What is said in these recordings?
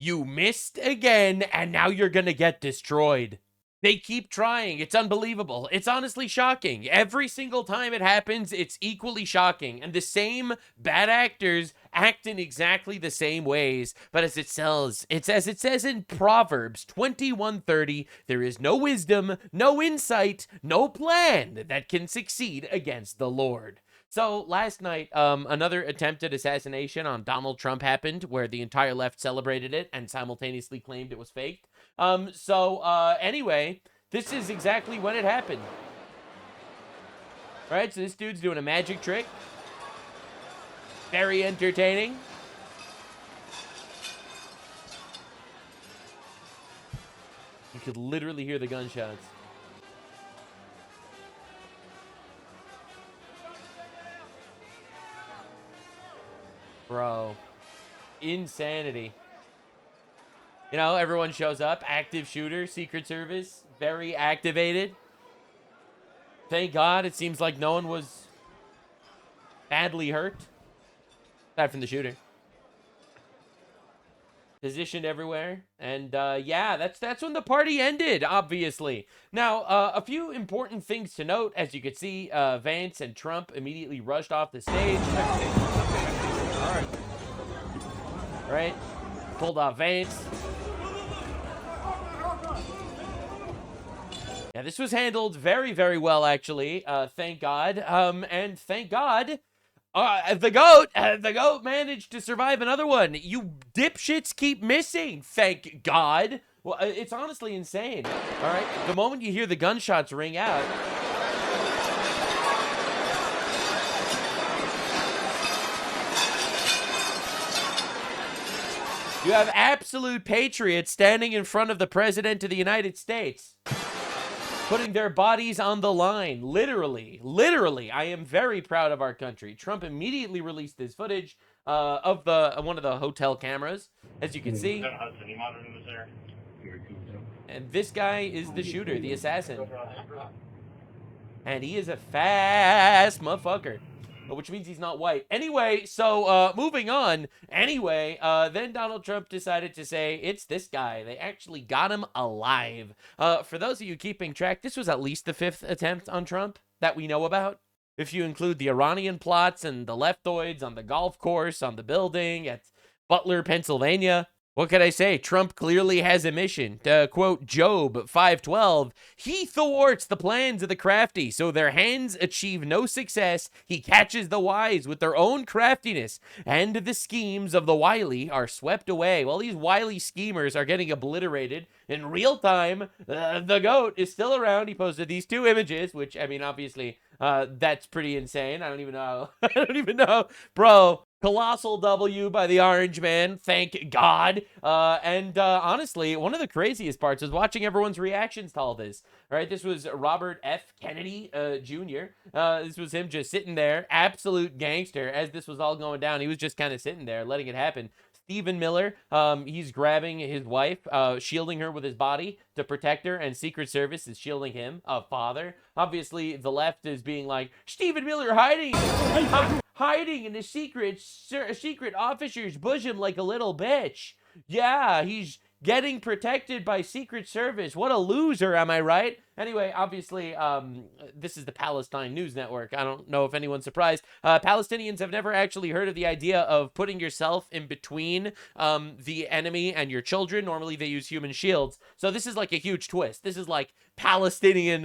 You missed again, and now you're gonna get destroyed. They keep trying. It's unbelievable. It's honestly shocking. Every single time it happens, it's equally shocking. And the same bad actors act in exactly the same ways. But as it says in Proverbs 21:30, there is no wisdom, no insight, no plan that can succeed against the Lord. So last night, another attempted assassination on Donald Trump happened, where the entire left celebrated it and simultaneously claimed it was faked. Anyway, this is exactly when it happened. Right, so this dude's doing a magic trick. Very entertaining. You could literally hear the gunshots. Bro, insanity. You know, everyone shows up. Active shooter, Secret Service, very activated. Thank God, it seems like no one was badly hurt. Aside from the shooter. Positioned everywhere. And, yeah, that's when the party ended, obviously. Now, a few important things to note. As you can see, Vance and Trump immediately rushed off the stage. Right? Pulled off Vance. Yeah, this was handled very, very well, actually. Thank God. And thank God, the goat managed to survive another one. You dipshits keep missing. Thank God. Well, it's honestly insane. All right, the moment you hear the gunshots ring out, you have absolute patriots standing in front of the President of the United States, putting their bodies on the line. Literally. I am very proud of our country. Trump immediately released this footage of one of the hotel cameras, as you can see. And this guy is the shooter, the assassin. And he is a fast motherfucker, which means he's not white. Anyway, so moving on. Anyway, then Donald Trump decided to say, it's this guy. They actually got him alive. For those of you keeping track, this was at least the 5th attempt on Trump that we know about. If you include the Iranian plots and the leftoids on the golf course, on the building at Butler, Pennsylvania. What could I say? Trump clearly has a mission. To quote Job 5:12, he thwarts the plans of the crafty, so their hands achieve no success. He catches the wise with their own craftiness, and the schemes of the wily are swept away. Well, these wily schemers are getting obliterated in real time. The goat is still around. He posted these 2 images, which, I mean, obviously, that's pretty insane. I don't even know. I don't even know. Bro. Colossal W by the Orange Man, thank God. Honestly, one of the craziest parts is watching everyone's reactions to all this. All right, this was Robert F. Kennedy Jr. This was him just sitting there, absolute gangster, as this was all going down. He was just kind of sitting there, letting it happen. Stephen Miller, he's grabbing his wife, shielding her with his body to protect her, and Secret Service is shielding him, a father. Obviously, the left is being like, Stephen Miller hiding in a secret officer's bosom like a little bitch. Yeah, he's getting protected by Secret Service. What a loser, am I right? Anyway, obviously, this is the Palestine News Network. I don't know if anyone's surprised. Palestinians have never actually heard of the idea of putting yourself in between the enemy and your children. Normally, they use human shields. So this is like a huge twist. This is like Palestinian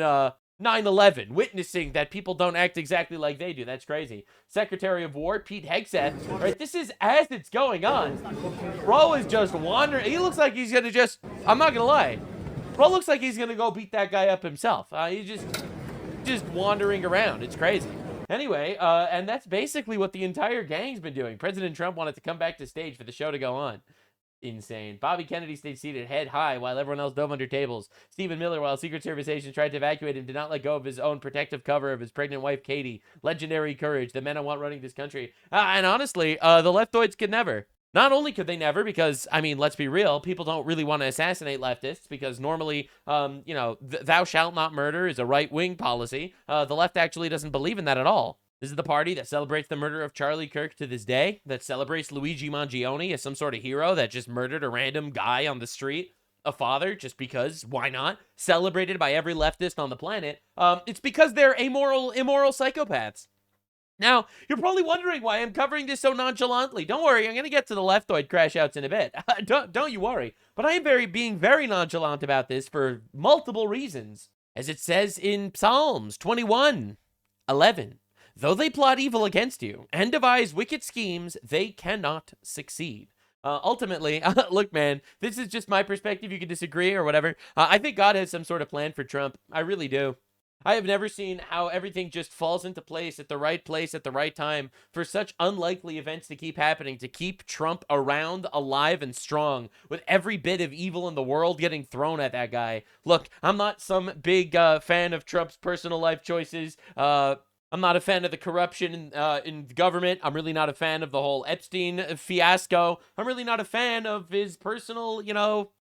9/11, witnessing that people don't act exactly like they do. That's crazy. Secretary of War, Pete Hegseth, right? This is as it's going on. Bro is just wandering. He looks like he's going to just, I'm not going to lie. Bro looks like he's going to go beat that guy up himself. He's just wandering around. It's crazy. Anyway, and that's basically what the entire gang's been doing. President Trump wanted to come back to stage for the show to go on. Insane. Bobby Kennedy stayed seated head high while everyone else dove under tables. Stephen Miller, while Secret Service agents tried to evacuate him, did not let go of his own protective cover of his pregnant wife, Katie. Legendary courage. The men I want running this country. And honestly, the leftoids could never. Not only could they never, because, I mean, let's be real, people don't really want to assassinate leftists, because normally, you know, thou shalt not murder is a right-wing policy. The left actually doesn't believe in that at all. This is the party that celebrates the murder of Charlie Kirk to this day, that celebrates Luigi Mangione as some sort of hero that just murdered a random guy on the street, a father, just because, why not? Celebrated by every leftist on the planet. It's because they're immoral psychopaths. Now, you're probably wondering why I'm covering this so nonchalantly. Don't worry, I'm going to get to the leftoid crash outs in a bit. Don't you worry. But I am being very nonchalant about this for multiple reasons. As it says in Psalms 21:11, though they plot evil against you and devise wicked schemes, they cannot succeed. Ultimately, look, man, this is just my perspective. You can disagree or whatever. I think God has some sort of plan for Trump. I really do. I have never seen how everything just falls into place at the right time for such unlikely events to keep happening, to keep Trump around, alive, and strong, with every bit of evil in the world getting thrown at that guy. Look, I'm not some big fan of Trump's personal life choices. I'm not a fan of the corruption in government. I'm really not a fan of the whole Epstein fiasco. I'm really not a fan of his personal,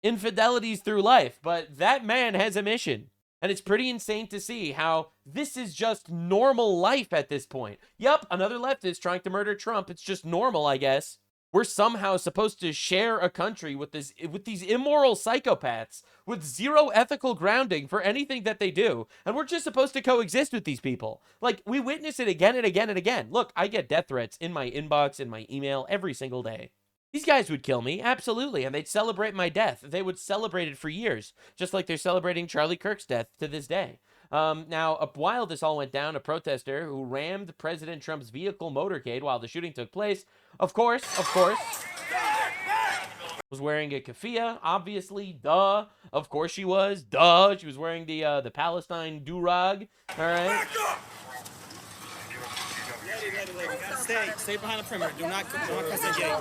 infidelities through life. But that man has a mission. And it's pretty insane to see how this is just normal life at this point. Yep, another leftist trying to murder Trump. It's just normal, I guess. We're somehow supposed to share a country with these immoral psychopaths with zero ethical grounding for anything that they do. And we're just supposed to coexist with these people. Like, we witness it again and again and again. Look, I get death threats in my inbox, in my email, every single day. These guys would kill me, absolutely, and they'd celebrate my death. They would celebrate it for years, just like they're celebrating Charlie Kirk's death to this day. Now, while this all went down, a protester who rammed President Trump's vehicle motorcade while the shooting took place, of course, was wearing a keffiyeh, obviously, duh. Of course she was, duh. She was wearing the Palestine do-rag, all right? Stay behind the perimeter. Do not cross that gate.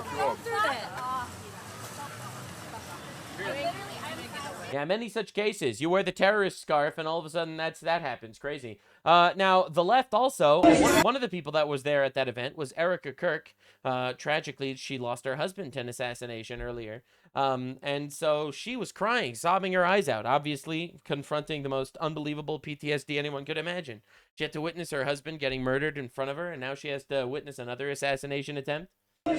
Yeah, many such cases. You wear the terrorist scarf, and all of a sudden that happens. Crazy. Now, the left also, one of the people that was there at that event was Erica Kirk. Tragically, she lost her husband to an assassination earlier. And so she was crying, sobbing her eyes out, obviously confronting the most unbelievable PTSD anyone could imagine. She had to witness her husband getting murdered in front of her, and now she has to witness another assassination attempt. And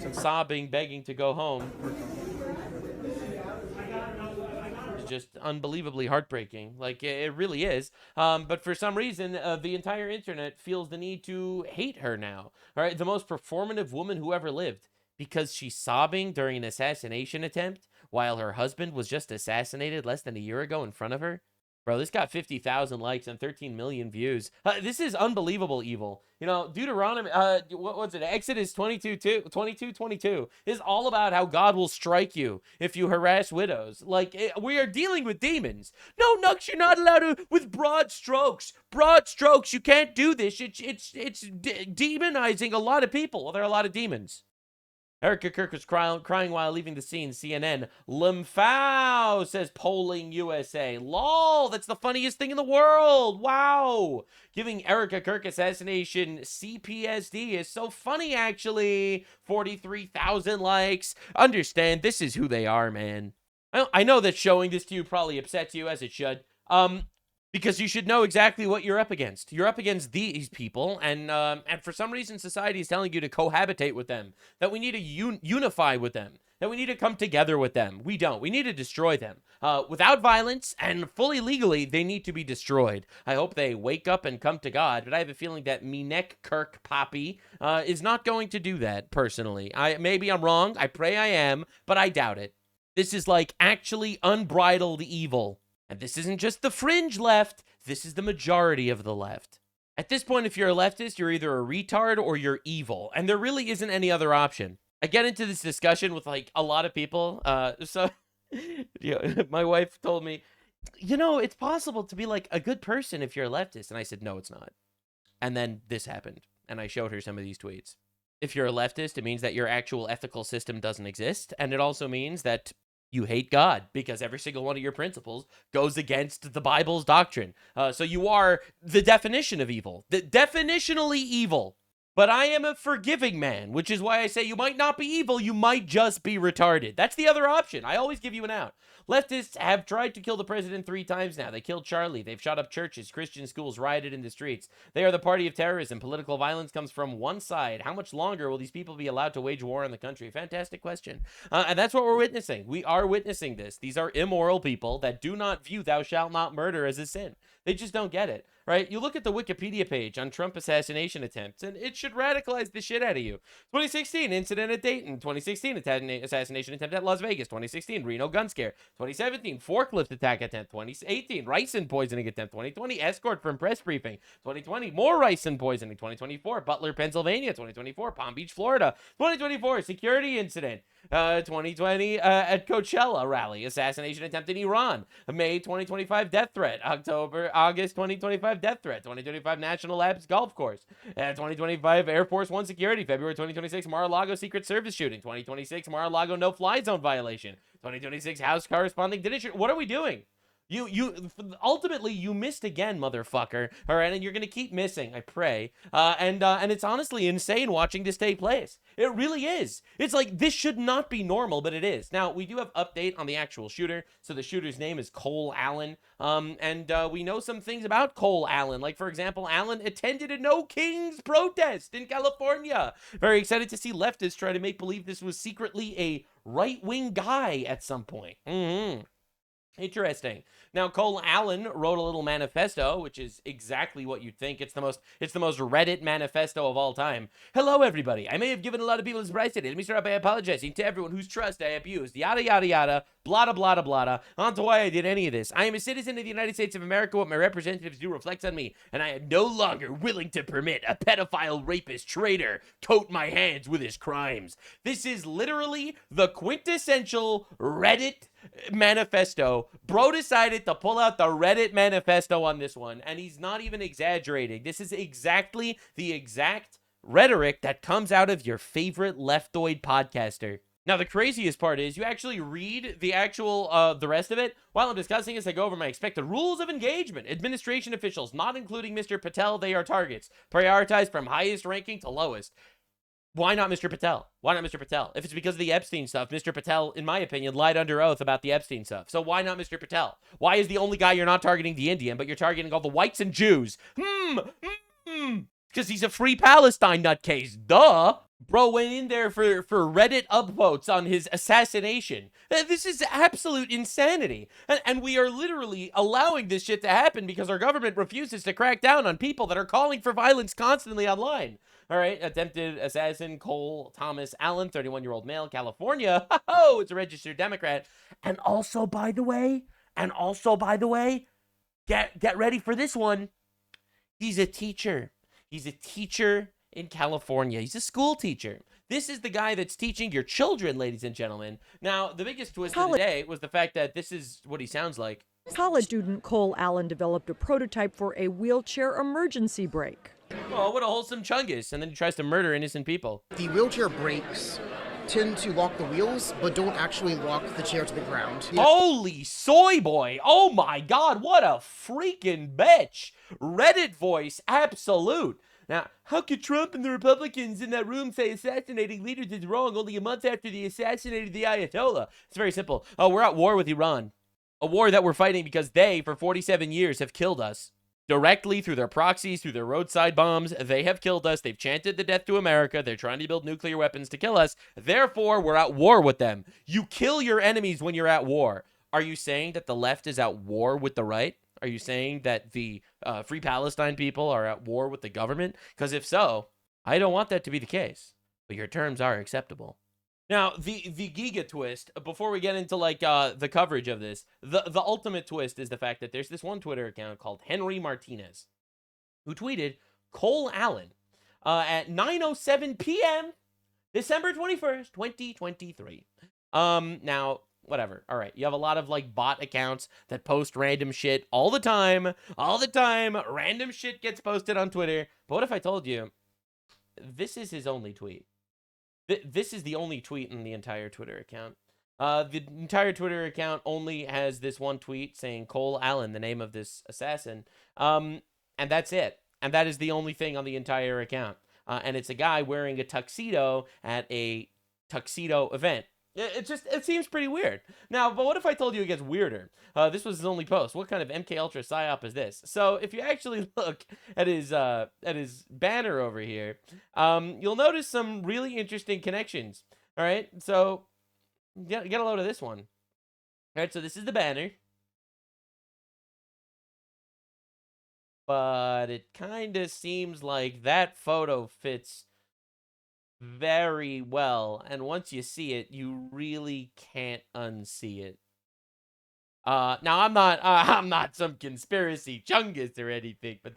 she's sobbing, begging to go home. It's just unbelievably heartbreaking. Like, it really is. But for some reason, the entire internet feels the need to hate her now. All right, the most performative woman who ever lived. Because she's sobbing during an assassination attempt while her husband was just assassinated less than a year ago in front of her. Bro, this got 50,000 likes and 13 million views. This is unbelievable evil. Deuteronomy, what was it? Exodus 22:22 is all about how God will strike you if you harass widows. Like, we are dealing with demons. No, Nux, you're not allowed to, with broad strokes. Broad strokes, you can't do this. It's demonizing a lot of people. Well, there are a lot of demons. Erica Kirk was crying while leaving the scene. CNN. Limfow, says Polling USA. Lol, that's the funniest thing in the world. Wow. Giving Erica Kirk assassination CPSD is so funny, actually. 43,000 likes. Understand, this is who they are, man. I know that showing this to you probably upsets you, as it should. Because you should know exactly what you're up against. You're up against these people, and for some reason, society is telling you to cohabitate with them, that we need to unify with them, that we need to come together with them. We don't. We need to destroy them. Without violence and fully legally, they need to be destroyed. I hope they wake up and come to God, but I have a feeling that Minek Kirk Poppy is not going to do that, personally. Maybe I'm wrong. I pray I am, but I doubt it. This is like actually unbridled evil. And this isn't just the fringe left, this is the majority of the left. At this point, if you're a leftist, you're either a retard or you're evil, and there really isn't any other option. I get into this discussion with, like, a lot of people, my wife told me, it's possible to be, like, a good person if you're a leftist, and I said, no, it's not. And then this happened, and I showed her some of these tweets. If you're a leftist, it means that your actual ethical system doesn't exist, and it also means that you hate God, because every single one of your principles goes against the Bible's doctrine. So you are the definition of evil. The definitionally evil. But I am a forgiving man, which is why I say you might not be evil, you might just be retarded. That's the other option. I always give you an out. Leftists have tried to kill the president 3 times now. They killed Charlie. They've shot up churches, Christian schools, rioted in the streets. They are the party of terrorism. Political violence comes from one side. How much longer will these people be allowed to wage war on the country? Fantastic question. And that's what we're witnessing. We are witnessing this. These are immoral people that do not view thou shalt not murder as a sin. They just don't get it, right? You look at the Wikipedia page on Trump assassination attempts, and it should radicalize the shit out of you. 2016, incident at Dayton. 2016, assassination attempt at Las Vegas. 2016, Reno gun scare. 2017, forklift attack attempt. 2018, ricin poisoning attempt. 2020, escort from press briefing. 2020, more ricin poisoning. 2024, Butler, Pennsylvania. 2024, Palm Beach, Florida. 2024, security incident. 2020 at Coachella rally, assassination attempt in Iran. May 2025 death threat. August 2025 death threat. 2025 National Labs golf course. 2025 Air Force One security. February 2026 Mar-a-Lago Secret Service shooting. 2026 Mar-a-Lago no-fly zone violation. 2026 House corresponding dinner. What are we doing? You ultimately you missed again, motherfucker. All right, and you're gonna keep missing, I pray. And it's honestly insane watching this take place. It really is. It's like this should not be normal, but it is. Now we do have update on the actual shooter. So the shooter's name is Cole Allen. And we know some things about Cole Allen. Like for example, Allen attended a No Kings protest in California. Very excited to see leftists try to make believe this was secretly a right-wing guy at some point. Interesting. Now, Cole Allen wrote a little manifesto, which is exactly what you'd think. It's the most Reddit manifesto of all time. Hello, everybody. I may have given a lot of people a surprise today. Let me start by apologizing to everyone whose trust I abused. Yada, yada, yada. Blada, blada, blada. On to why I did any of this. I am a citizen of the United States of America. What my representatives do reflects on me, and I am no longer willing to permit a pedophile, rapist, traitor coat my hands with his crimes. This is literally the quintessential Reddit manifesto. Bro decided to pull out the Reddit manifesto on this one, and he's not even exaggerating. This is exactly the exact rhetoric that comes out of your favorite leftoid podcaster. Now, the craziest part is you actually read the actual, the rest of it. While I'm discussing this, I go over my expected rules of engagement. Administration officials, not including Mr. Patel, they are targets. Prioritized from highest ranking to lowest. Why not Mr. Patel? Why not Mr. Patel? If it's because of the Epstein stuff, Mr. Patel, in my opinion, lied under oath about the Epstein stuff. So why not Mr. Patel? Why is the only guy you're not targeting the Indian, but you're targeting all the whites and Jews? Because he's a free Palestine nutcase. Duh. Bro went in there for Reddit upvotes on his assassination. This is absolute insanity. And we are literally allowing this shit to happen because our government refuses to crack down on people that are calling for violence constantly online. All right, attempted assassin Cole Thomas Allen, 31-year-old male, California. Oh, it's a registered Democrat. And also, by the way, get ready for this one. He's a teacher. He's a teacher in California. He's a school teacher. This is the guy that's teaching your children, ladies and gentlemen. Now, the biggest twist of the day was the fact that this is what he sounds like. College student Cole Allen developed a prototype for a wheelchair emergency brake. Oh, what a wholesome chungus. And then he tries to murder innocent people. The wheelchair brakes tend to lock the wheels, but don't actually lock the chair to the ground. Holy soy boy. Oh my God, what a freaking bitch. Reddit voice, absolute. Now, how could Trump and the Republicans in that room say assassinating leaders is wrong only a month after they assassinated the Ayatollah? It's very simple. We're at war with Iran. A war that we're fighting because they, for 47 years, have killed us. Directly through their proxies, through their roadside bombs, they have killed us. They've chanted the death to America. They're trying to build nuclear weapons to kill us. Therefore, we're at war with them. You kill your enemies when you're at war. Are you saying that the left is at war with the right? Are you saying that the Free Palestine people are at war with the government? Because if so, I don't want that to be the case. But your terms are acceptable. Now, the giga twist, before we get into, like, the coverage of this, the ultimate twist is the fact that there's this one Twitter account called Henry Martinez, who tweeted Cole Allen at 9:07 p.m., December 21st, 2023. Now, whatever. All right, you have a lot of, like, bot accounts that post random shit all the time. All the time, random shit gets posted on Twitter. But what if I told you this is his only tweet? This is the only tweet in the entire Twitter account. The entire Twitter account only has this one tweet saying Cole Allen, the name of this assassin. And that's it. And that is the only thing on the entire account. and it's a guy wearing a tuxedo at a tuxedo event. It seems pretty weird. Now, but what if I told you it gets weirder? This was his only post. What kind of MK Ultra psyop is this? So if you actually look at his banner over here, you'll notice some really interesting connections. All right, so get a load of this one. All right, so this is the banner, but it kind of seems like that photo fits very well, and once you see it, you really can't unsee it. Now I'm not some conspiracy chungus or anything, but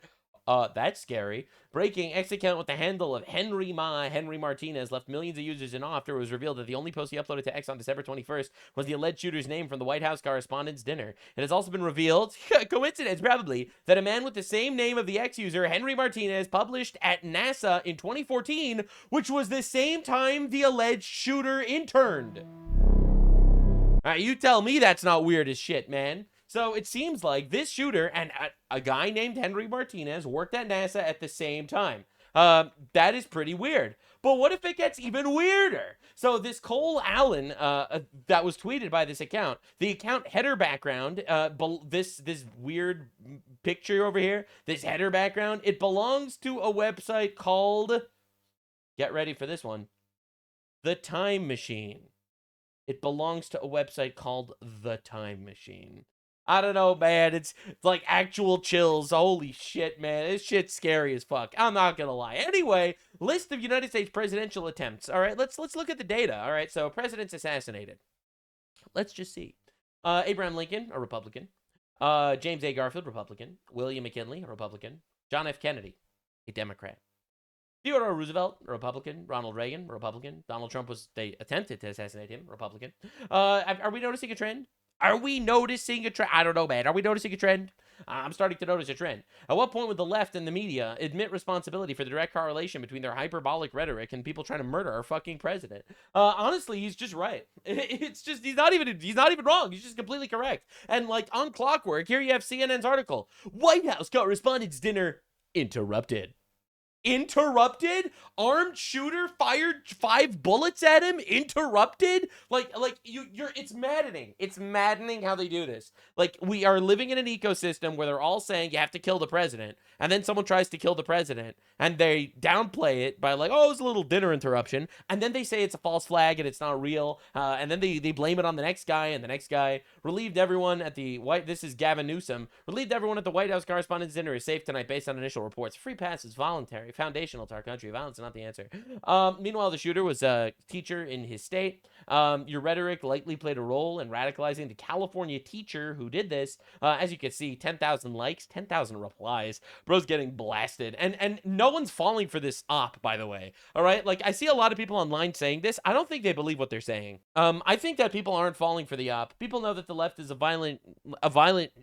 that's scary. Breaking X account with the handle of Henry Martinez left millions of users in awe after it was revealed that the only post he uploaded to X on December 21st was the alleged shooter's name from the White House Correspondents' Dinner. It has also been revealed, coincidence probably, that a man with the same name of the X user, Henry Martinez, published at NASA in 2014, which was the same time the alleged shooter interned. All right, you tell me that's not weird as shit, man. So it seems like this shooter and a guy named Henry Martinez worked at NASA at the same time. That is pretty weird. But what if it gets even weirder? So this Cole Allen that was tweeted by this account, the account header background, this weird picture over here, this header background, it belongs to a website called, get ready for this one, The Time Machine. It belongs to a website called The Time Machine. I don't know, man. It's like actual chills. Holy shit, man. This shit's scary as fuck. I'm not gonna lie. Anyway, list of United States presidential attempts. All right, let's look at the data. All right, so presidents assassinated. Let's just see. Abraham Lincoln, a Republican. James A. Garfield, Republican. William McKinley, a Republican. John F. Kennedy, a Democrat. Theodore Roosevelt, a Republican. Ronald Reagan, a Republican. Donald Trump they attempted to assassinate him, Republican. Are we noticing a trend? Are we noticing a trend? I don't know, man. Are we noticing a trend? I'm starting to notice a trend. At what point would the left and the media admit responsibility for the direct correlation between their hyperbolic rhetoric and people trying to murder our fucking president? Honestly, he's just right. It's just, he's not even wrong. He's just completely correct. And like on clockwork, here you have CNN's article. White House Correspondents' Dinner interrupted. Interrupted? Armed shooter fired 5 bullets at him? Interrupted? It's maddening. It's maddening how they do this. Like, we are living in an ecosystem where they're all saying you have to kill the president, and then someone tries to kill the president, and they downplay it by like, oh, it was a little dinner interruption, and then they say it's a false flag and it's not real, and then they blame it on the next guy, and the next guy relieved everyone at the this is Gavin Newsom, relieved everyone at the White House Correspondents' Dinner is safe tonight based on initial reports. Free pass is voluntary. Foundational to our country. Violence is not the answer. Meanwhile, the shooter was a teacher in his state. Your rhetoric likely played a role in radicalizing the California teacher who did this. As you can see, 10,000 likes, 10,000 replies. Bro's getting blasted. And no one's falling for this op, by the way. All right? Like, I see a lot of people online saying this. I don't think they believe what they're saying. I think that people aren't falling for the op. People know that the left is a violent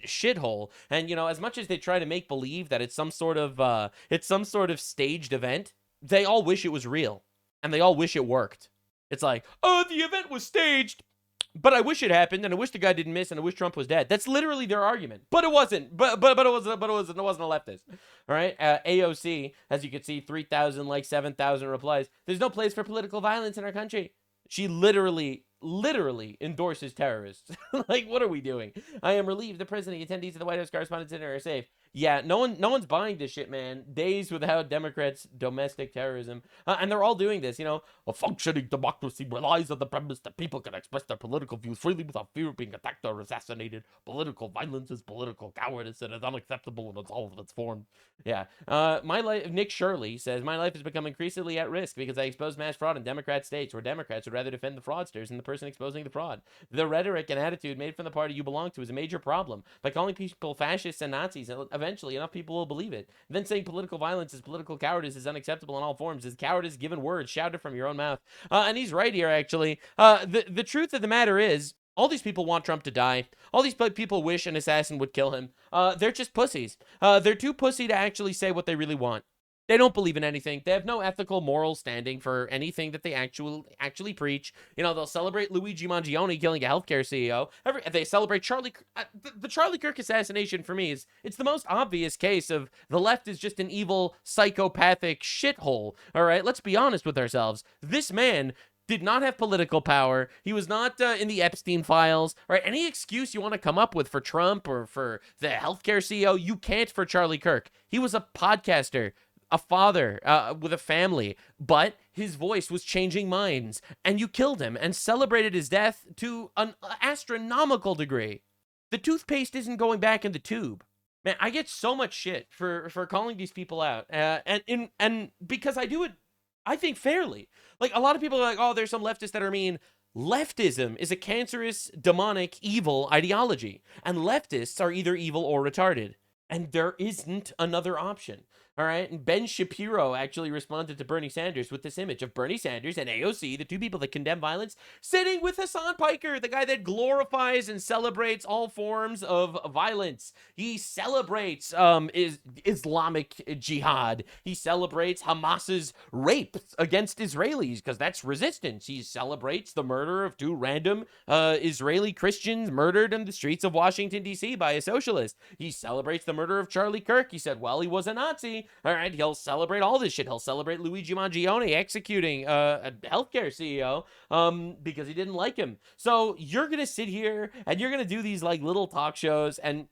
shithole. And, you know, as much as they try to make believe that it's some sort of staged event, they all wish it was real, and they all wish it worked. It's like, oh, the event was staged, but I wish it happened, and I wish the guy didn't miss, and I wish Trump was dead. That's literally their argument. But it wasn't. But it wasn't a leftist. All right. AOC, as you can see, 3,000 likes, 7,000 replies. There's no place for political violence in our country. She literally endorses terrorists. Like, what are we doing? I am relieved the president, attendees of the White House Correspondents' Dinner are safe. Yeah, no one's buying this shit, man. Days without Democrats' domestic terrorism. And they're all doing this, you know. A functioning democracy relies on the premise that people can express their political views freely without fear of being attacked or assassinated. Political violence is political cowardice and is unacceptable in all of its forms. Yeah. My life, Nick Shirley says, my life has become increasingly at risk because I expose mass fraud in Democrat states where Democrats would rather defend the fraudsters than the person exposing the fraud. The rhetoric and attitude made from the party you belong to is a major problem. By calling people fascists and Nazis, eventually enough people will believe it. Then saying political violence is political cowardice is unacceptable in all forms. Is cowardice given words shouted from your own mouth. And he's right here, actually. The truth of the matter is, all these people want Trump to die. All these people wish an assassin would kill him. They're just pussies. They're too pussy to actually say what they really want. They don't believe in anything. They have no ethical, moral standing for anything that they actually preach. You know, they'll celebrate Luigi Mangione killing a healthcare CEO. They celebrate Charlie. The Charlie Kirk assassination for me it's the most obvious case of the left is just an evil, psychopathic shithole. All right, let's be honest with ourselves. This man did not have political power. He was not in the Epstein files. Right? Any excuse you want to come up with for Trump or for the healthcare CEO, you can't for Charlie Kirk. He was a podcaster, a father with a family, but his voice was changing minds, and you killed him and celebrated his death to an astronomical degree. The toothpaste isn't going back in the tube. Man, I get so much shit for calling these people out, and because I do it, I think, fairly. Like, a lot of people are like, oh, there's some leftists that are mean. Leftism is a cancerous, demonic, evil ideology, and leftists are either evil or retarded, and there isn't another option. All right, and Ben Shapiro actually responded to Bernie Sanders with this image of Bernie Sanders and AOC, the two people that condemn violence, sitting with HASAN PIKER, the guy that glorifies and celebrates all forms of violence. He celebrates Islamic jihad. He celebrates Hamas's rape against Israelis, because that's resistance. He celebrates the murder of 2 random Israeli Christians murdered in the streets of Washington, D.C. by a socialist. He celebrates the murder of Charlie Kirk. He said, well, he was a Nazi. All right, he'll celebrate all this shit. He'll celebrate Luigi Mangione executing a healthcare CEO because he didn't like him. So you're gonna sit here and you're gonna do these like little talk shows, and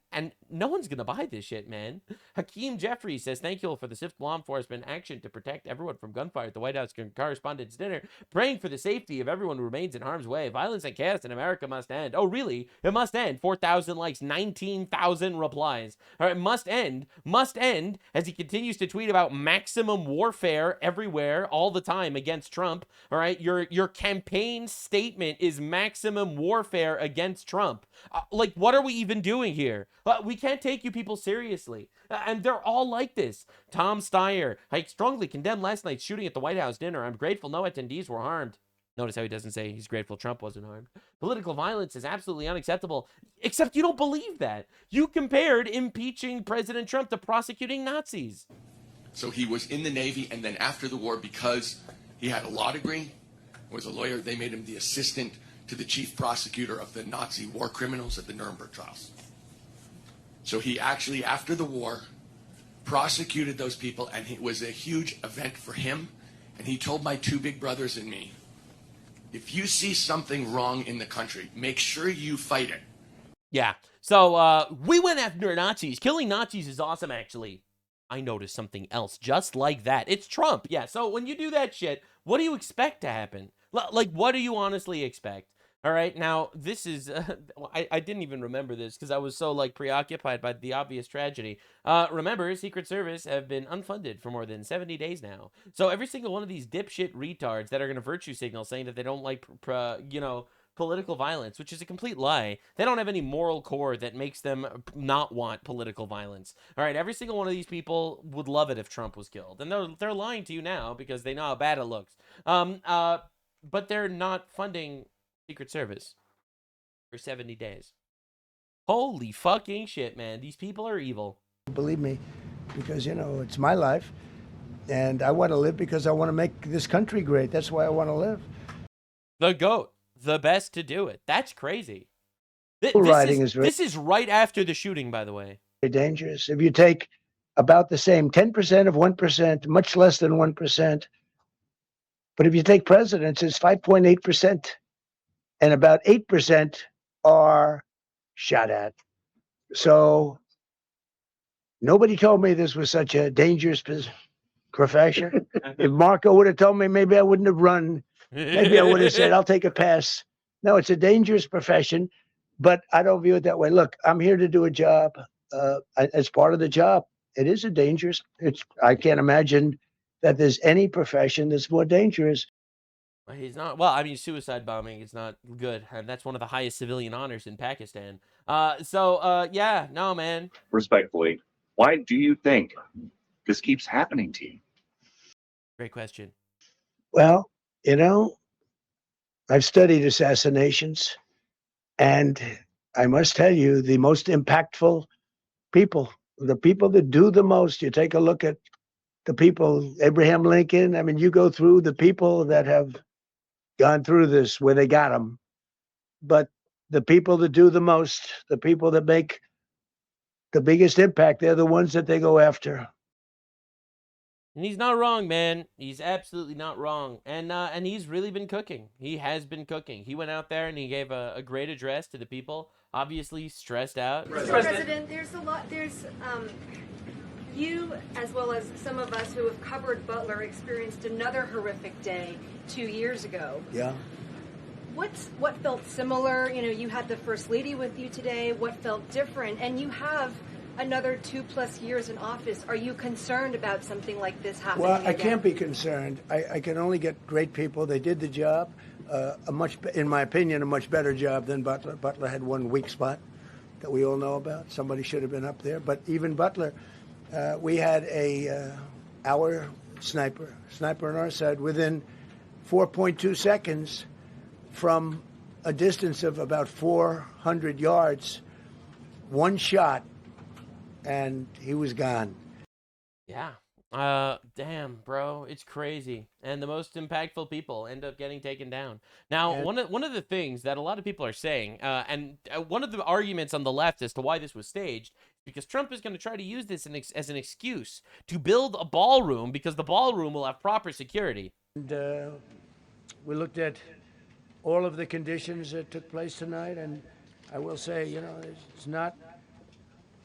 no one's gonna buy this shit, man. Hakeem Jeffrey says, thank you for the swift law enforcement action to protect everyone from gunfire at the White House Correspondents' Dinner, praying for the safety of everyone who remains in harm's way. Violence and chaos in America must end. Oh, really? It must end. 4,000 likes, 19,000 replies. All right, must end, as he continues to tweet about maximum warfare everywhere all the time against Trump. All right, your campaign statement is maximum warfare against Trump. Like, what are we even doing here? We can't take you people seriously, and they're all like this. Tom Steyer, I strongly condemn last night's shooting at the White House dinner. I'm grateful no attendees were harmed. Notice how he doesn't say he's grateful Trump wasn't harmed. Political violence is absolutely unacceptable, except you don't believe that. You compared impeaching President Trump to prosecuting Nazis. So he was in the Navy, and then after the war, because he had a law degree, was a lawyer, they made him the assistant to the chief prosecutor of the Nazi war criminals at the Nuremberg trials. So he actually, after the war, prosecuted those people, and it was a huge event for him. And he told my 2 big brothers and me, if you see something wrong in the country, make sure you fight it. Yeah, so we went after Nazis. Killing Nazis is awesome, actually. I noticed something else just like that. It's Trump. Yeah, so when you do that shit, what do you expect to happen? Like, what do you honestly expect? All right, now, this is, I didn't even remember this because I was so, like, preoccupied by the obvious tragedy. Remember, Secret Service have been unfunded for more than 70 days now. So every single one of these dipshit retards that are going to virtue signal saying that they don't like, political violence, which is a complete lie. They don't have any moral core that makes them not want political violence. All right, every single one of these people would love it if Trump was killed. And they're lying to you now because they know how bad it looks. But they're not funding Secret Service for 70 days. Holy fucking shit, man. These people are evil. Believe me, because, it's my life, and I want to live because I want to make this country great. That's why I want to live. The GOAT. The best to do it. That's crazy. This is right after the shooting, by the way. Very dangerous. If you take about the same 10% of 1%, much less than 1%, but if you take presidents, it's 5.8%. And about 8% are shot at. So nobody told me this was such a dangerous profession. If Marco would have told me, maybe I wouldn't have run. Maybe I would have said, I'll take a pass. No, it's a dangerous profession, but I don't view it that way. Look, I'm here to do a job. As part of the job, it is a dangerous. I can't imagine that there's any profession that's more dangerous. He's not. Well, I mean, suicide bombing is not good, and that's one of the highest civilian honors in Pakistan. Yeah, no, man. Respectfully, why do you think this keeps happening to you? Great question. Well, I've studied assassinations, and I must tell you, the most impactful people, the people that do the most, you take a look at the people, Abraham Lincoln. I mean, you go through the people that have gone through this where they got them. But the people that do the most, the people that make the biggest impact, they're the ones that they go after. And he's not wrong, man. He's absolutely not wrong. And he's really been cooking. He has been cooking. He went out there and he gave a great address to the people. Obviously stressed out. Mr. President, there's you, as well as some of us who have covered Butler, experienced another horrific day 2 years ago. Yeah. What felt similar? You know, you had the First Lady with you today. What felt different? And you have another 2+ years in office. Are you concerned about something like this happening Well, I again? can't be concerned. I can only get great people. They did the job, in my opinion, a much better job than Butler. Butler had one weak spot that we all know about. Somebody should have been up there. But even Butler, we had our sniper on our side within 4.2 seconds from a distance of about 400 yards, one shot, and he was gone. Yeah. Damn, bro, it's crazy. And the most impactful people end up getting taken down. Now, one of the things that a lot of people are saying, and one of the arguments on the left as to why this was staged, because Trump is going to try to use this as an excuse to build a ballroom, because the ballroom will have proper security. And we looked at all of the conditions that took place tonight, and I will say, you know, it's not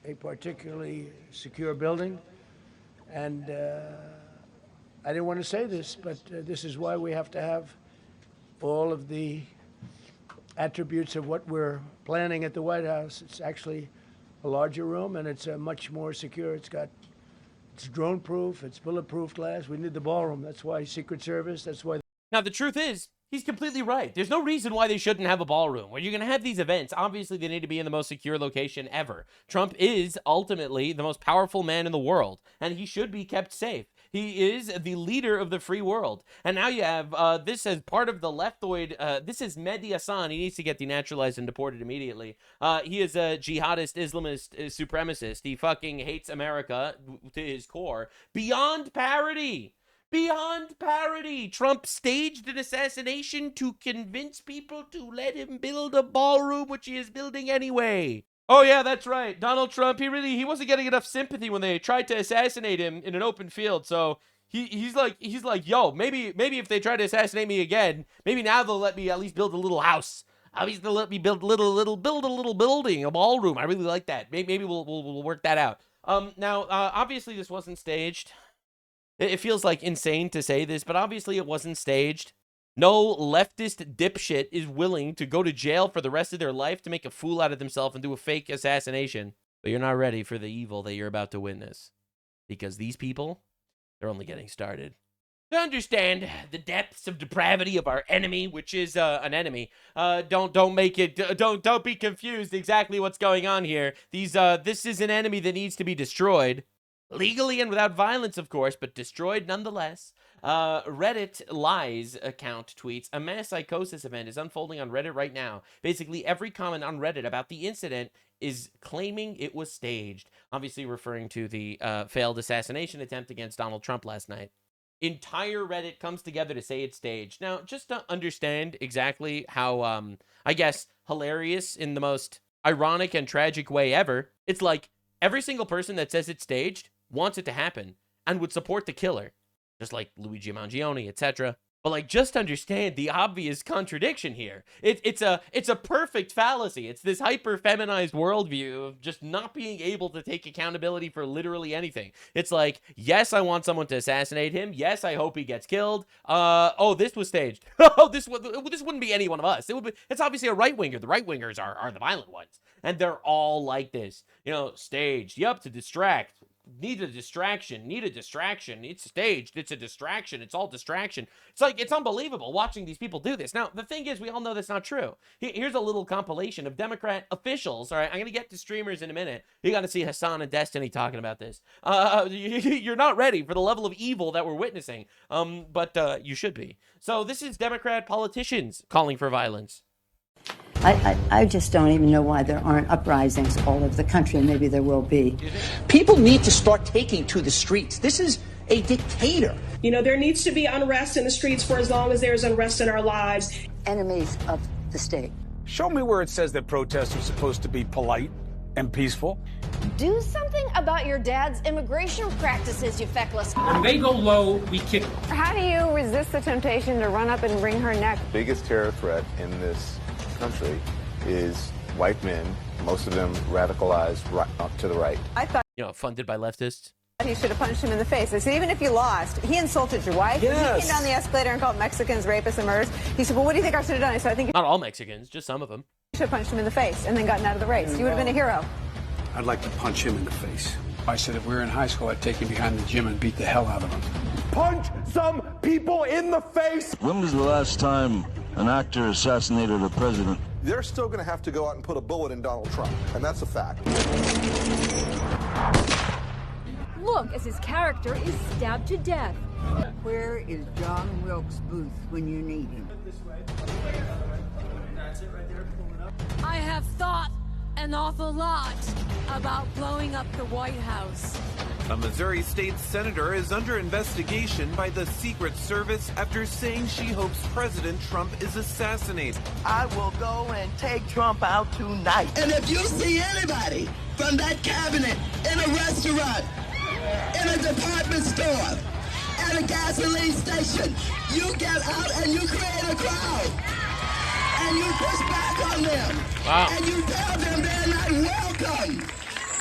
a particularly secure building. And I didn't want to say this, but this is why we have to have all of the attributes of what we're planning at the White House. It's actually a larger room, and it's much more secure. It's drone-proof, it's bulletproof glass. We need the ballroom. That's why Secret Service, that's why. Now, the truth is, he's completely right. There's no reason why they shouldn't have a ballroom. When you're going to have these events, obviously they need to be in the most secure location ever. Trump is ultimately the most powerful man in the world, and he should be kept safe. He is the leader of the free world. And now you have this as part of the leftoid. This is Mehdi Hassan. He needs to get denaturalized and deported immediately. He is a jihadist, Islamist, supremacist. He fucking hates America to his core. Beyond parody. Beyond parody. Trump staged an assassination to convince people to let him build a ballroom, which he is building anyway. Oh yeah, that's right. Donald Trump, he wasn't getting enough sympathy when they tried to assassinate him in an open field. So he's like, yo, maybe if they try to assassinate me again, maybe now they'll let me at least build a little house. At least they'll let me build a little building, a ballroom. I really like that. Maybe we'll work that out. Now, obviously this wasn't staged. It feels like insane to say this, but obviously it wasn't staged. No leftist dipshit is willing to go to jail for the rest of their life to make a fool out of themselves and do a fake assassination. But you're not ready for the evil that you're about to witness. Because these people, they're only getting started. To understand the depths of depravity of our enemy, which is an enemy, don't be confused exactly what's going on here. This is an enemy that needs to be destroyed. Legally and without violence, of course, but destroyed nonetheless. Reddit Lies account tweets, a mass psychosis event is unfolding on Reddit right now. Basically, every comment on Reddit about the incident is claiming it was staged. Obviously referring to the failed assassination attempt against Donald Trump last night. Entire Reddit comes together to say it's staged. Now, just to understand exactly how, I guess, hilarious in the most ironic and tragic way ever, it's like every single person that says it's staged wants it to happen and would support the killer, just like Luigi Mangione, etc. But like, just understand the obvious contradiction here. It's a perfect fallacy. It's this hyper-feminized worldview of just not being able to take accountability for literally anything. It's like, yes, I want someone to assassinate him. Yes, I hope he gets killed. Oh, this was staged. Oh, this wouldn't be any one of us. It's obviously a right-winger. The right-wingers are the violent ones. And they're all like this. You know, staged. Yup, to distract. Need a distraction. It's staged. It's a distraction. It's all distraction. It's like, it's unbelievable watching these people do this. Now, the thing is, we all know that's not true. Here's a little compilation of Democrat officials. All right, I'm going to get to streamers in a minute. You got to see Hassan and Destiny talking about this. You're not ready for the level of evil that we're witnessing. But you should be. So this is Democrat politicians calling for violence. I just don't even know why there aren't uprisings all over the country, and maybe there will be. People need to start taking to the streets. This is a dictator. You know, there needs to be unrest in the streets for as long as there's unrest in our lives. Enemies of the state. Show me where it says that protests are supposed to be polite and peaceful. Do something about your dad's immigration practices, you feckless. When they go low, we kick. How do you resist the temptation to run up and wring her neck? The biggest terror threat in this country is white men, most of them radicalized right up to the right. I thought, funded by leftists. He should have punched him in the face. I said, even if you lost, he insulted your wife. Yes. He came down the escalator and called Mexicans rapists and murderers. He said, well, what do you think I should have done? I said, I think not all Mexicans, just some of them. You should have punched him in the face and then gotten out of the race. You would have been a hero. I'd like to punch him in the face. I said if we were in high school, I'd take him behind the gym and beat the hell out of him. Punch some people in the face! When was the last time an actor assassinated a president? They're still going to have to go out and put a bullet in Donald Trump, and that's a fact. Look as his character is stabbed to death. Where is John Wilkes Booth when you need him? I have thought an awful lot about blowing up the White House. A Missouri state senator is under investigation by the Secret Service after saying she hopes President Trump is assassinated. I will go and take Trump out tonight. And if you see anybody from that cabinet in a restaurant, in a department store, at a gasoline station, you get out and you create a crowd. And you push back on them. Wow. And you tell them they're not welcome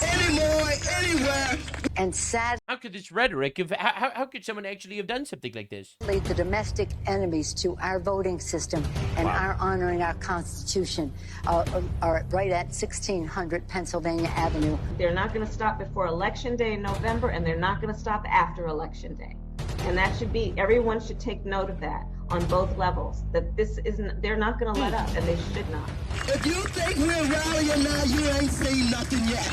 anymore, anywhere. And sadly, How could this rhetoric how could someone actually have done something like this? the domestic enemies to our voting system and our honoring our Constitution are right at 1600 Pennsylvania Avenue. They're not going to stop before Election Day in November, and they're not going to stop after Election Day. And that should be, everyone should take note of that on both levels, that this isn't, they're not going to let up, and they should not. If you think we're rallying now, you ain't seen nothing yet.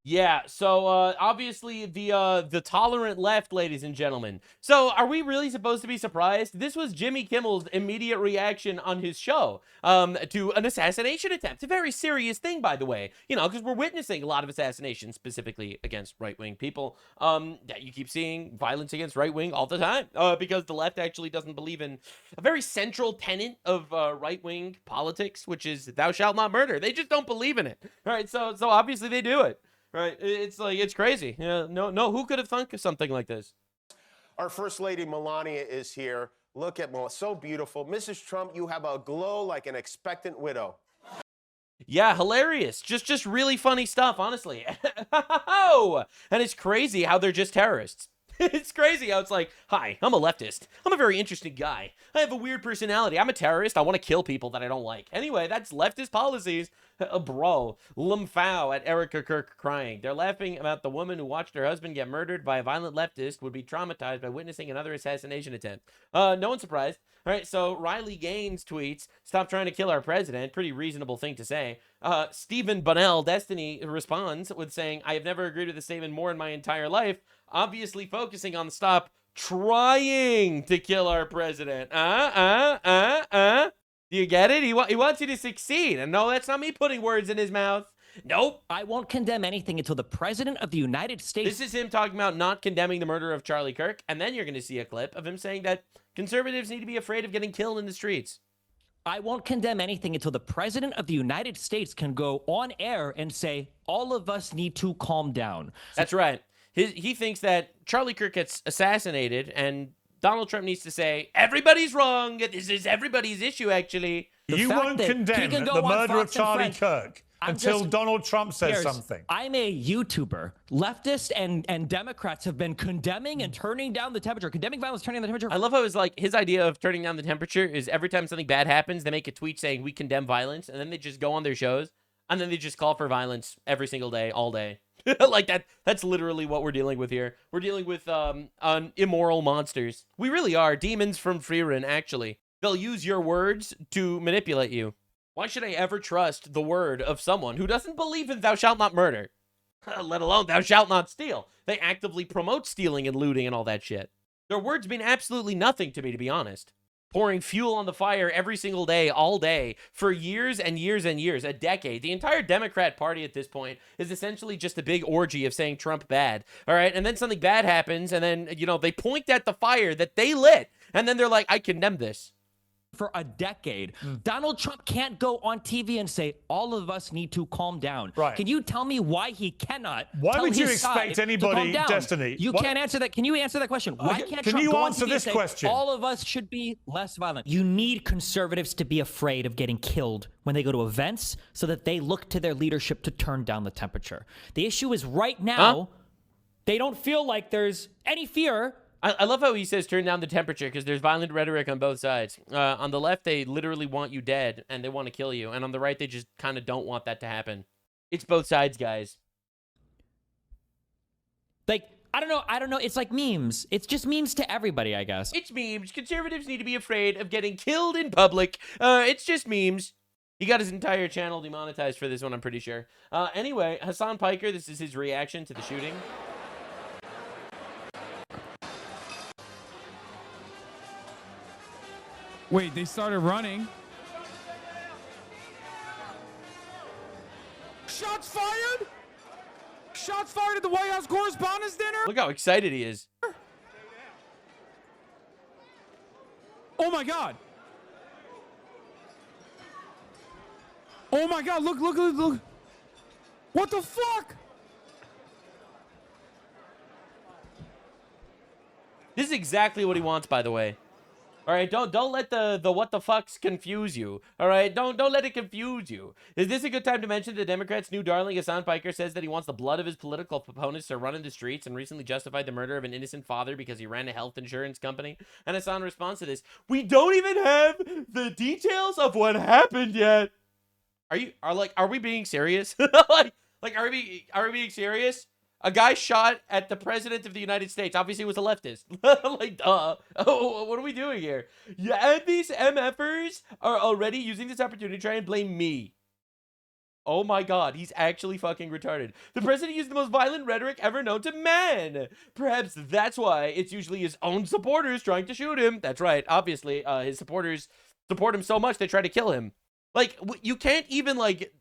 Yeah, so obviously the tolerant left, ladies and gentlemen. So are we really supposed to be surprised? This was Jimmy Kimmel's immediate reaction on his show to an assassination attempt. A very serious thing, by the way, because we're witnessing a lot of assassinations, specifically against right-wing people. That you keep seeing violence against right-wing all the time because the left actually doesn't believe in a very central tenet of right-wing politics, which is thou shalt not murder. They just don't believe in it. All right, so obviously they do it. Right, it's crazy. No, who could have thunk of something like this? Our First Lady Melania is here. Look at Melania, so beautiful. Mrs. Trump, you have a glow like an expectant widow. Yeah, hilarious. Just really funny stuff, honestly. And it's crazy how they're just terrorists. It's crazy how it's like, hi, I'm a leftist. I'm a very interesting guy. I have a weird personality. I'm a terrorist. I want to kill people that I don't like. Anyway, that's leftist policies. Bro, Lumfao at Erica Kirk crying. They're laughing about the woman who watched her husband get murdered by a violent leftist would be traumatized by witnessing another assassination attempt. No one's surprised. All right, so Riley Gaines tweets, stop trying to kill our president. Pretty reasonable thing to say. Stephen Bunnell, Destiny, responds with saying, I have never agreed with this statement more in my entire life. Obviously focusing on stop trying to kill our president. Do you get it? He wants you to succeed. And no, that's not me putting words in his mouth. Nope. I won't condemn anything until the President of the United States... This is him talking about not condemning the murder of Charlie Kirk, and then you're going to see a clip of him saying that conservatives need to be afraid of getting killed in the streets. I won't condemn anything until the President of the United States can go on air and say, all of us need to calm down. That's right. He thinks that Charlie Kirk gets assassinated, and Donald Trump needs to say, everybody's wrong. This is everybody's issue, actually. You won't condemn the murder of Charlie Kirk until Donald Trump says something. I'm a YouTuber. Leftists and Democrats have been condemning and turning down the temperature. Condemning violence, turning down the temperature. I love how it's like his idea of turning down the temperature is every time something bad happens, they make a tweet saying we condemn violence, and then they just go on their shows, and then they just call for violence every single day, all day. Like that's literally what we're dealing with here. We're dealing with immoral monsters. We really are demons from Freerin, actually. They'll use your words to manipulate you. Why should I ever trust the word of someone who doesn't believe in thou shalt not murder? Let alone thou shalt not steal. They actively promote stealing and looting and all that shit. Their words mean absolutely nothing to me, to be honest. pouring fuel on the fire every single day, all day, for years and years and years, a decade. The entire Democrat Party at this point is essentially just a big orgy of saying Trump bad, all right? And then something bad happens, and then, you know, they point at the fire that they lit, and then they're like, I condemn this. For a decade, Donald Trump can't go on TV and say all of us need to calm down. Right. Can you tell me why he cannot? Why tell would you his side expect to anybody, calm down? Destiny? You can't answer that. Can you answer that question? Why can't Can Trump you go on answer TV this and say question? all of us should be less violent? You need conservatives to be afraid of getting killed when they go to events, so that they look to their leadership to turn down the temperature. The issue is right now, they don't feel like there's any fear. I love how he says turn down the temperature, because there's violent rhetoric on both sides. On the left, they literally want you dead, and they want to kill you. And on the right, they just kind of don't want that to happen. It's both sides, guys. Like, I don't know. It's like memes. It's just memes to everybody, I guess. It's memes. Conservatives need to be afraid of getting killed in public. It's just memes. He got his entire channel demonetized for this one, I'm pretty sure. Anyway, Hasan Piker, this is his reaction to the shooting. Wait, they started running. Shots fired? Shots fired at the White House Correspondents' Dinner? Look how excited he is. Oh my God. Oh my God, look. What the fuck? This is exactly what he wants, by the way. All right, don't let the what the fucks confuse you. All right, don't let it confuse you. Is this a good time to mention the Democrats' new darling Hasan Piker says that he wants the blood of his political opponents to run in the streets, and recently justified the murder of an innocent father because he ran a health insurance company? And Hasan responds to this: "We don't even have the details of what happened yet." Are we being serious? like are we being serious? A guy shot at the president of the United States. Obviously, he was a leftist. Like, duh. Oh, what are we doing here? Yeah, and these MFers are already using this opportunity to try and blame me. Oh my God, he's actually fucking retarded. The president used the most violent rhetoric ever known to man. Perhaps that's why it's usually his own supporters trying to shoot him. That's right. Obviously, his supporters support him so much they try to kill him. Like, you can't even, like,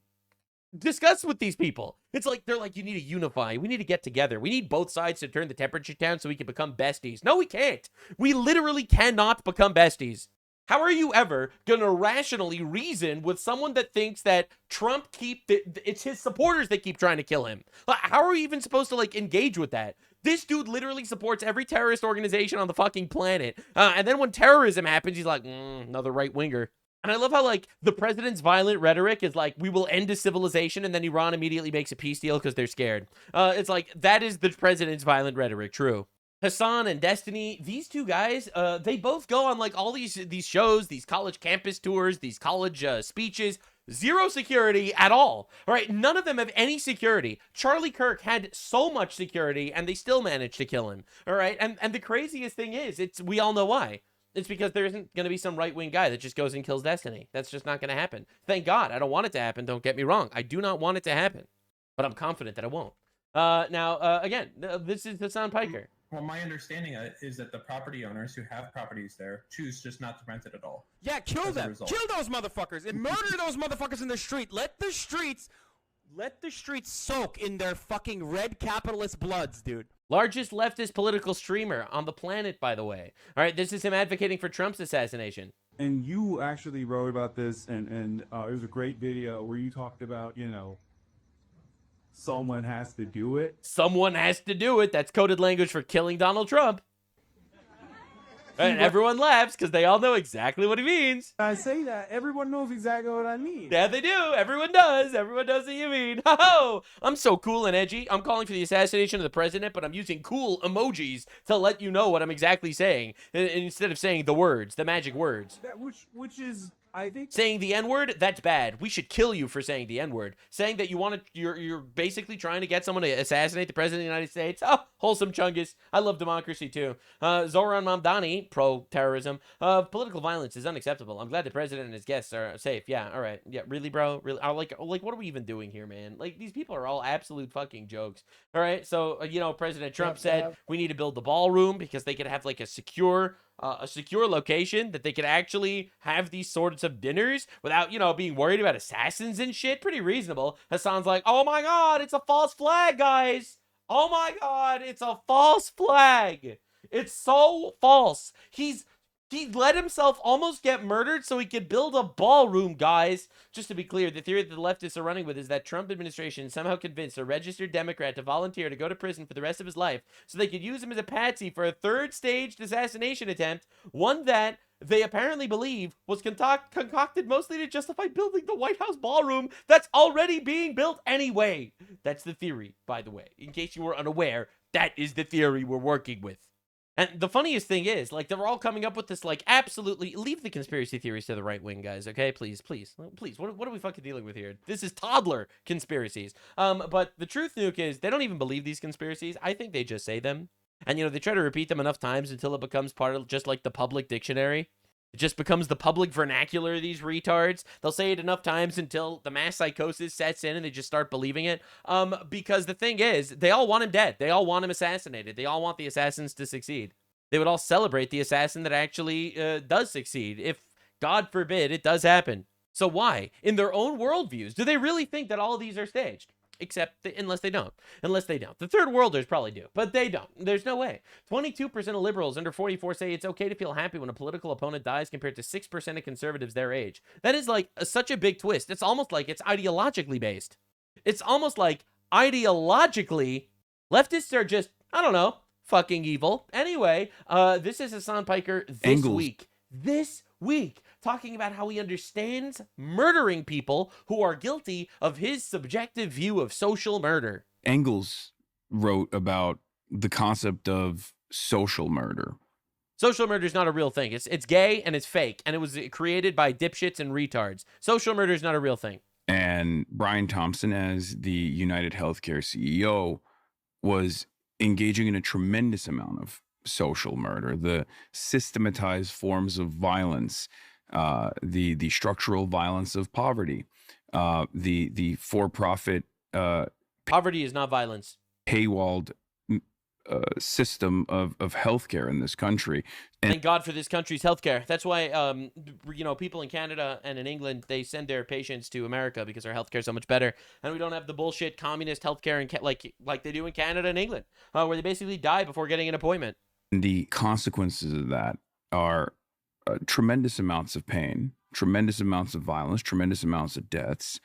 discuss with these people. It's like they're like, you need to unify, we need to get together, we need both sides to turn the temperature down so we can become besties. No, we can't. We literally cannot become besties. How are you ever gonna rationally reason with someone that thinks that Trump it's his supporters that keep trying to kill him? How are we even supposed to, like, engage with that? This dude literally supports every terrorist organization on the fucking planet, and then when terrorism happens, he's like, another right-winger. And I love how, like, the president's violent rhetoric is like, we will end a civilization, and then Iran immediately makes a peace deal because they're scared. It's like, that is the president's violent rhetoric, true. Hasan and Destiny, these two guys, they both go on, like, all these shows, these college campus tours, these college speeches. Zero security at all. All right, none of them have any security. Charlie Kirk had so much security, and they still managed to kill him. All right, and the craziest thing is, we all know why. It's because there isn't going to be some right-wing guy that just goes and kills Destiny. That's just not going to happen. Thank God. I don't want it to happen. Don't get me wrong. I do not want it to happen. But I'm confident that it won't. Again, this is Hasan Piker. Well, my understanding is that the property owners who have properties there choose just not to rent it at all. Yeah, kill them. Kill those motherfuckers and murder those motherfuckers in the street. Let the streets soak in their fucking red capitalist bloods, dude. Largest leftist political streamer on the planet, by the way. All right, this is him advocating for Trump's assassination. And you actually wrote about this, and it was a great video where you talked about, you know, someone has to do it. Someone has to do it. That's coded language for killing Donald Trump. And everyone laughs because they all know exactly what he means. I say that, everyone knows exactly what I mean. Yeah, they do. Everyone does. Everyone knows what you mean. Ho-ho! I'm so cool and edgy. I'm calling for the assassination of the president, but I'm using cool emojis to let you know what I'm exactly saying, instead of saying the words, the magic words. Which is, I think, saying the N-word, that's bad. We should kill you for saying the N-word. Saying that you're basically trying to get someone to assassinate the president of the United States. Oh, wholesome chungus. I love democracy too. Zoran Mamdani, pro-terrorism. Political violence is unacceptable. I'm glad the president and his guests are safe. Yeah, all right. Yeah, really, bro? Really? Like, what are we even doing here, man? Like, these people are all absolute fucking jokes. All right, so, President Trump said we need to build the ballroom because they could have, like, a secure a secure location that they could actually have these sorts of dinners without, you know, being worried about assassins and shit. Pretty reasonable. Hasan's like, oh my God, it's a false flag, guys. Oh my God, it's a false flag. It's so false. He let himself almost get murdered so he could build a ballroom, guys. Just to be clear, the theory that the leftists are running with is that Trump administration somehow convinced a registered Democrat to volunteer to go to prison for the rest of his life so they could use him as a patsy for a third-staged assassination attempt, one that they apparently believe was concocted mostly to justify building the White House ballroom that's already being built anyway. That's the theory, by the way. In case you were unaware, that is the theory we're working with. And the funniest thing is, like, they're all coming up with this, like, absolutely... Leave the conspiracy theories to the right wing, guys, okay? Please, please, please. What are we fucking dealing with here? This is toddler conspiracies. But the truth, Nuke, is they don't even believe these conspiracies. I think they just say them. And, you know, they try to repeat them enough times until it becomes part of just, like, the public dictionary. It just becomes the public vernacular of these retards. They'll say it enough times until the mass psychosis sets in and they just start believing it. Because the thing is, they all want him dead. They all want him assassinated. They all want the assassins to succeed. They would all celebrate the assassin that actually does succeed, if, God forbid, it does happen. So why? In their own worldviews, do they really think that all of these are staged? Except, unless they don't. Unless they don't. The third worlders probably do, but they don't. There's no way. 22% of liberals under 44 say it's okay to feel happy when a political opponent dies compared to 6% of conservatives their age. That is like such a big twist. It's almost like it's ideologically based. It's almost like ideologically, leftists are just, I don't know, fucking evil. Anyway, this is Hasan Piker this week, talking about how he understands murdering people who are guilty of his subjective view of social murder. Engels wrote about the concept of social murder. Social murder is not a real thing. It's gay and it's fake, and it was created by dipshits and retards. Social murder is not a real thing. And Brian Thompson, as the United Healthcare CEO, was engaging in a tremendous amount of social murder, the systematized forms of violence, the structural violence of poverty, the for-profit poverty is not violence. Paywalled system of healthcare in this country. And thank God for this country's healthcare. That's why, you know, people in Canada and in England, they send their patients to America because our healthcare is so much better, and we don't have the bullshit communist healthcare like they do in Canada and England, where they basically die before getting an appointment. The consequences of that are tremendous amounts of pain, tremendous amounts of violence, tremendous amounts of deaths,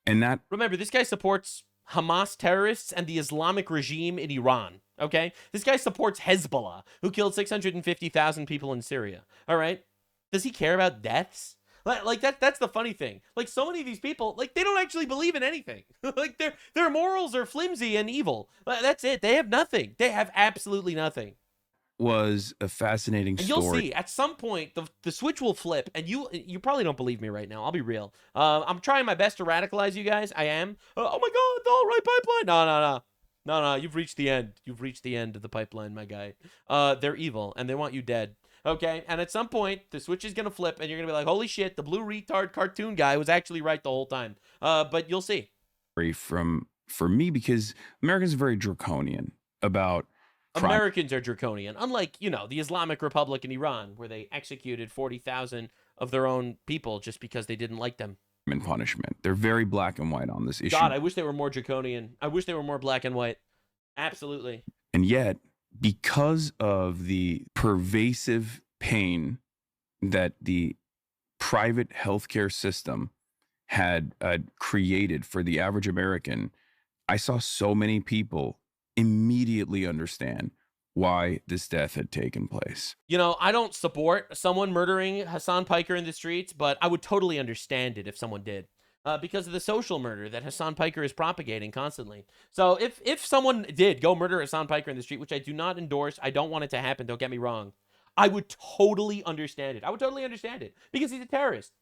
and that. Remember, this guy supports Hamas terrorists and the Islamic regime in Iran. Okay, this guy supports Hezbollah, who killed 650,000 people in Syria. All right, does he care about deaths? Like that's the funny thing. Like, so many of these people, like, they don't actually believe in anything. Like, their morals are flimsy and evil. That's it. They have nothing. They have absolutely nothing. Was a fascinating and story. You'll see at some point the switch will flip, and you probably don't believe me right now. I'll be real. I'm trying my best to radicalize you guys. I am. Oh my God, the alt-right pipeline. No. You've reached the end. You've reached the end of the pipeline, my guy. They're evil and they want you dead. Okay, and at some point the switch is gonna flip, and you're gonna be like, holy shit, the blue retard cartoon guy was actually right the whole time. But you'll see. For me, because Americans are very draconian about. Americans are draconian, unlike, you know, the Islamic Republic in Iran, where they executed 40,000 of their own people just because they didn't like them. And punishment. They're very black and white on this issue. God, I wish they were more draconian. I wish they were more black and white. Absolutely. And yet, because of the pervasive pain that the private healthcare system had created for the average American, I saw so many people immediately understand why this death had taken place. You know, I don't support someone murdering Hasan Piker in the streets, but I would totally understand it if someone did, because of the social murder that Hasan Piker is propagating constantly. So if someone did go murder Hasan Piker in the street, which I do not endorse, I don't want it to happen, don't get me wrong, I would totally understand it. I would totally understand it, because he's a terrorist.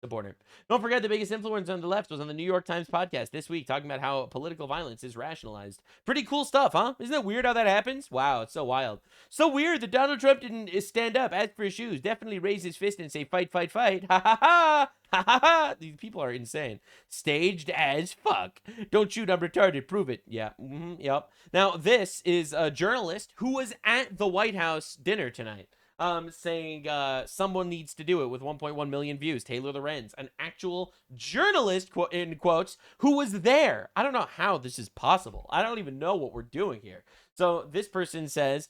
Support him. Don't forget, the biggest influence on the left was on the New York Times podcast this week, talking about how political violence is rationalized. Pretty cool stuff, huh? Isn't it weird how that happens? Wow, it's so wild. So weird that Donald Trump didn't stand up, ask for his shoes, definitely raise his fist and say, fight, fight, fight. Ha ha ha! Ha ha ha! These people are insane. Staged as fuck. Don't shoot, I'm retarded. Prove it. Yeah. Yep. Now, this is a journalist who was at the White House dinner tonight. saying someone needs to do it with 1.1 million views. Taylor Lorenz, an actual journalist, in quotes, who was there. I don't know how this is possible. I don't even know what we're doing here. So this person says,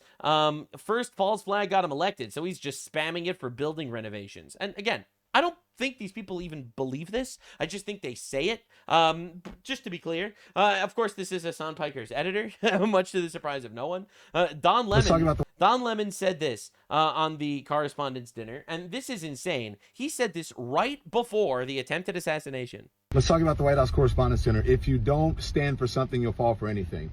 first false flag got him elected, so he's just spamming it for building renovations. And again, I don't think these people even believe this. I just think they say it. Just to be clear, of course, this is Hassan Piker's editor, much to the surprise of no one. Don Lemon said this on the correspondence dinner, and this is insane. He said this right before the attempted assassination. Let's talk about the White House Correspondence Dinner. If you don't stand for something, you'll fall for anything.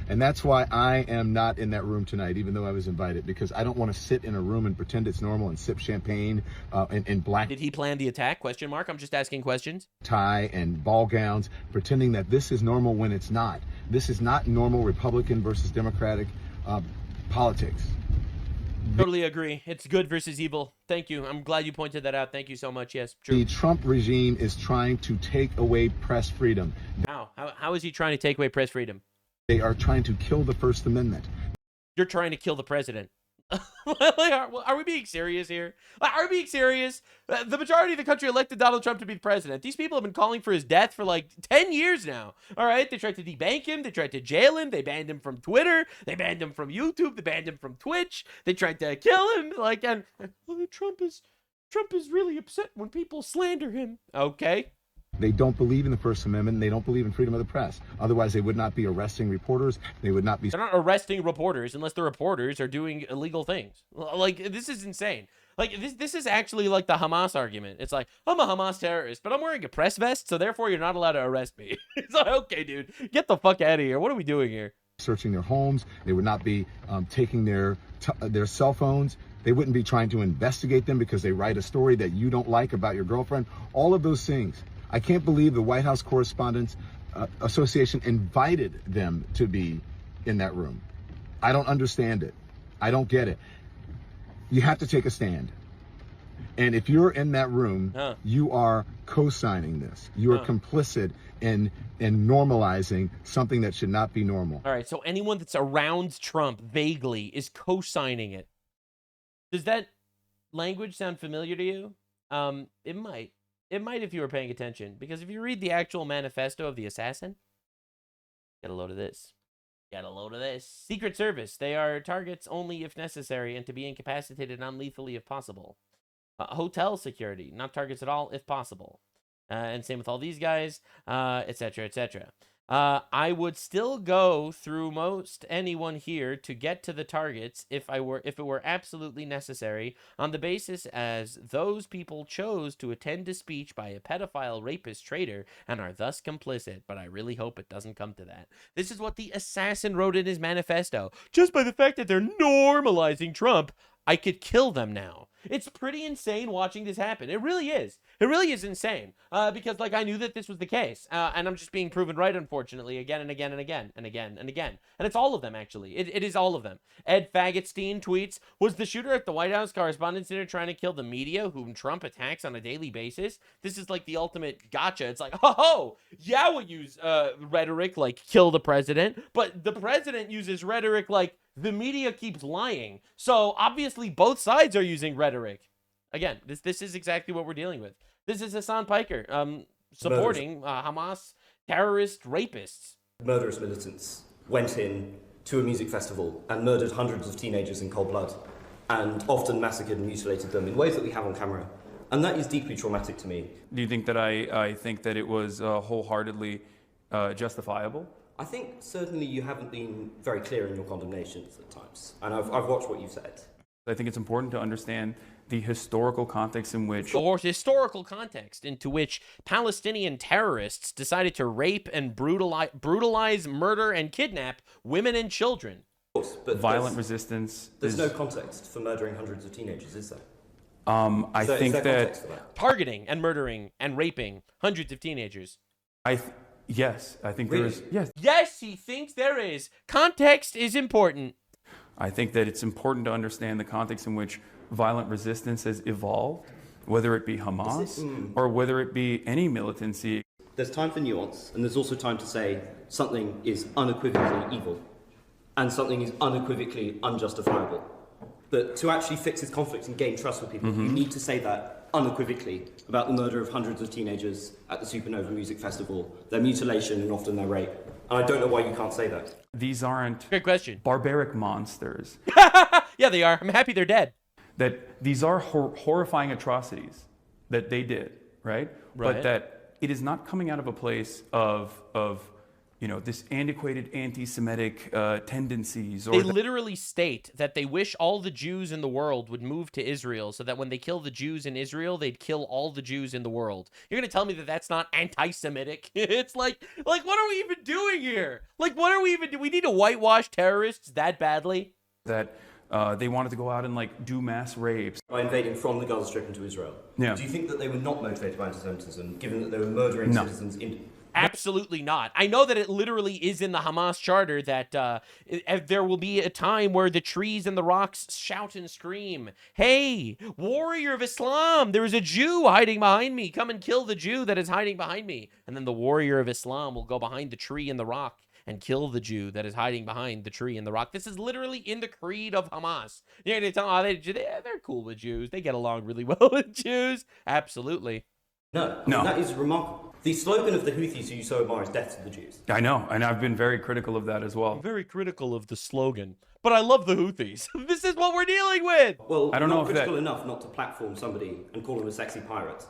And that's why I am not in that room tonight, even though I was invited, because I don't want to sit in a room and pretend it's normal and sip champagne in black. Did he plan the attack? Question mark. I'm just asking questions. Tie and ball gowns, pretending that this is normal when it's not. This is not normal Republican versus Democratic politics. Totally agree. It's good versus evil. Thank you. I'm glad you pointed that out. Thank you so much. Yes, true. The Trump regime is trying to take away press freedom. How is he trying to take away press freedom? They are trying to kill the First Amendment. You're trying to kill the president. Are we being serious here? Are we being serious? The majority of the country elected Donald Trump to be the president. These people have been calling for his death for like 10 years now. All right? They tried to debank him. They tried to jail him. They banned him from Twitter. They banned him from YouTube. They banned him from Twitch. They tried to kill him. And Trump is really upset when people slander him. Okay. They don't believe in the First Amendment. And they don't believe in freedom of the press. Otherwise, they would not be arresting reporters. They would not be. They're not arresting reporters unless the reporters are doing illegal things. Like, this is insane. Like, this is actually like the Hamas argument. It's like, I'm a Hamas terrorist, but I'm wearing a press vest, so therefore you're not allowed to arrest me. It's like, okay, dude, get the fuck out of here. What are we doing here? Searching their homes. They would not be taking their cell phones. They wouldn't be trying to investigate them because they write a story that you don't like about your girlfriend. All of those things. I can't believe the White House Correspondents Association invited them to be in that room. I don't understand it. I don't get it. You have to take a stand. And if you're in that room, you are co-signing this. You are complicit in normalizing something that should not be normal. All right, so anyone that's around Trump vaguely is co-signing it. Does that language sound familiar to you? It might. It might if you were paying attention, because if you read the actual manifesto of the assassin, get a load of this. Get a load of this. Secret Service. They are targets only if necessary and to be incapacitated non-lethally if possible. Hotel security. Not targets at all if possible. And same with all these guys, etc., etc. I would still go through most anyone here to get to the targets if it were absolutely necessary, on the basis as those people chose to attend a speech by a pedophile, rapist, traitor, and are thus complicit. But I really hope it doesn't come to that. This is what the assassin wrote in his manifesto. Just by the fact that they're normalizing Trump, I could kill them now. It's pretty insane watching this happen. It really is. It really is insane. Because, like, I knew that this was the case. And I'm just being proven right, unfortunately, again and again and again and again and again. And it's all of them, actually. It is all of them. Ed Faggotstein tweets, was the shooter at the White House Correspondents' Dinner trying to kill the media, whom Trump attacks on a daily basis? This is like the ultimate gotcha. It's like, oh, yeah, we'll use rhetoric like kill the president. But the president uses rhetoric like the media keeps lying. So obviously both sides are using rhetoric. Again, this is exactly what we're dealing with. This is Hassan Piker supporting Hamas terrorist rapists. Murderous militants went in to a music festival and murdered hundreds of teenagers in cold blood and often massacred and mutilated them in ways that we have on camera. And that is deeply traumatic to me. Do you think that I think that it was wholeheartedly justifiable? I think certainly you haven't been very clear in your condemnations at times, and I've watched what you've said. I think it's important to understand the historical context in which... Or historical context into which Palestinian terrorists decided to rape and brutalize, murder, and kidnap women and children. Of course, but violent resistance... There's no context for murdering hundreds of teenagers, is there? I think that... Targeting and murdering and raping hundreds of teenagers. Yes, I think there is. Yes. Yes, he thinks there is. Context is important. I think that it's important to understand the context in which violent resistance has evolved, whether it be Hamas or whether it be any militancy. There's time for nuance, and there's also time to say something is unequivocally evil and something is unequivocally unjustifiable. That to actually fix this conflict and gain trust with people, you need to say that unequivocally about the murder of hundreds of teenagers at the Supernova Music Festival, their mutilation and often their rape. And I don't know why you can't say that. These aren't Great question. barbaric monsters. Yeah, they are. I'm happy they're dead. That these are horrifying atrocities that they did, right? But that it is not coming out of a place of you know, this antiquated anti-Semitic tendencies. Or they literally state that they wish all the Jews in the world would move to Israel so that when they kill the Jews in Israel, they'd kill all the Jews in the world. You're going to tell me that that's not anti-Semitic? It's like, what are we even doing here? Like, what are we even doing? We need to whitewash terrorists that badly? That they wanted to go out and, like, do mass rapes. By invading from the Gaza Strip into Israel. Yeah. Do you think that they were not motivated by anti-Semitism, given that they were murdering citizens in... Absolutely not. I know that it literally is in the Hamas charter that there will be a time where the trees and the rocks shout and scream, "Hey, warrior of Islam, there is a Jew hiding behind me. Come and kill the Jew that is hiding behind me." And then the warrior of Islam will go behind the tree and the rock and kill the Jew that is hiding behind the tree and the rock. This is literally in the creed of Hamas. You're going to tell them, they're cool with Jews. They get along really well with Jews. Absolutely. No. That is remarkable. The slogan of the Houthis who you so admire is death to the Jews. I know, and I've been very critical of that as well. I'm very critical of the slogan, but I love the Houthis. This is what we're dealing with. Well, I don't know if critical that... enough not to platform somebody and call him a sexy pirate.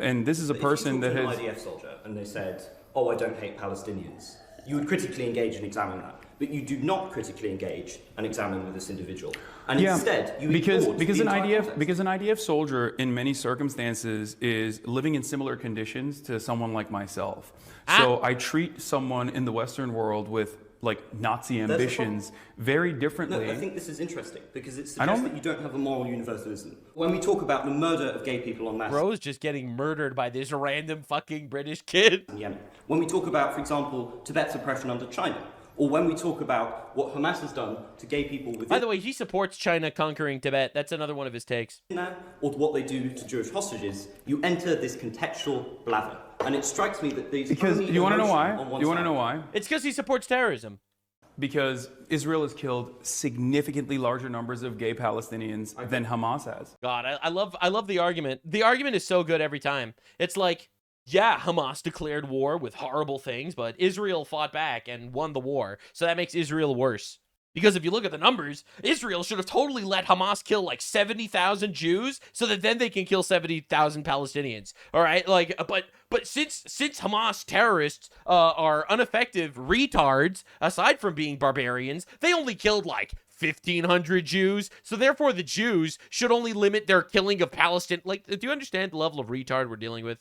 And this is a person that has... If you talked to an IDF soldier and they said, "Oh, I don't hate Palestinians," you would critically engage and examine that. But you do not critically engage and examine with this individual. And instead, you because an IDF because an IDF soldier in many circumstances is living in similar conditions to someone like myself. So I treat someone in the Western world with like Nazi ambitions very differently. No, I think this is interesting because it suggests that you don't have a moral universalism. When we talk about the murder of gay people en masse, Bro's just getting murdered by this random fucking British kid. in Yemen. When we talk about, for example, Tibet's oppression under China. Or when we talk about what Hamas has done to gay people within... By the way, he supports China conquering Tibet. That's another one of his takes. Or what they do to Jewish hostages, you enter this contextual blather. And it strikes me that these... Because you want to know why? You want to know why? It's because he supports terrorism. Because Israel has killed significantly larger numbers of gay Palestinians than Hamas has. God, I love the argument. The argument is so good every time. It's like... Yeah, Hamas declared war with horrible things, but Israel fought back and won the war. So that makes Israel worse. Because if you look at the numbers, Israel should have totally let Hamas kill like 70,000 Jews so that then they can kill 70,000 Palestinians. All right? Like, but since Hamas terrorists are ineffective retards, aside from being barbarians, they only killed like 1,500 Jews. So therefore the Jews should only limit their killing of Palestine. Like, do you understand the level of retard we're dealing with?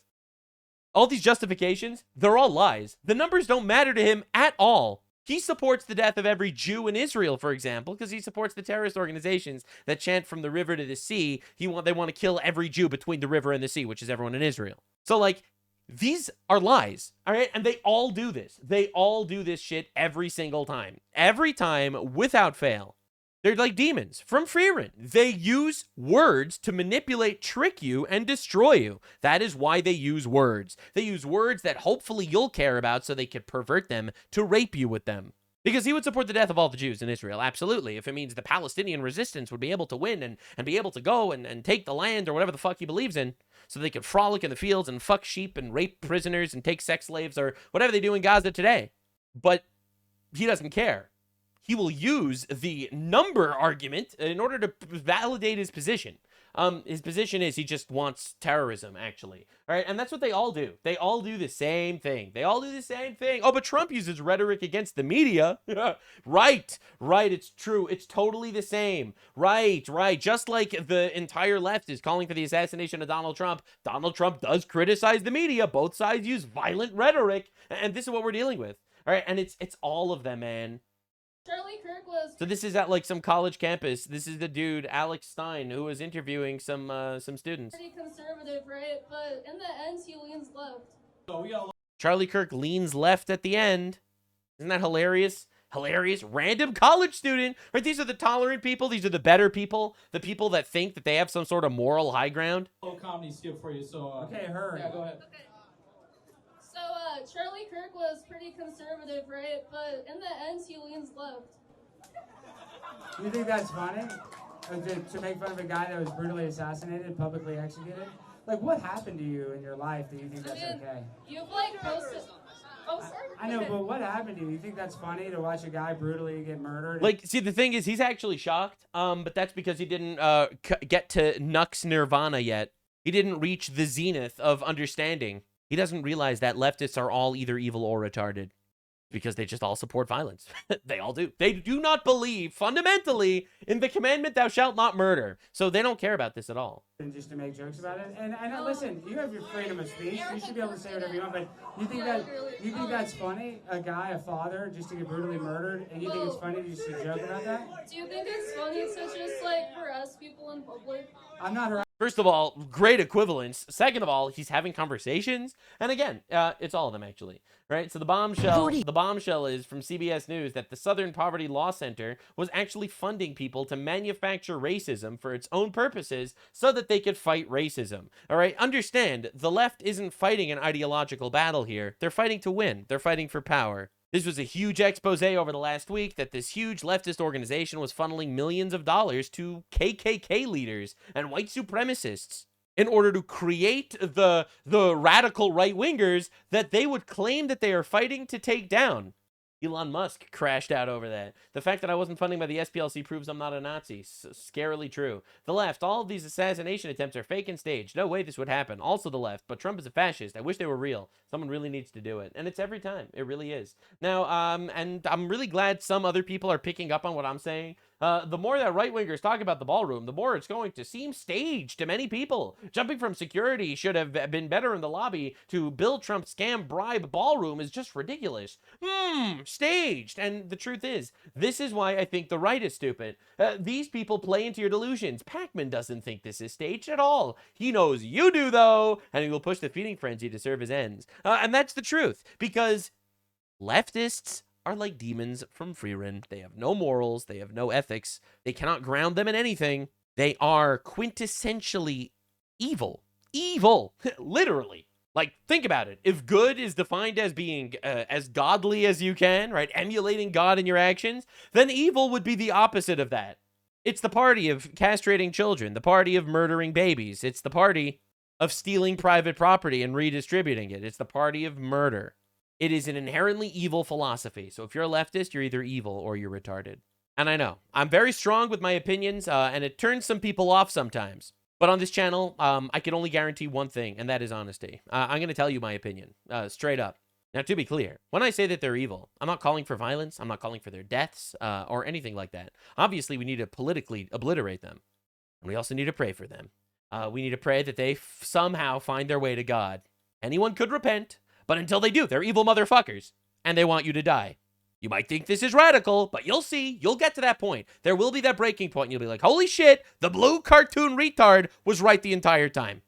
All these justifications, they're all lies. The numbers don't matter to him at all. He supports the death of every Jew in Israel, for example, because he supports the terrorist organizations that chant from the river to the sea. They want to kill every Jew between the river and the sea, which is everyone in Israel. So, like, these are lies, all right? And they all do this. They all do this shit every single time. Every time, without fail. They're like demons from Freerin. They use words to manipulate, trick you, and destroy you. That is why they use words. They use words that hopefully you'll care about so they could pervert them to rape you with them. Because he would support the death of all the Jews in Israel, absolutely. If it means the Palestinian resistance would be able to win and be able to go and take the land or whatever the fuck he believes in, so they could frolic in the fields and fuck sheep and rape prisoners and take sex slaves or whatever they do in Gaza today. But he doesn't care. He will use the number argument in order to validate his position. His position is he just wants terrorism, actually. All right, and that's what they all do. They all do the same thing. They all do the same thing. Oh, but Trump uses rhetoric against the media. Right, it's true. It's totally the same. Right. Just like the entire left is calling for the assassination of Donald Trump does criticize the media. Both sides use violent rhetoric, and this is what we're dealing with. All right, and it's all of them, man. Charlie Kirk was... So this is at like some college campus. This is the dude, Alex Stein, who was interviewing some students. Pretty conservative, right? But in the end, he leans left. So we got Charlie Kirk leans left at the end. Isn't that hilarious? Hilarious. Random college student. Right? These are the tolerant people. These are the better people. The people that think that they have some sort of moral high ground. comedy skip for you, so... Okay, hurry. Yeah, go ahead. Okay. So, Charlie Kirk was pretty conservative, right? But in the end, he leans left. You think that's funny? to make fun of a guy that was brutally assassinated, publicly executed. Like, what happened to you in your life that you think that's okay? You've like posted. Oh, sorry. I know, but what happened to you? You think that's funny to watch a guy brutally get murdered? Like, see, the thing is, he's actually shocked, but that's because he didn't get to Nux Nirvana yet. He didn't reach the zenith of understanding. He doesn't realize that leftists are all either evil or retarded because they just all support violence. They all do. They do not believe fundamentally in the commandment, thou shalt not murder. So they don't care about this at all. And just to make jokes about it. And listen, you have your freedom of speech. You should be able to say whatever you want. But you think that's funny? A guy, a father, just to get brutally murdered, and you think it's funny just to joke about that? Do you think it's funny to just like harass people in public? I'm not harassing. First of all, great equivalence. Second of all, he's having conversations. And again, it's all of them actually, right? So the bombshell is from CBS News that the Southern Poverty Law Center was actually funding people to manufacture racism for its own purposes so that they could fight racism. All right, understand, the left isn't fighting an ideological battle here. They're fighting to win. They're fighting for power. This was a huge expose over the last week that this huge leftist organization was funneling millions of dollars to KKK leaders and white supremacists in order to create the radical right-wingers that they would claim that they are fighting to take down. Elon Musk crashed out over that. The fact that I wasn't funded by the SPLC proves I'm not a Nazi. Scarily true. The left, all of these assassination attempts are fake and staged. No way this would happen. Also the left, but Trump is a fascist. I wish they were real. Someone really needs to do it. And it's every time. It really is. Now, and I'm really glad some other people are picking up on what I'm saying. The more that right-wingers talk about the ballroom, the more it's going to seem staged to many people. Jumping from security should have been better in the lobby to Bill Trump scam bribe ballroom is just ridiculous. Staged. And the truth is, this is why I think the right is stupid. These people play into your delusions. Pac-Man doesn't think this is staged at all. He knows you do, though, and he will push the feeding frenzy to serve his ends. And that's the truth, because leftists are like demons from Freerin. They have no morals. They have no ethics. They cannot ground them in anything. They are quintessentially evil. Evil. Literally. Like, think about it. If good is defined as being as godly as you can, right, emulating God in your actions, then evil would be the opposite of that. It's the party of castrating children, the party of murdering babies. It's the party of stealing private property and redistributing it. It's the party of murder. It is an inherently evil philosophy. So if you're a leftist, you're either evil or you're retarded. And I know, I'm very strong with my opinions, and it turns some people off sometimes. But on this channel, I can only guarantee one thing, and that is honesty. I'm going to tell you my opinion, straight up. Now, to be clear, when I say that they're evil, I'm not calling for violence. I'm not calling for their deaths or anything like that. Obviously, we need to politically obliterate them. And we also need to pray for them. We need to pray that they somehow find their way to God. Anyone could repent, but until they do, they're evil motherfuckers, and they want you to die. You might think this is radical, but you'll see. You'll get to that point. There will be that breaking point, and you'll be like, holy shit, the blue cartoon retard was right the entire time.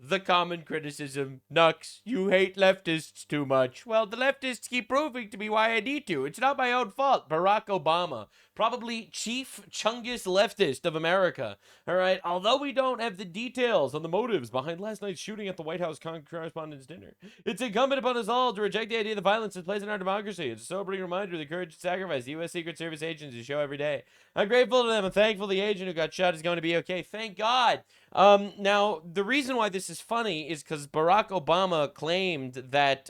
The common criticism. Nux, you hate leftists too much. Well, the leftists keep proving to me why I need to. It's not my own fault. Barack Obama, probably chief Chungus leftist of America. All right, although we don't have the details on the motives behind last night's shooting at the White House Correspondents' Dinner, it's incumbent upon us all to reject the idea that violence is placed in our democracy. It's a sobering reminder of the courage and sacrifice the U.S. Secret Service agents show every day. I'm grateful to them and thankful the agent who got shot is going to be okay. Thank God. Now, the reason why this is funny is because Barack Obama claimed that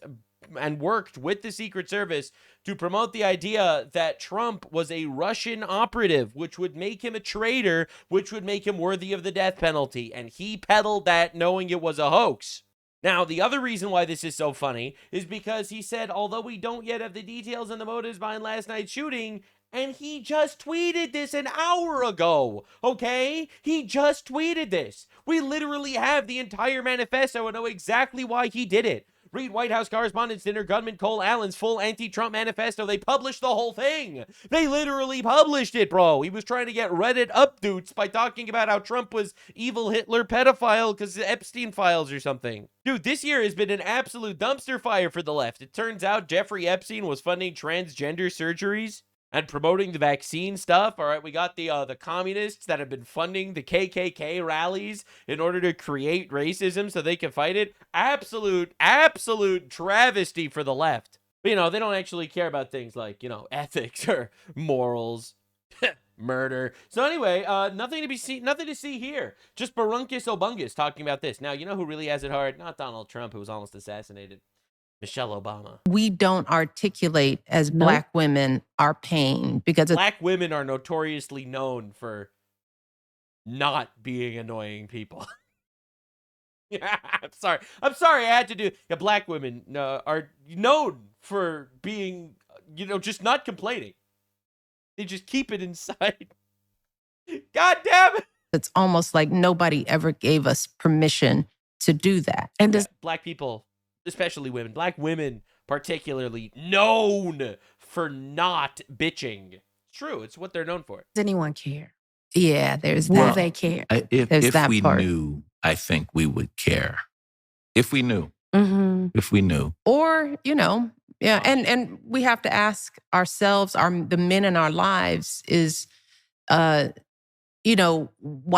and worked with the Secret Service to promote the idea that Trump was a Russian operative, which would make him a traitor, which would make him worthy of the death penalty. And he peddled that knowing it was a hoax. Now, the other reason why this is so funny is because he said, although we don't yet have the details and the motives behind last night's shooting, and he just tweeted this an hour ago, okay? He just tweeted this. We literally have the entire manifesto and know exactly why he did it. Read White House Correspondents' Dinner, Gunman Cole Allen's full anti-Trump manifesto. They published the whole thing. They literally published it, bro. He was trying to get Reddit updates by talking about how Trump was evil Hitler pedophile because of Epstein files or something. Dude, this year has been an absolute dumpster fire for the left. It turns out Jeffrey Epstein was funding transgender surgeries and promoting the vaccine stuff. All right, we got the communists that have been funding the KKK rallies in order to create racism so they can fight it. Absolute travesty for the left. But, you know, they don't actually care about things like, you know, ethics or morals. murder. So anyway, nothing to see here. Just Barunkus Obungus talking about this. Now, you know who really has it hard? Not Donald Trump, who was almost assassinated. Michelle Obama. We don't articulate as Black women our pain because Black women are notoriously known for not being annoying people. Yeah, I'm sorry. I had to do. Yeah, Black women are known for being, just not complaining. They just keep it inside. God damn it! it's almost like nobody ever gave us permission to do that. And Black people, especially women, Black women particularly, known for not bitching. It's true. It's what they're known for. Does anyone care? Yeah, there's Well, that. They care. If we knew, I think we would care. If we knew. If we knew. Or, yeah, and we have to ask ourselves, the men in our lives is, why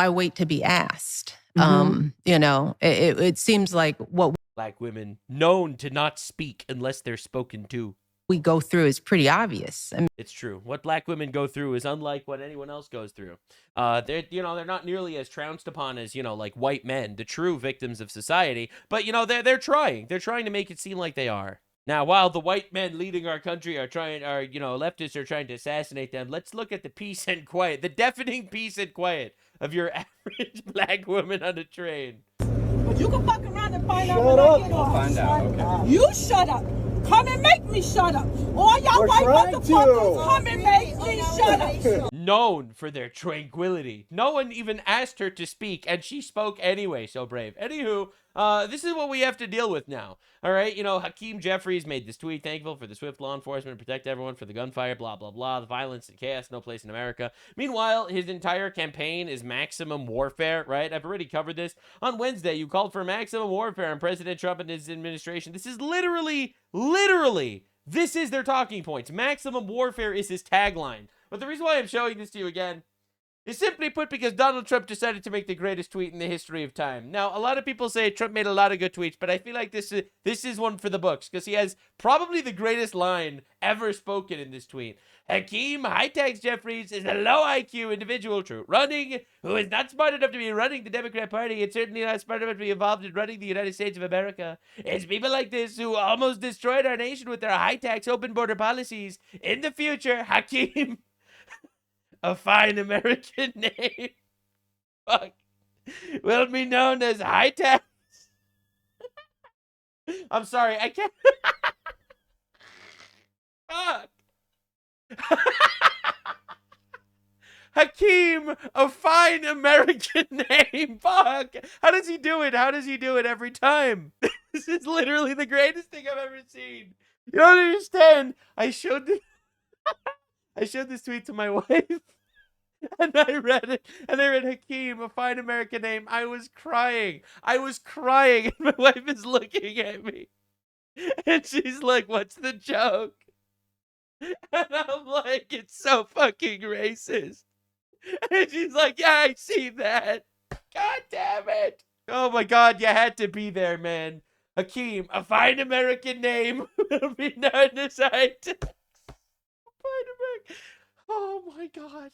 wait to be asked? It seems like what Black women known to not speak unless they're spoken to. We go through is pretty obvious. It's true. What Black women go through is unlike what anyone else goes through. They're not nearly as trounced upon as, like white men, the true victims of society. But, they're trying. They're trying to make it seem like they are. Now, while the white men leading our country leftists are trying to assassinate them, let's look at the peace and quiet, the deafening peace and quiet of your average Black woman on a train. But you can fuck around and find out when I get off. Find out, okay. You shut up. Come and make me shut up. All y'all white motherfuckers, come and make me shut up. Known for their tranquility. No one even asked her to speak, and she spoke anyway, so brave. Anywho, this is what we have to deal with now. All right, Hakeem Jeffries made this tweet, thankful for the swift law enforcement, protect everyone for the gunfire, blah, blah, blah, the violence and chaos, no place in America. Meanwhile, his entire campaign is maximum warfare, right? I've already covered this. On Wednesday, you called for maximum warfare on President Trump and his administration. This is literally, this is their talking points. Maximum warfare is his tagline. But the reason why I'm showing this to you again is simply put because Donald Trump decided to make the greatest tweet in the history of time. Now, a lot of people say Trump made a lot of good tweets, but I feel like this is one for the books because he has probably the greatest line ever spoken in this tweet. Hakeem High-Tax Jeffries is a low IQ individual, who is not smart enough to be running the Democrat Party and certainly not smart enough to be involved in running the United States of America. It's people like this who almost destroyed our nation with their high-tax open border policies. In the future, Hakeem... a fine American name. Fuck. Will be known as High Tax. I'm sorry, I can't. Fuck. Hakeem, a fine American name. Fuck. How does he do it? How does he do it every time? This is literally the greatest thing I've ever seen. You don't understand. I showed this tweet to my wife. And I read it, and I read Hakeem, a fine American name. I was crying, and my wife is looking at me, and she's like, "What's the joke?" And I'm like, "It's so fucking racist." And she's like, "Yeah, I see that." God damn it! Oh my God, you had to be there, man. Hakeem, a fine American name, will be known as High Tax. Fine American. Oh my God.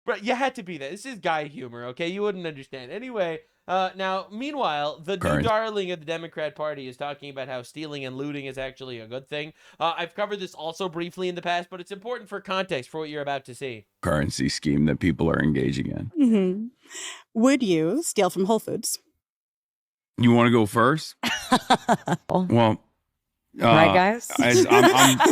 But you had to be there. This is guy humor, okay? You wouldn't understand. Anyway, now, meanwhile, the new darling of the Democrat Party is talking about how stealing and looting is actually a good thing. I've covered this also briefly in the past, but it's important for context for what you're about to see. Currency scheme that people are engaging in. Mm-hmm. Would you steal from Whole Foods? You want to go first? Well... right, guys?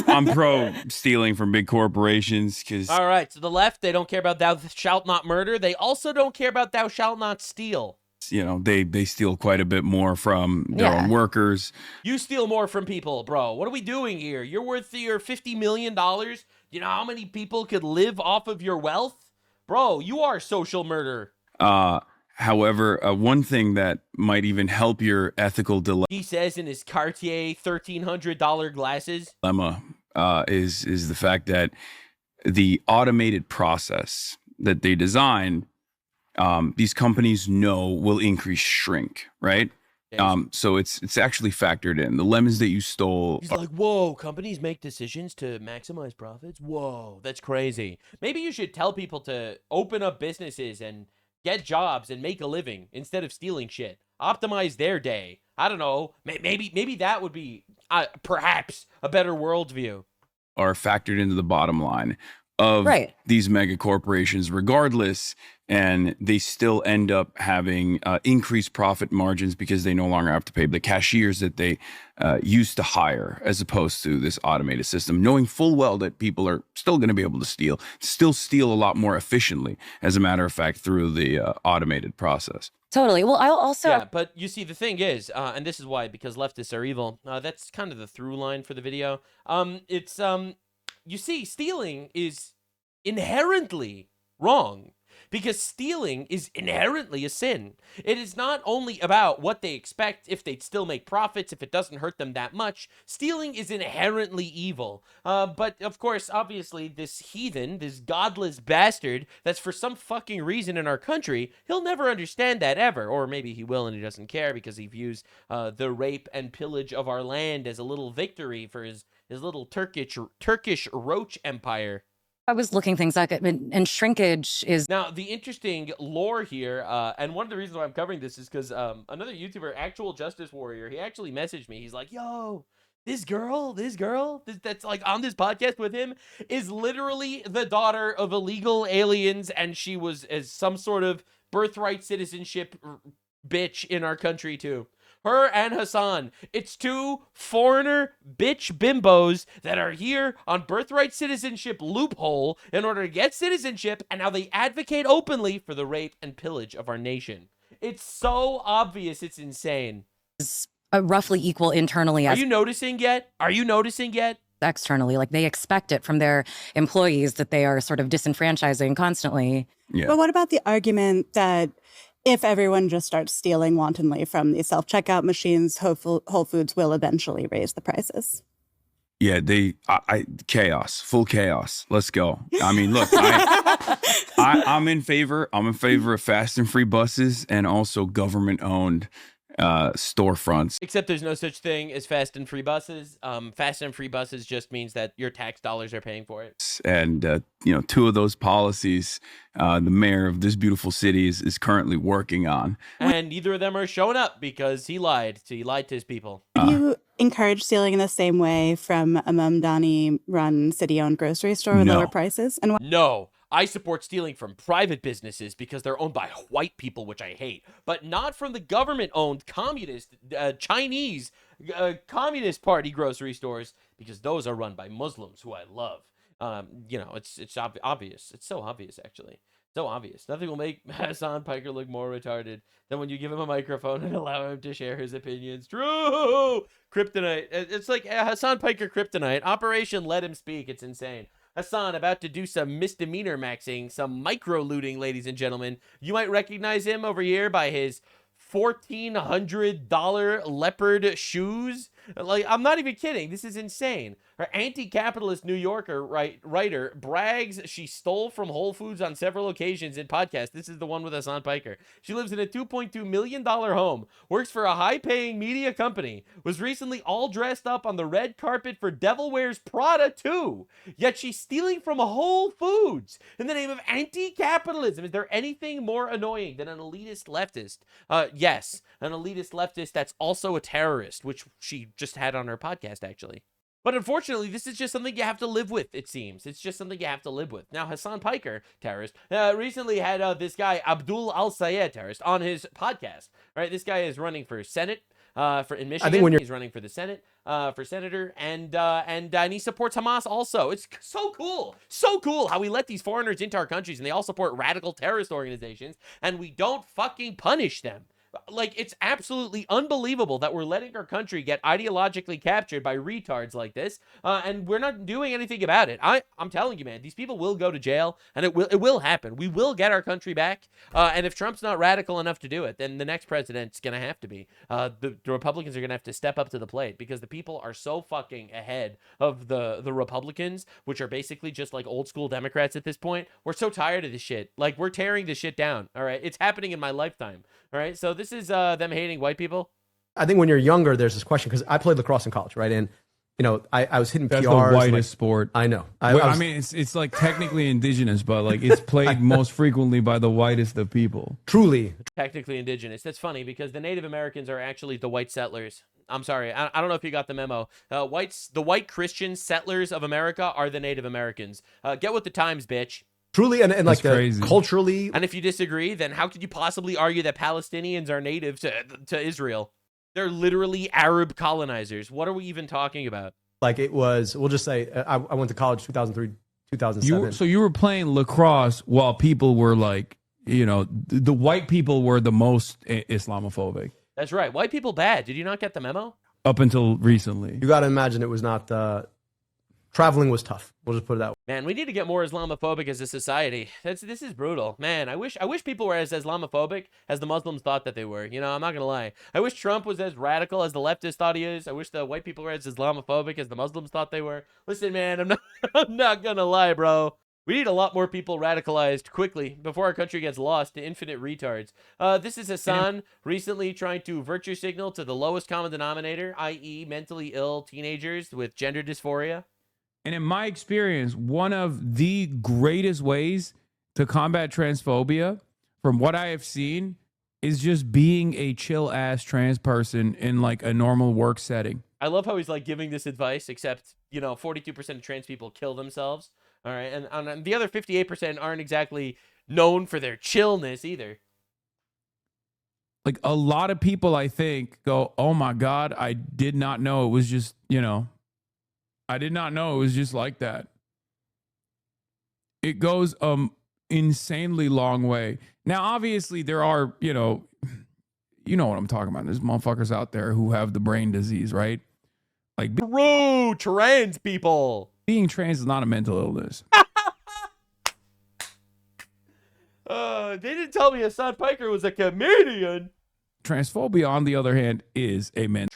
I'm pro stealing from big corporations because. All right, so the left, they don't care about thou shalt not murder. They also don't care about thou shalt not steal. They steal quite a bit more from their own workers. You steal more from people, bro. What are we doing here? You're worth your $50 million. You know how many people could live off of your wealth? Bro, you are social murder. However, one thing that might even help your ethical he says in his Cartier $1,300 glasses dilemma is the fact that the automated process that they designed, these companies know will increase shrink, right? So it's actually factored in. The lemons that you stole. He's like, whoa, companies make decisions to maximize profits? Whoa, that's crazy. Maybe you should tell people to open up businesses and get jobs and make a living instead of stealing shit. Optimize their day. I don't know. Maybe that would be perhaps a better worldview. Are factored into the bottom line of these mega corporations regardless, and they still end up having increased profit margins because they no longer have to pay the cashiers that they used to hire, as opposed to this automated system, knowing full well that people are still going to be able to still steal a lot more efficiently, as a matter of fact, through the automated process. Totally. Well, I'll also... Yeah, but you see, the thing is, and this is why, because leftists are evil, that's kind of the through line for the video. You see, stealing is inherently wrong, because stealing is inherently a sin. It is not only about what they expect, if they'd still make profits, if it doesn't hurt them that much. Stealing is inherently evil. But of course, obviously, this heathen, this godless bastard that's for some fucking reason in our country, he'll never understand that ever. Or maybe he will and he doesn't care because he views the rape and pillage of our land as a little victory for his little Turkish roach empire. I was looking things up, and shrinkage is... Now, the interesting lore here, and one of the reasons why I'm covering this is because another YouTuber, Actual Justice Warrior, he actually messaged me. He's like, yo, this girl that's like on this podcast with him is literally the daughter of illegal aliens, and she was as some sort of birthright citizenship bitch in our country too. Her and Hasan. It's two foreigner bitch bimbos that are here on birthright citizenship loophole in order to get citizenship, and now they advocate openly for the rape and pillage of our nation. It's so obvious, it's insane. It's roughly equal internally. Are you noticing yet? Externally, like they expect it from their employees that they are sort of disenfranchising constantly. Yeah. But what about the argument that if everyone just starts stealing wantonly from the self-checkout machines, Whole Foods will eventually raise the prices? Yeah, chaos, full chaos. Let's go. I mean, look, I'm in favor of fast and free buses and also government-owned storefronts. Except there's no such thing as fast and free buses. Fast and free buses just means that your tax dollars are paying for it. And two of those policies, the mayor of this beautiful city is currently working on. And neither of them are showing up because he lied. So he lied to his people. Do you encourage stealing in the same way from a Mamdani-run city-owned grocery store with lower prices? And No. I support stealing from private businesses because they're owned by white people, which I hate, but not from the government-owned communist, Chinese, Communist Party grocery stores, because those are run by Muslims who I love. It's obvious. It's so obvious, actually. So obvious. Nothing will make Hasan Piker look more retarded than when you give him a microphone and allow him to share his opinions. True! Kryptonite. It's like Hasan Piker Kryptonite. Operation Let Him Speak. It's insane. Hasan about to do some misdemeanor maxing, some micro looting, ladies and gentlemen. You might recognize him over here by his $1,400 leopard shoes. Like, I'm not even kidding. This is insane. Her anti-capitalist New Yorker writer brags she stole from Whole Foods on several occasions in podcasts. This is the one with Hasan Piker. She lives in a $2.2 million home, works for a high-paying media company, was recently all dressed up on the red carpet for Devil Wears Prada too. Yet she's stealing from Whole Foods in the name of anti-capitalism. Is there anything more annoying than an elitist leftist? Yes, an elitist leftist that's also a terrorist, which she just had on her podcast, actually. But unfortunately, this is just something you have to live with, it seems. It's just something you have to live with. Now, Hasan Piker, terrorist, recently had this guy, Abdul Al-Sayed, terrorist, on his podcast. Right? This guy is running for Senate in Michigan. He's running for the Senate, for senator, and he supports Hamas also. It's so cool. So cool how we let these foreigners into our countries, and they all support radical terrorist organizations, and we don't fucking punish them. Like, it's absolutely unbelievable that we're letting our country get ideologically captured by retards like this, and we're not doing anything about it. I'm telling you, man, these people will go to jail, and it will happen. We will get our country back, and if Trump's not radical enough to do it, then the next president's going to have to be. The Republicans are going to have to step up to the plate, because the people are so fucking ahead of the Republicans, which are basically just like old school Democrats at this point. We're so tired of this shit. Like, we're tearing this shit down, all right? It's happening in my lifetime, all right? So this is them hating white people. I think when you're younger, there's this question because I played lacrosse in college, right? And you know, I was hitting That's PRs. the whitest like, sport. I know. I mean, it's like technically indigenous, but like it's played most frequently by the whitest of people. Truly. Technically indigenous. That's funny because the Native Americans are actually the white settlers. I'm sorry. I don't know if you got the memo. The white Christian settlers of America are the Native Americans. Get with the times, bitch. Truly, and like culturally. And if you disagree, then how could you possibly argue that Palestinians are native to Israel? They're literally Arab colonizers. What are we even talking about? Like it was, we'll just say, I went to college 2003, 2007. So you were playing lacrosse while people were like, you know, the white people were the most Islamophobic. That's right. White people bad. Did you not get the memo? Up until recently. You got to imagine it was not, traveling was tough. We'll just put it that way. Man, we need to get more Islamophobic as a society. This is brutal. Man, I wish people were as Islamophobic as the Muslims thought that they were. You know, I'm not going to lie. I wish Trump was as radical as the leftists thought he is. I wish the white people were as Islamophobic as the Muslims thought they were. Listen, man, I'm not going to lie, bro. We need a lot more people radicalized quickly before our country gets lost to infinite retards. This is HASAN recently trying to virtue signal to the lowest common denominator, i.e. mentally ill teenagers with gender dysphoria. And in my experience, one of the greatest ways to combat transphobia, from what I have seen, is just being a chill-ass trans person in like a normal work setting. I love how he's like giving this advice, except, you know, 42% of trans people kill themselves. All right, and the other 58% aren't exactly known for their chillness either. Like a lot of people, I think, go, oh my God, I did not know it was just, you know, I did not know it was just like that. It goes insanely long way. Now, obviously, there are, you know what I'm talking about. There's motherfuckers out there who have the brain disease, right? Like, true trans people. Being trans is not a mental illness. They didn't tell me Hassan Piker was a comedian. Transphobia, on the other hand, is a mental.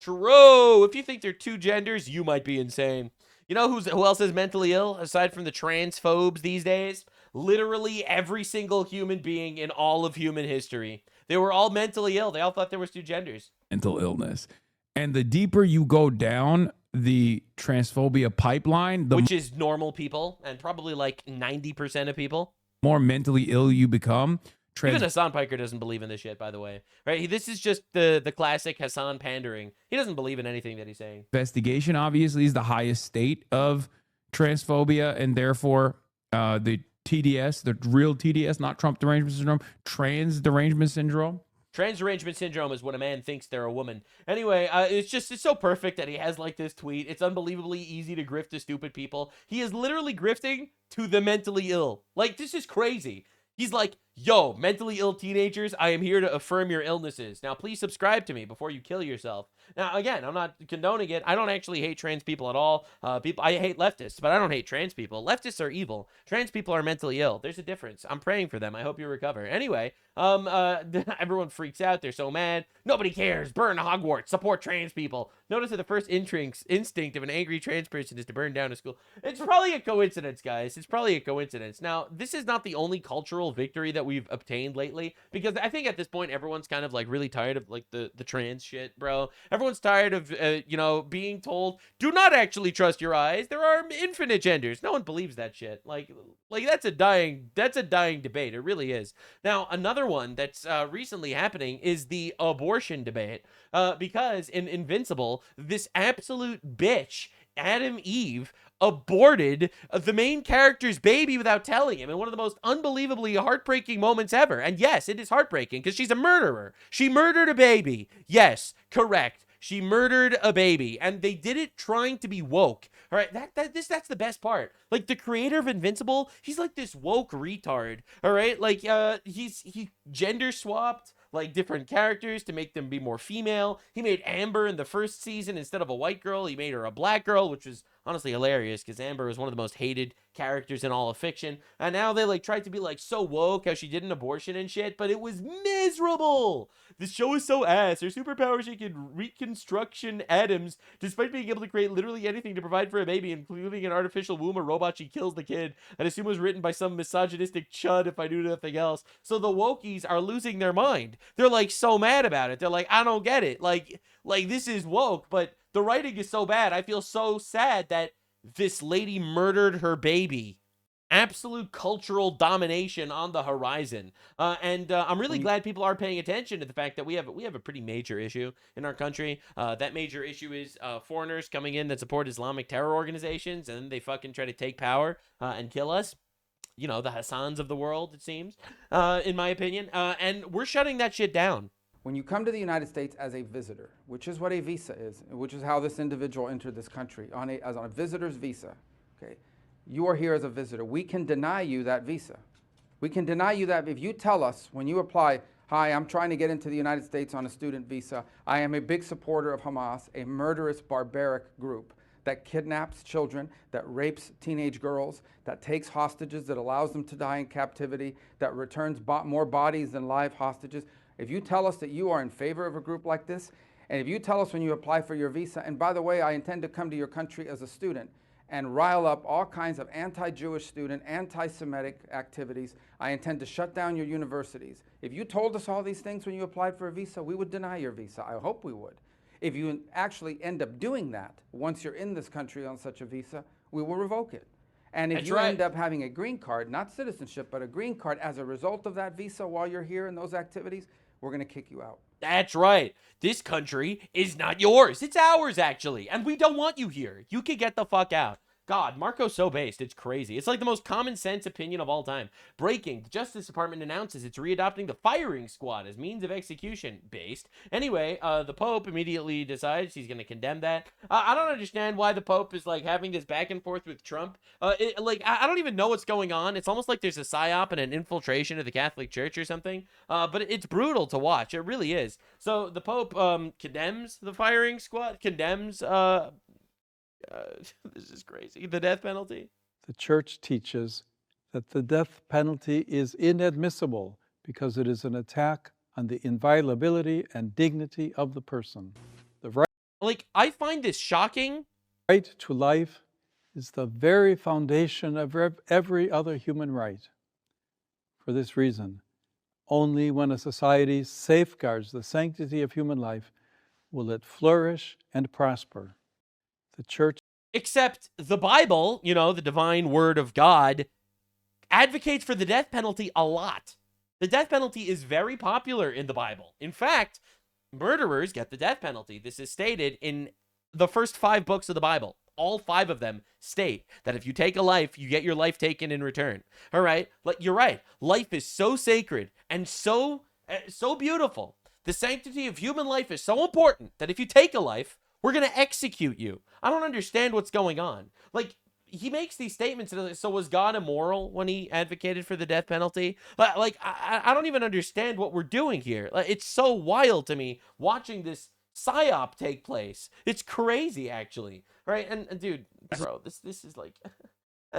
True. If you think they're two genders, you might be insane. You know who else is mentally ill aside from the transphobes these days? Literally every single human being in all of human history. They were all mentally ill. They all thought there was two genders. Mental illness. And the deeper you go down the transphobia pipeline, which is normal people and probably like 90% of people, more mentally ill you become. Even Hassan Piker doesn't believe in this shit, by the way. Right? This is just the classic Hassan pandering. He doesn't believe in anything that he's saying. Investigation, obviously, is the highest state of transphobia, and therefore the TDS, the real TDS, not Trump derangement syndrome, trans derangement syndrome. Trans derangement syndrome is when a man thinks they're a woman. Anyway, it's so perfect that he has like this tweet. It's unbelievably easy to grift to stupid people. He is literally grifting to the mentally ill. Like, this is crazy. He's like, yo, mentally ill teenagers, I am here to affirm your illnesses. Now, please subscribe to me before you kill yourself. Now, again, I'm not condoning it. I don't actually hate trans people at all. I hate leftists, but I don't hate trans people. Leftists are evil. Trans people are mentally ill. There's a difference. I'm praying for them. I hope you recover. Anyway, everyone freaks out. They're so mad. Nobody cares. Burn Hogwarts. Support trans people. Notice that the first instinct of an angry trans person is to burn down a school. It's probably a coincidence, guys. It's probably a coincidence. Now, this is not the only cultural victory that we've obtained lately, because I think at this point everyone's kind of like really tired of like the trans shit, bro. Everyone's tired of being told, do not actually trust your eyes, there are infinite genders. No one believes that shit. Like that's a dying debate. It really is. Now, another one that's recently happening is the abortion debate, because in Invincible, this absolute bitch Adam Eve aborted the main character's baby without telling him in one of the most unbelievably heartbreaking moments ever. And yes, it is heartbreaking because she's a murderer. She murdered a baby. Yes, correct. She murdered a baby, and they did it trying to be woke. All right, that's the best part. Like, the creator of Invincible, he's like this woke retard. All right, like he gender swapped like different characters to make them be more female. He made Amber in the first season, instead of a white girl, he made her a black girl, which was honestly hilarious because Amber was one of the most hated characters in all of fiction. And now they like tried to be like so woke how she did an abortion and shit, but it was miserable. This show is so ass. Her superpower, she can reconstruction atoms despite being able to create literally anything to provide for a baby, including an artificial womb, a robot. She kills the kid. I'd assume it was written by some misogynistic chud if I knew nothing else. So the wokies are losing their mind. They're like so mad about it. They're like, I don't get it. Like this is woke, but the writing is so bad. I feel so sad that this lady murdered her baby. Absolute cultural domination on the horizon. And I'm really glad people are paying attention to the fact that we have a pretty major issue in our country. That major issue is foreigners coming in that support Islamic terror organizations, and then they fucking try to take power and kill us. You know, the HASANs of the world, it seems, in my opinion. And we're shutting that shit down. When you come to the United States as a visitor, which is what a visa is, which is how this individual entered this country, as on a visitor's visa, okay? You are here as a visitor. We can deny you that visa. We can deny you that if you tell us when you apply, hi, I'm trying to get into the United States on a student visa. I am a big supporter of Hamas, a murderous, barbaric group that kidnaps children, that rapes teenage girls, that takes hostages, that allows them to die in captivity, that returns more bodies than live hostages. If you tell us that you are in favor of a group like this, and if you tell us when you apply for your visa, and by the way, I intend to come to your country as a student, and rile up all kinds of anti-Jewish student, anti-Semitic activities. I intend to shut down your universities. If you told us all these things when you applied for a visa, we would deny your visa. I hope we would. If you actually end up doing that, once you're in this country on such a visa, we will revoke it. And if you end up having a green card, not citizenship, but a green card as a result of that visa while you're here in those activities, we're going to kick you out. That's right. This country is not yours. It's ours, actually. And we don't want you here. You can get the fuck out. God, Marco's so based. It's crazy. It's like the most common sense opinion of all time. Breaking. The Justice Department announces it's readopting the firing squad as means of execution. Based. Anyway, the Pope immediately decides he's going to condemn that. I don't understand why the Pope is like having this back and forth with Trump. I don't even know what's going on. It's almost like there's a psyop and an infiltration of the Catholic Church or something. But it's brutal to watch. It really is. So the Pope condemns the firing squad. Condemns... this is crazy. The death penalty. The church teaches that the death penalty is inadmissible because it is an attack on the inviolability and dignity of the person. The right, I find this shocking. Right to life is the very foundation of every other human right. For this reason, only when a society safeguards the sanctity of human life will it flourish and prosper. The church, except the Bible, you know, the divine word of God, advocates for the death penalty a lot. The death penalty is very popular in the Bible. In fact, murderers get the death penalty. This is stated in the first 5 books of the Bible. All 5 of them state that if you take a life, you get your life taken in return. All right? You're right. Life is so sacred and so beautiful. The sanctity of human life is so important that if you take a life, we're going to execute you. I don't understand what's going on. He makes these statements. So was God immoral when he advocated for the death penalty? I don't even understand what we're doing here. It's so wild to me watching this psyop take place. It's crazy, actually. Right? And dude, bro, this is like...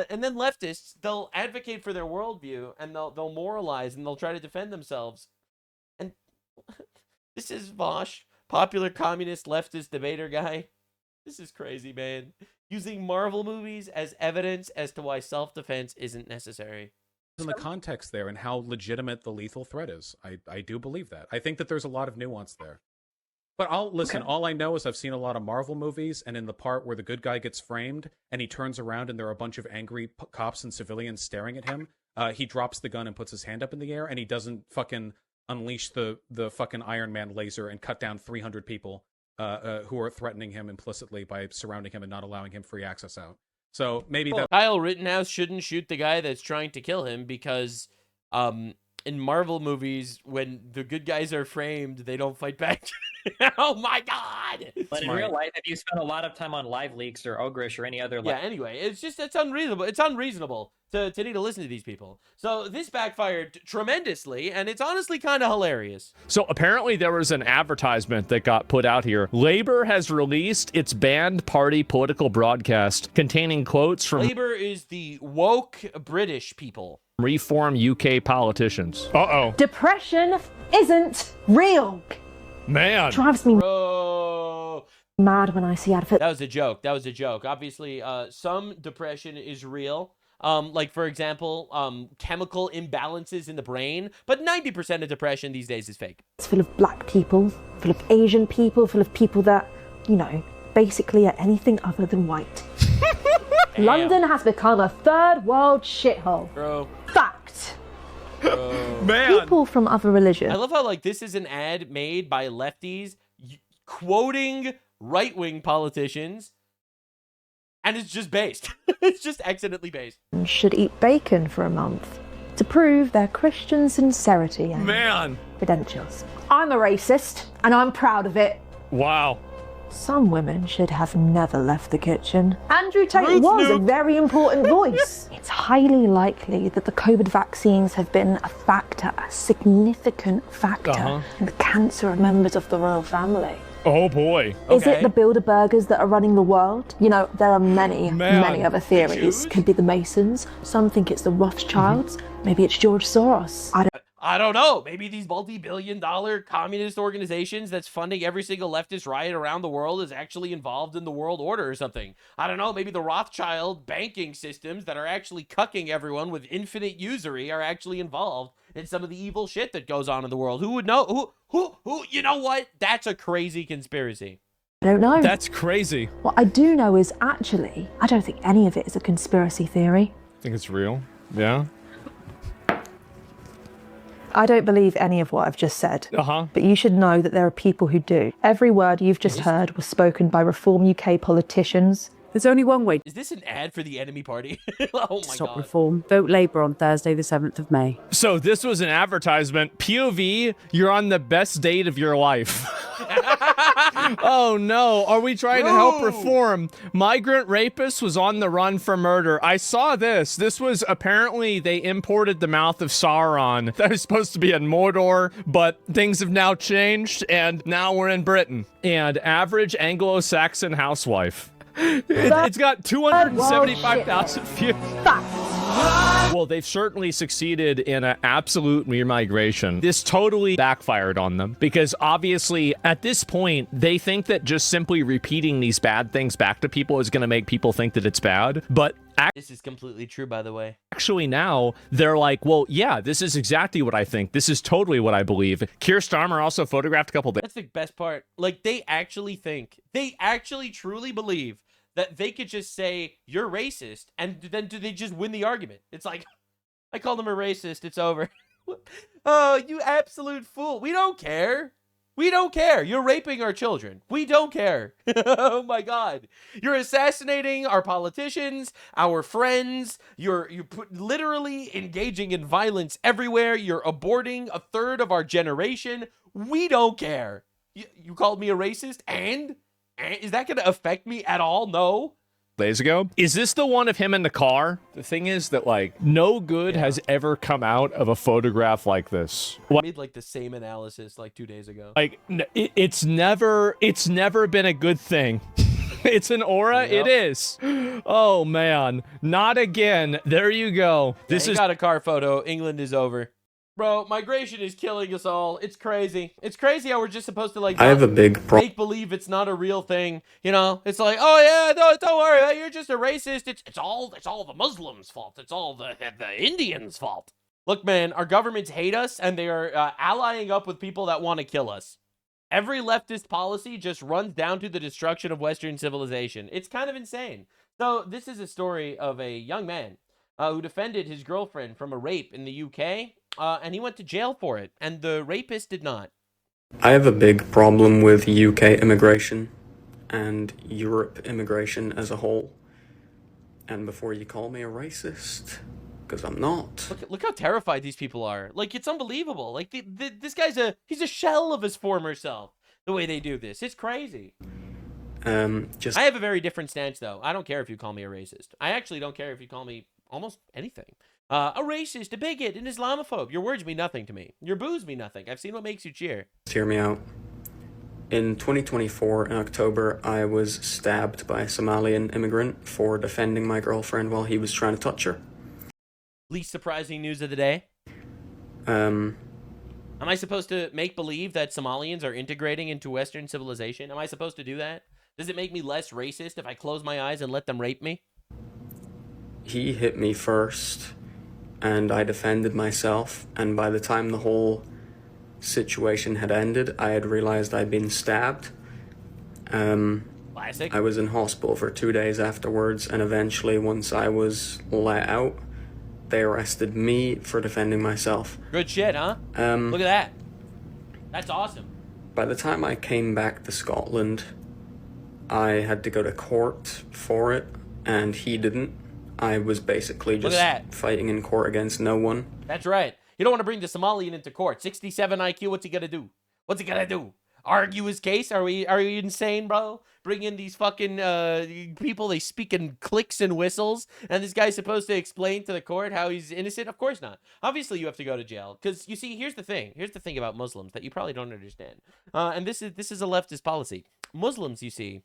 And then leftists, they'll advocate for their worldview, and they'll moralize, and they'll try to defend themselves. And this is Vosh. Popular communist leftist debater guy. This is crazy, man. Using Marvel movies as evidence as to why self-defense isn't necessary. In the context there and how legitimate the lethal threat is. I do believe that. I think that there's a lot of nuance there. But all I know is I've seen a lot of Marvel movies, and in the part where the good guy gets framed and he turns around and there are a bunch of angry cops and civilians staring at him, he drops the gun and puts his hand up in the air, and he doesn't fucking unleash the fucking Iron Man laser and cut down 300 people who are threatening him implicitly by surrounding him and not allowing him free access out. So maybe that Kyle Rittenhouse shouldn't shoot the guy that's trying to kill him because in Marvel movies, when the good guys are framed, they don't fight back. Oh my god! But in real life, if you spend a lot of time on Live Leaks or Ogrish or any other... Anyway, it's unreasonable. It's unreasonable to need to listen to these people. So this backfired tremendously, and it's honestly kind of hilarious. So apparently there was an advertisement that got put out here. Labor has released its banned party political broadcast containing quotes from... Labor is the woke British people. Reform UK politicians. Depression isn't real. Man. Drives me mad when I see adverts. That was a joke. Obviously, some depression is real. like, for example, chemical imbalances in the brain, but 90% of depression these days is fake. It's full of black people, full of Asian people, full of people that, you know, basically are anything other than white. London has become a third world shithole. Bro. Fact. Man. People from other religions. I love how, like, this is an ad made by lefties quoting right-wing politicians, and it's just based. It's just accidentally based. Should eat bacon for a month to prove their Christian sincerity and credentials. I'm a racist, and I'm proud of it. Wow. Some women should have never left the kitchen. Andrew Tate was a very important voice. It's highly likely that the COVID vaccines have been a factor, a significant factor, in the cancer of members of the royal family. Oh boy. Is it the Bilderbergers that are running the world? You know, there are many other theories. Could be the Masons. Some think it's the Rothschilds. Maybe it's George Soros. I don't know. Maybe these multi-billion-dollar communist organizations that's funding every single leftist riot around the world is actually involved in the world order or something. I don't know. Maybe the Rothschild banking systems that are actually cucking everyone with infinite usury are actually involved in some of the evil shit that goes on in the world. Who would know? Who? You know what? That's a crazy conspiracy. I don't know. That's crazy. What I do know is actually, I don't think any of it is a conspiracy theory. I think it's real. Yeah. I don't believe any of what I've just said. But you should know that there are people who do. Every word you've just heard was spoken by Reform UK politicians. There's only one way Is this an ad for the enemy party? Oh to my stop god. reform. Vote Labour on Thursday, the 7th of May. So this was an advertisement. POV, you're on the best date of your life. Oh no, are we trying to help reform? Migrant rapist was on the run for murder. I saw this. This was apparently they imported the mouth of Sauron. That was supposed to be in Mordor, but things have now changed and now we're in Britain. And average Anglo-Saxon housewife. It's got 275,000 views. Well, they've certainly succeeded in an absolute migration. This totally backfired on them because obviously at this point, they think that just simply repeating these bad things back to people is going to make people think that it's bad. But this is completely true, by the way. Actually, now they're like, well, yeah, this is exactly what I think. This is totally what I believe. Keir Starmer also photographed a couple days. That's the best part. Like, they actually truly believe that they could just say, you're racist, and then do they just win the argument? It's like, I called him a racist, it's over. Oh, you absolute fool. We don't care. We don't care. You're raping our children. We don't care. Oh my god. You're assassinating our politicians, our friends. You're literally engaging in violence everywhere. You're aborting a third of our generation. We don't care. You called me a racist, and is that going to affect me at all? No. Days ago. Is this the one of him in the car? The thing is that, like, no good has ever come out of a photograph like this. I made like the same analysis like 2 days ago. Like, it's never been a good thing. It's an aura. It is. Oh man, not again. There you go. This is got a car photo. England is over. Bro, migration is killing us all. It's crazy. It's crazy how we're just supposed to, like, I have a big problem. make believe it's not a real thing. You know, it's like, oh yeah, don't worry, you're just a racist. It's all the Muslims' fault. It's all the Indians' fault. Look, man, our governments hate us, and they are allying up with people that want to kill us. Every leftist policy just runs down to the destruction of Western civilization. It's kind of insane. So this is a story of a young man who defended his girlfriend from a rape in the UK. And he went to jail for it, and the rapist did not. I have a big problem with UK immigration and Europe immigration as a whole. And before you call me a racist, because I'm not. Look how terrified these people are. Like, it's unbelievable. Like, this guy's he's a shell of his former self, the way they do this. It's crazy. I have a very different stance, though. I don't care if you call me a racist. I actually don't care if you call me almost anything. A racist, a bigot, an Islamophobe. Your words mean nothing to me. Your boos mean nothing. I've seen what makes you cheer. Hear me out. In 2024, in October, I was stabbed by a Somalian immigrant for defending my girlfriend while he was trying to touch her. Least surprising news of the day. Am I supposed to make believe that Somalians are integrating into Western civilization? Am I supposed to do that? Does it make me less racist if I close my eyes and let them rape me? he hit me first, and I defended myself, and by the time the whole situation had ended, I had realized I'd been stabbed. Classic. I was in hospital for 2 days afterwards, and eventually, once I was let out, they arrested me for defending myself. Good shit, huh? Look at that. That's awesome. By the time I came back to Scotland, I had to go to court for it, and he didn't. I was basically Look just at that. fighting in court against no one. That's right. You don't want to bring the Somalian into court. 67 IQ, what's he gonna do? What's he gonna do? Argue his case? Are you insane, bro? Bring in these fucking people, they speak in clicks and whistles, and this guy's supposed to explain to the court how he's innocent? Of course not. Obviously, you have to go to jail. Because, you see, here's the thing. Here's the thing about Muslims that you probably don't understand. And this is a leftist policy. Muslims, you see,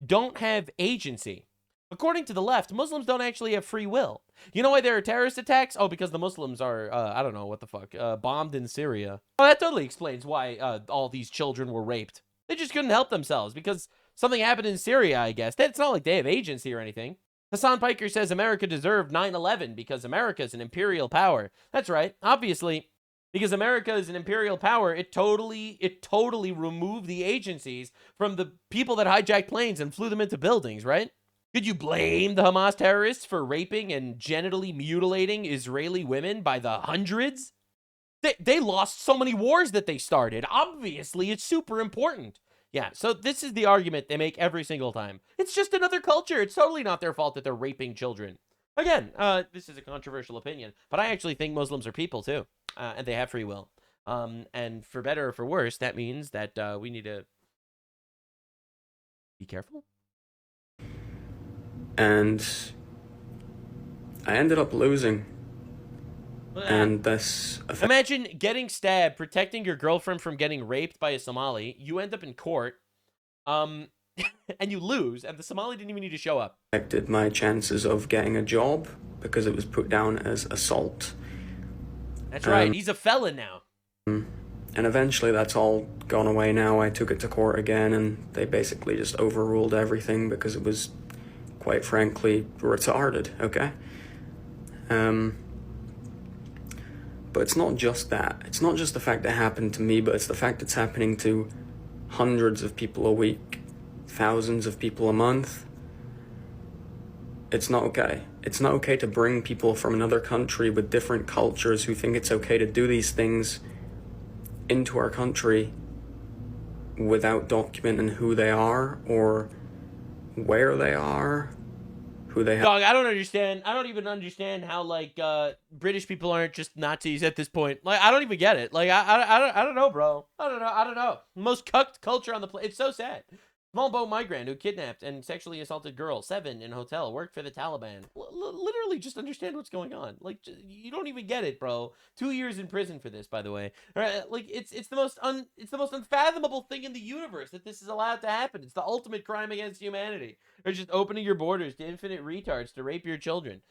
don't have agency. According to the left, Muslims don't actually have free will. You know why there are terrorist attacks? Oh, because the Muslims are, I don't know, what the fuck, bombed in Syria. Well, that totally explains why all these children were raped. They just couldn't help themselves because something happened in Syria, I guess. It's not like they have agency or anything. Hassan Piker says America deserved 9/11 because America is an imperial power. That's right, obviously. Because America is an imperial power, it totally removed the agencies from the people that hijacked planes and flew them into buildings, right? Could you blame the Hamas terrorists for raping and genitally mutilating Israeli women by the hundreds? They lost so many wars that they started. Obviously, it's super important. Yeah, so this is the argument they make every single time. It's just another culture. It's totally not their fault that they're raping children. Again, this is a controversial opinion, but I actually think Muslims are people too, and they have free will. And for better or for worse, that means that we need to be careful. And I ended up losing. And this... Imagine getting stabbed, protecting your girlfriend from getting raped by a Somali. You end up in court, and you lose, and the Somali didn't even need to show up. Affected my chances of getting a job because it was put down as assault. That's right. He's a felon now. And eventually that's all gone away now. I took it to court again, and they basically just overruled everything because it was, quite frankly, retarded, okay? But it's not just that. It's not just the fact that it happened to me, but it's the fact it's happening to hundreds of people a week, thousands of people a month. It's not okay. It's not okay to bring people from another country with different cultures who think it's okay to do these things into our country without documenting who they are or where they are, who they have. Dog, I don't understand. I don't even understand how, like, British people aren't just Nazis at this point. Like, I don't even get it. Like, I don't know, bro. I don't know. Most cucked culture on the planet. It's so sad. Small boat migrant who kidnapped and sexually assaulted girl, 7 in hotel, worked for the Taliban. Literally just understand what's going on. Like, you don't even get it, bro. 2 years in prison for this, by the way. Like, it's the most unfathomable thing in the universe that this is allowed to happen. It's the ultimate crime against humanity. Or just opening your borders to infinite retards to rape your children.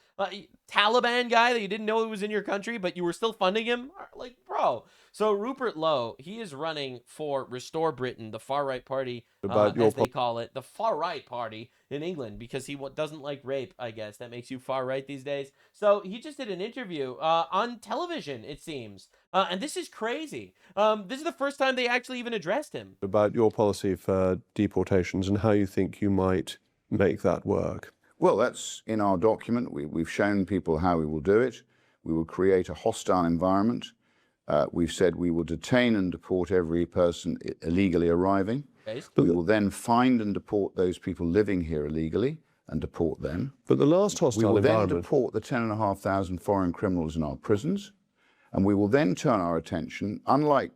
Taliban guy that you didn't know was in your country, but you were still funding him? Like, bro. So Rupert Lowe, he is running for Restore Britain, the far-right party, as they call it, the far-right party in England, because he doesn't like rape, I guess. That makes you far-right these days. So he just did an interview on television, it seems. And this is crazy. This is the first time they actually even addressed him. About your policy for deportations and how you think you might make that work. Well, that's in our document. We've shown people how we will do it. We will create a hostile environment. We've said we will detain and deport every person illegally arriving. We will then find and deport those people living here illegally and deport them. But the last hostile environment... We will then deport the 10,500 foreign criminals in our prisons, and we will then turn our attention, unlike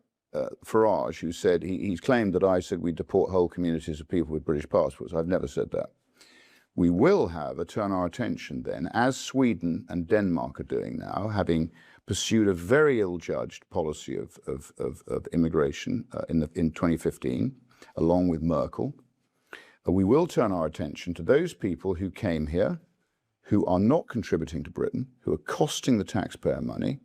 Farage, who said, he's claimed that I said we deport whole communities of people with British passports. I've never said that. We will turn our attention then, as Sweden and Denmark are doing now, having pursued a very ill-judged policy of immigration in 2015, along with Merkel. We will turn our attention to those people who came here, who are not contributing to Britain, who are costing the taxpayer money,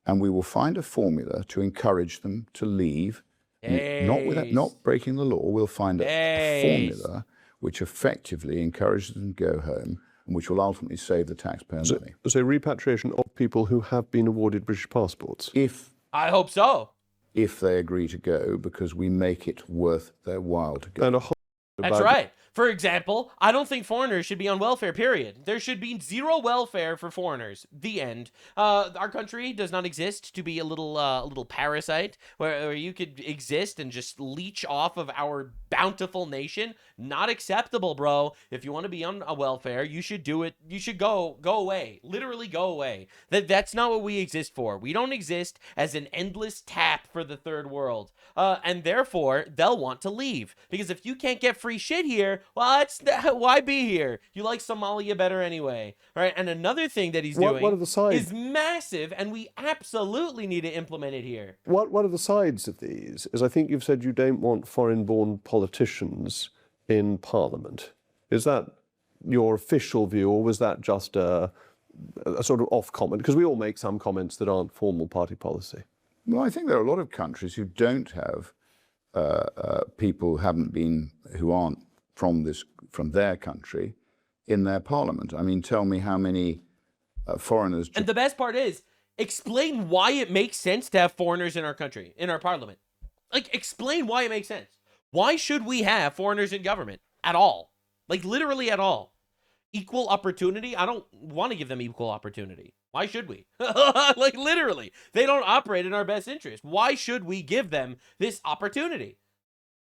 and we will find a formula to encourage them to leave, not breaking the law. We'll find a formula which effectively encourages them to go home and which will ultimately save the taxpayer money. So repatriation of people who have been awarded British passports? I hope so. If they agree to go, because we make it worth their while to go. That's right. For example, I don't think foreigners should be on welfare, period. There should be zero welfare for foreigners. The end. Our country does not exist to be a little parasite where you could exist and just leech off of our bountiful nation. Not acceptable, bro. If you want to be on a welfare, you should do it. You should go away. Literally go away. That's not what we exist for. We don't exist as an endless tap for the third world. And therefore, they'll want to leave. Because if you can't get free shit here, well, why be here? You like Somalia better anyway. All right, and another thing that he's doing what are the sides? Is massive, and we absolutely need to implement it here. What are the sides of these? As I think you've said, you don't want foreign-born politicians in Parliament. Is that your official view, or was that just a sort of off comment? Because we all make some comments that aren't formal party policy. Well, I think there are a lot of countries who don't have people who aren't from their country in their parliament. I mean, tell me how many foreigners. And the best part is, explain why it makes sense to have foreigners in our country, in our parliament. Like, explain why it makes sense. Why should we have foreigners in government at all? Like, literally at all. Equal opportunity? I don't want to give them equal opportunity. Why should we? Like, literally, they don't operate in our best interest. Why should we give them this opportunity?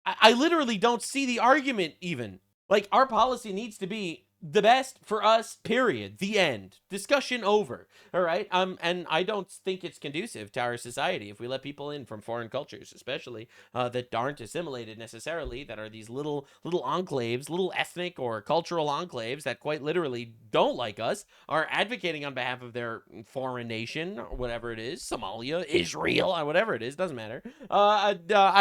I literally don't see the argument even. Like, our policy needs to be the best for us, period. The end. Discussion over. All right? And I don't think it's conducive to our society if we let people in from foreign cultures, especially that aren't assimilated necessarily, that are these little enclaves, little ethnic or cultural enclaves that quite literally don't like us, are advocating on behalf of their foreign nation, or whatever it is, Somalia, Israel, or whatever it is, doesn't matter. I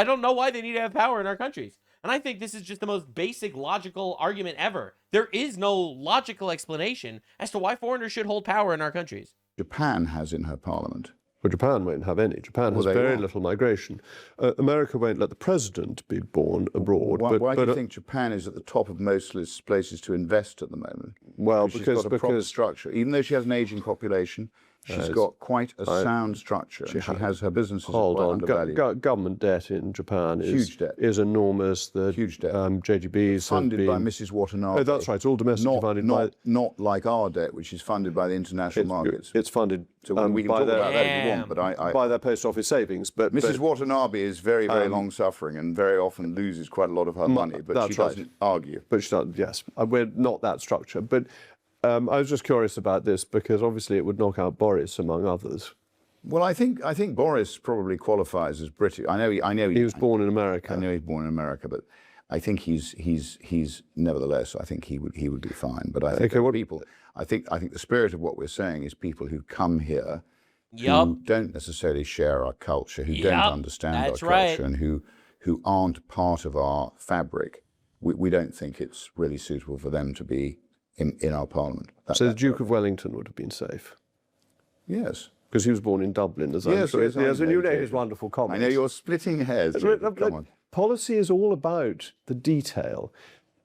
don't know why they need to have power in our countries. And I think this is just the most basic logical argument ever. There is no logical explanation as to why foreigners should hold power in our countries. Japan has in her parliament. Well, Japan won't have any. Japan has very little migration. America won't let the president be born abroad. Why do you think Japan is at the top of most places to invest at the moment? Well, because she's got a proper structure. Even though she has an aging population, she's got quite a sound structure. She has her businesses Hold on. undervalued. Government debt in Japan Huge debt. is enormous. Huge debt. JGBs funded by Mrs. Watanabe. Oh, that's right. It's all domestically funded. Not like our debt, which is funded by the international markets. It's funded so we can talk about that if you want, but by their post office savings. But Mrs. Watanabe is very, very long-suffering and very often loses quite a lot of her money, but she doesn't argue. But she doesn't, yes. We're not that structure. But I was just curious about this because obviously it would knock out Boris among others. Well, I think Boris probably qualifies as British. I know he was born in America. I know he's born in America, but I think he's nevertheless. I think he would be fine. But I think people. I think the spirit of what we're saying is people who come here who don't necessarily share our culture, who don't understand our culture, and who aren't part of our fabric. We don't think it's really suitable for them to be in our parliament. So the Duke of Wellington would have been safe? Yes. Because he was born in Dublin, as yes, I'm sure. Yes, and you know his wonderful comments. I know you're splitting hairs. Come on. Policy is all about the detail.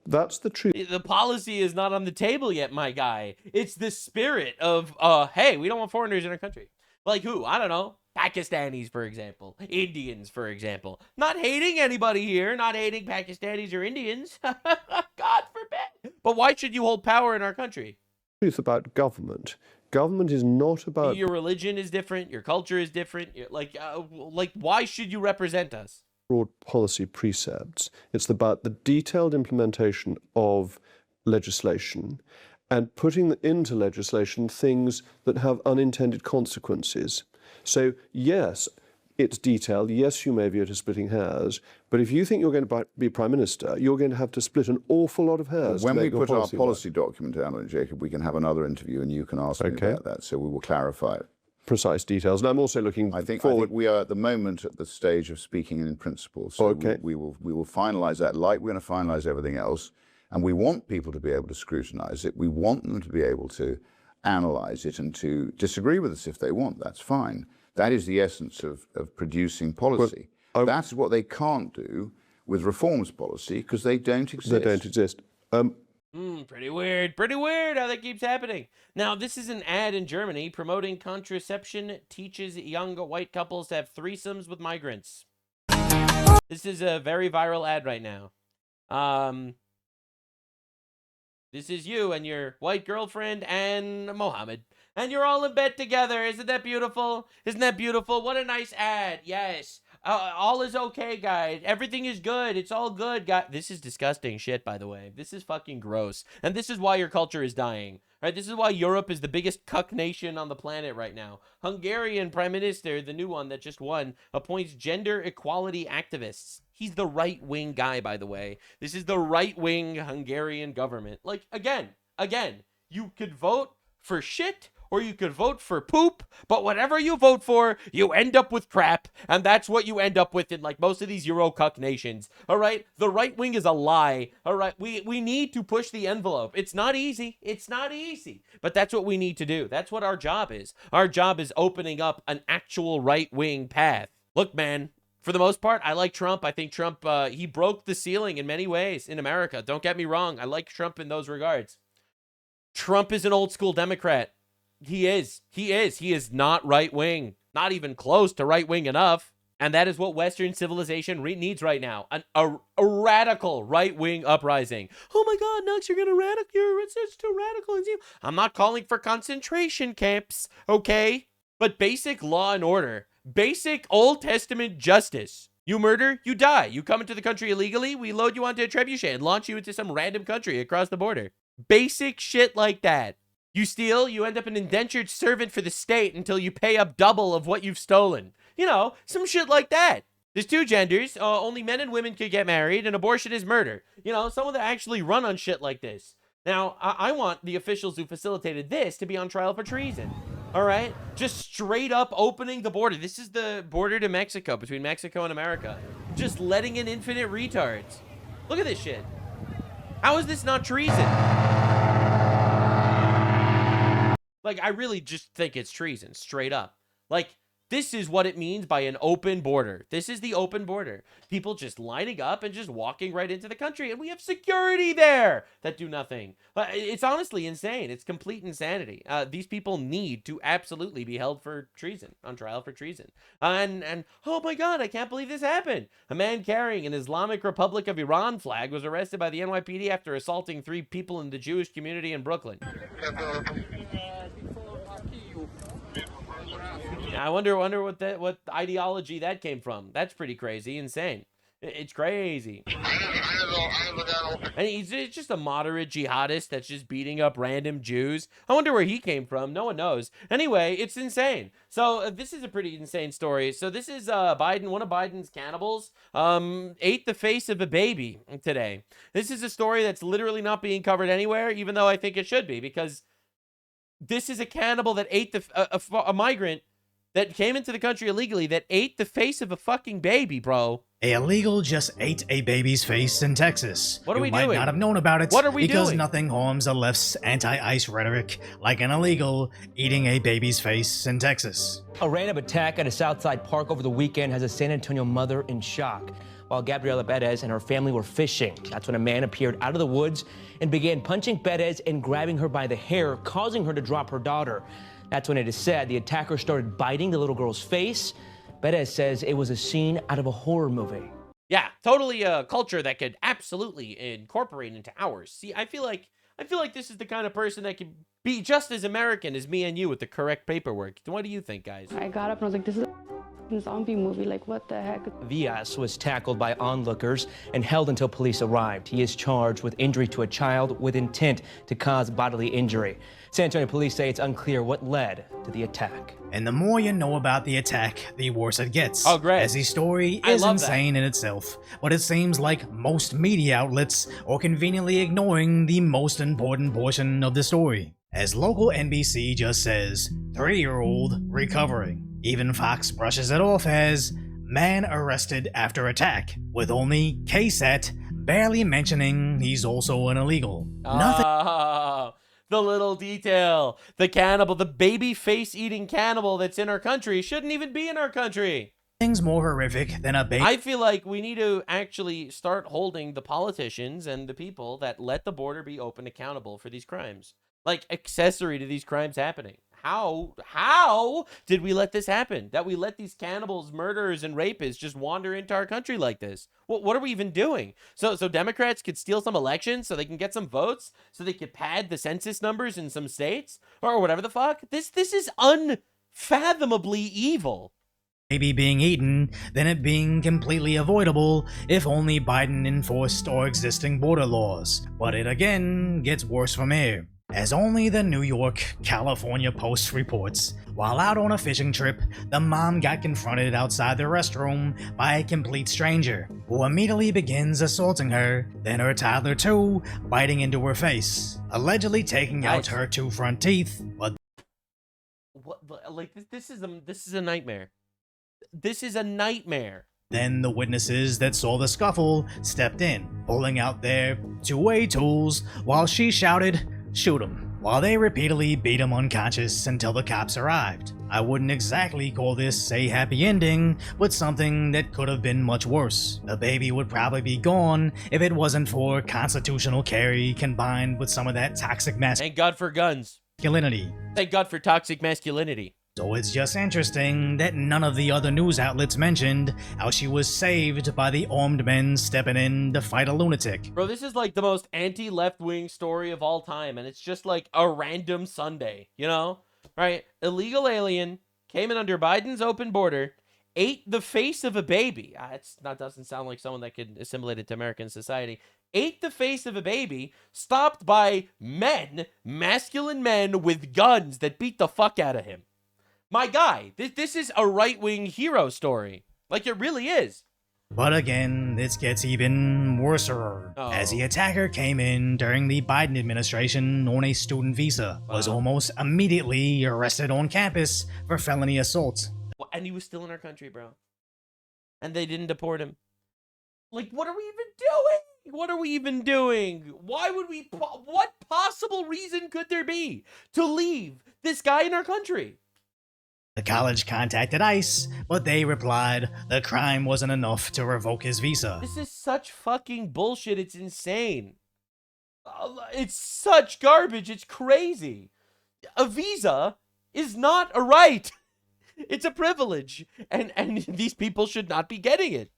That's the truth. The policy is not on the table yet, my guy. It's the spirit of, hey, we don't want foreigners in our country. Like who? I don't know. Pakistanis, for example. Indians, for example. Not hating anybody here. Not hating Pakistanis or Indians. God forbid. But why should you hold power in our country? Truth about government. Government is not about... Your religion is different. Your culture is different. Like, why should you represent us? Broad policy precepts. It's about the detailed implementation of legislation and putting into legislation things that have unintended consequences. So, yes, it's detailed. Yes, you may view it as splitting hairs. But if you think you're going to be Prime Minister, you're going to have to split an awful lot of hairs. When we put our policy document down, Jacob, we can have another interview and you can ask me about that. So we will clarify it. Precise details. And I'm also looking forward. I think we are at the moment at the stage of speaking in principle. So we will finalise that. Like we're going to finalise everything else. And we want people to be able to scrutinise it. We want them to be able to analyse it and to disagree with us if they want. That's fine. That is the essence of producing policy. That's what they can't do with reforms policy because they don't exist. They don't exist. Pretty weird. Pretty weird how that keeps happening. Now, this is an ad in Germany promoting contraception teaches young white couples to have threesomes with migrants. This is a very viral ad right now. This is you and your white girlfriend and Mohammed. And you're all in bed together. Isn't that beautiful? Isn't that beautiful? What a nice ad. Yes. All is okay, guys. Everything is good. It's all good, guys. This is disgusting shit, by the way. This is fucking gross. And this is why your culture is dying. Right? This is why Europe is the biggest cuck nation on the planet right now. Hungarian Prime Minister, the new one that just won, appoints gender equality activists. He's the right-wing guy, by the way. This is the right-wing Hungarian government. Like, again, you could vote for shit or you could vote for poop, but whatever you vote for, you end up with crap, and that's what you end up with in, like, most of these Euro-cuck nations, all right? The right wing is a lie, all right? We need to push the envelope. It's not easy. It's not easy, but that's what we need to do. That's what our job is. Our job is opening up an actual right-wing path. Look, man, for the most part, I like Trump. I think Trump, he broke the ceiling in many ways in America. Don't get me wrong. I like Trump in those regards. Trump is an old-school Democrat. He is. He is not right-wing. Not even close to right-wing enough. And that is what Western civilization needs right now. A radical right-wing uprising. Oh my God, Nux, you're gonna it's too radical. I'm not calling for concentration camps, okay? But basic law and order. Basic Old Testament justice. You murder, you die. You come into the country illegally, we load you onto a trebuchet and launch you into some random country across the border. Basic shit like that. You steal, you end up an indentured servant for the state until you pay up double of what you've stolen. You know, some shit like that. There's two genders, only men and women could get married, and abortion is murder. You know, someone that actually run on shit like this. Now, I want the officials who facilitated this to be on trial for treason. All right? Just straight up opening the border. This is the border to Mexico, between Mexico and America. Just letting in infinite retards. Look at this shit. How is this not treason? Like, I really just think it's treason, straight up. Like, this is what it means by an open border. This is the open border. People just lining up and just walking right into the country, and we have security there that do nothing. It's honestly insane. It's complete insanity. These people need to absolutely be held for treason, on trial for treason. And oh my God, I can't believe this happened. A man carrying an Islamic Republic of Iran flag was arrested by the NYPD after assaulting 3 people in the Jewish community in Brooklyn. I wonder what ideology that came from. That's pretty crazy, insane. It's crazy. And he's just a moderate jihadist that's just beating up random Jews. I wonder where he came from. No one knows. Anyway, it's insane. So this is a pretty insane story. So this is Biden, one of Biden's cannibals, ate the face of a baby today. This is a story that's literally not being covered anywhere, even though I think it should be, because this is a cannibal that ate a migrant that came into the country illegally that ate the face of a fucking baby, bro. A illegal just ate a baby's face in Texas. What are we doing? You might not have known about it. What are we doing? Because nothing harms the left's anti-ICE rhetoric like an illegal eating a baby's face in Texas. A random attack at a Southside park over the weekend has a San Antonio mother in shock. While Gabriela Perez and her family were fishing, that's when a man appeared out of the woods and began punching Perez and grabbing her by the hair, causing her to drop her daughter. That's when it is said the attacker started biting the little girl's face. Perez says it was a scene out of a horror movie. Yeah, totally a culture that could absolutely incorporate into ours. See, I feel like this is the kind of person that can be just as American as me and you with the correct paperwork. What do you think, guys? I got up and I was like, this is a zombie movie. Like, what the heck? Villas was tackled by onlookers and held until police arrived. He is charged with injury to a child with intent to cause bodily injury. San Antonio police say it's unclear what led to the attack. And the more you know about the attack, the worse it gets. Oh, great. As the story is insane in itself, but it seems like most media outlets are conveniently ignoring the most important portion of the story. As local NBC just says, 3-year-old recovering. Even Fox brushes it off as man arrested after attack, with only KSAT barely mentioning he's also an illegal. Nothing. The little detail. The cannibal, the baby face eating cannibal that's in our country shouldn't even be in our country. Things more horrific than a baby. I feel like we need to actually start holding the politicians and the people that let the border be open accountable for these crimes. Like, accessory to these crimes happening. How did we let this happen? That we let these cannibals, murderers, and rapists just wander into our country like this? What are we even doing? So Democrats could steal some elections so they can get some votes, so they could pad the census numbers in some states, or whatever the fuck? This is unfathomably evil. Baby being eaten than it being completely avoidable if only Biden enforced our existing border laws. But it again gets worse from here. As only the New York, California Post reports, while out on a fishing trip, the mom got confronted outside the restroom by a complete stranger, who immediately begins assaulting her, then her toddler too, biting into her face, allegedly taking out her 2 front teeth. But what? Like this is a nightmare. This is a nightmare. Then the witnesses that saw the scuffle stepped in, pulling out their 2A tools while she shouted, "Shoot him," while they repeatedly beat him unconscious until the cops arrived. I wouldn't exactly call this a happy ending, but something that could have been much worse. The baby would probably be gone if it wasn't for constitutional carry combined with some of that toxic Thank God for guns. masculinity. Thank God for toxic masculinity. So it's just interesting that none of the other news outlets mentioned how she was saved by the armed men stepping in to fight a lunatic. Bro, this is like the most anti-left-wing story of all time, and it's just like a random Sunday, you know? Right? Illegal alien came in under Biden's open border, ate the face of a baby. That doesn't sound like someone that could assimilate it to American society. Ate the face of a baby, stopped by men, masculine men with guns that beat the fuck out of him. My guy, this is a right-wing hero story. Like, it really is. But again, this gets even worser, as the attacker came in during the Biden administration on a student visa, was almost immediately arrested on campus for felony assault. And he was still in our country, bro. And they didn't deport him. Like, what are we even doing? What are we even doing? Why would we... What possible reason could there be to leave this guy in our country? The college contacted ICE, but they replied the crime wasn't enough to revoke his visa. This is such fucking bullshit. It's insane. It's such garbage. It's crazy. A visa is not a right. It's a privilege. And these people should not be getting it.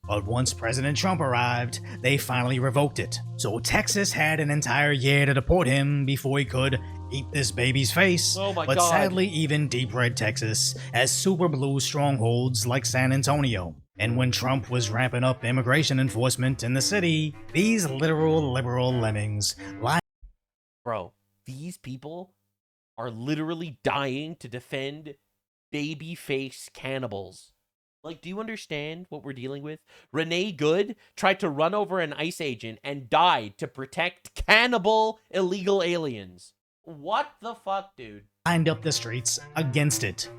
But once President Trump arrived, they finally revoked it. So Texas had an entire year to deport him before he could eat this baby's face. Oh my but God. Sadly, even deep red Texas has super blue strongholds like San Antonio. And when Trump was ramping up immigration enforcement in the city, these literal liberal lemmings lied. Bro, these people are literally dying to defend baby face cannibals. Like, do you understand what we're dealing with? Renee Good tried to run over an ICE agent and died to protect cannibal illegal aliens. What the fuck, dude? Lined up the streets against it.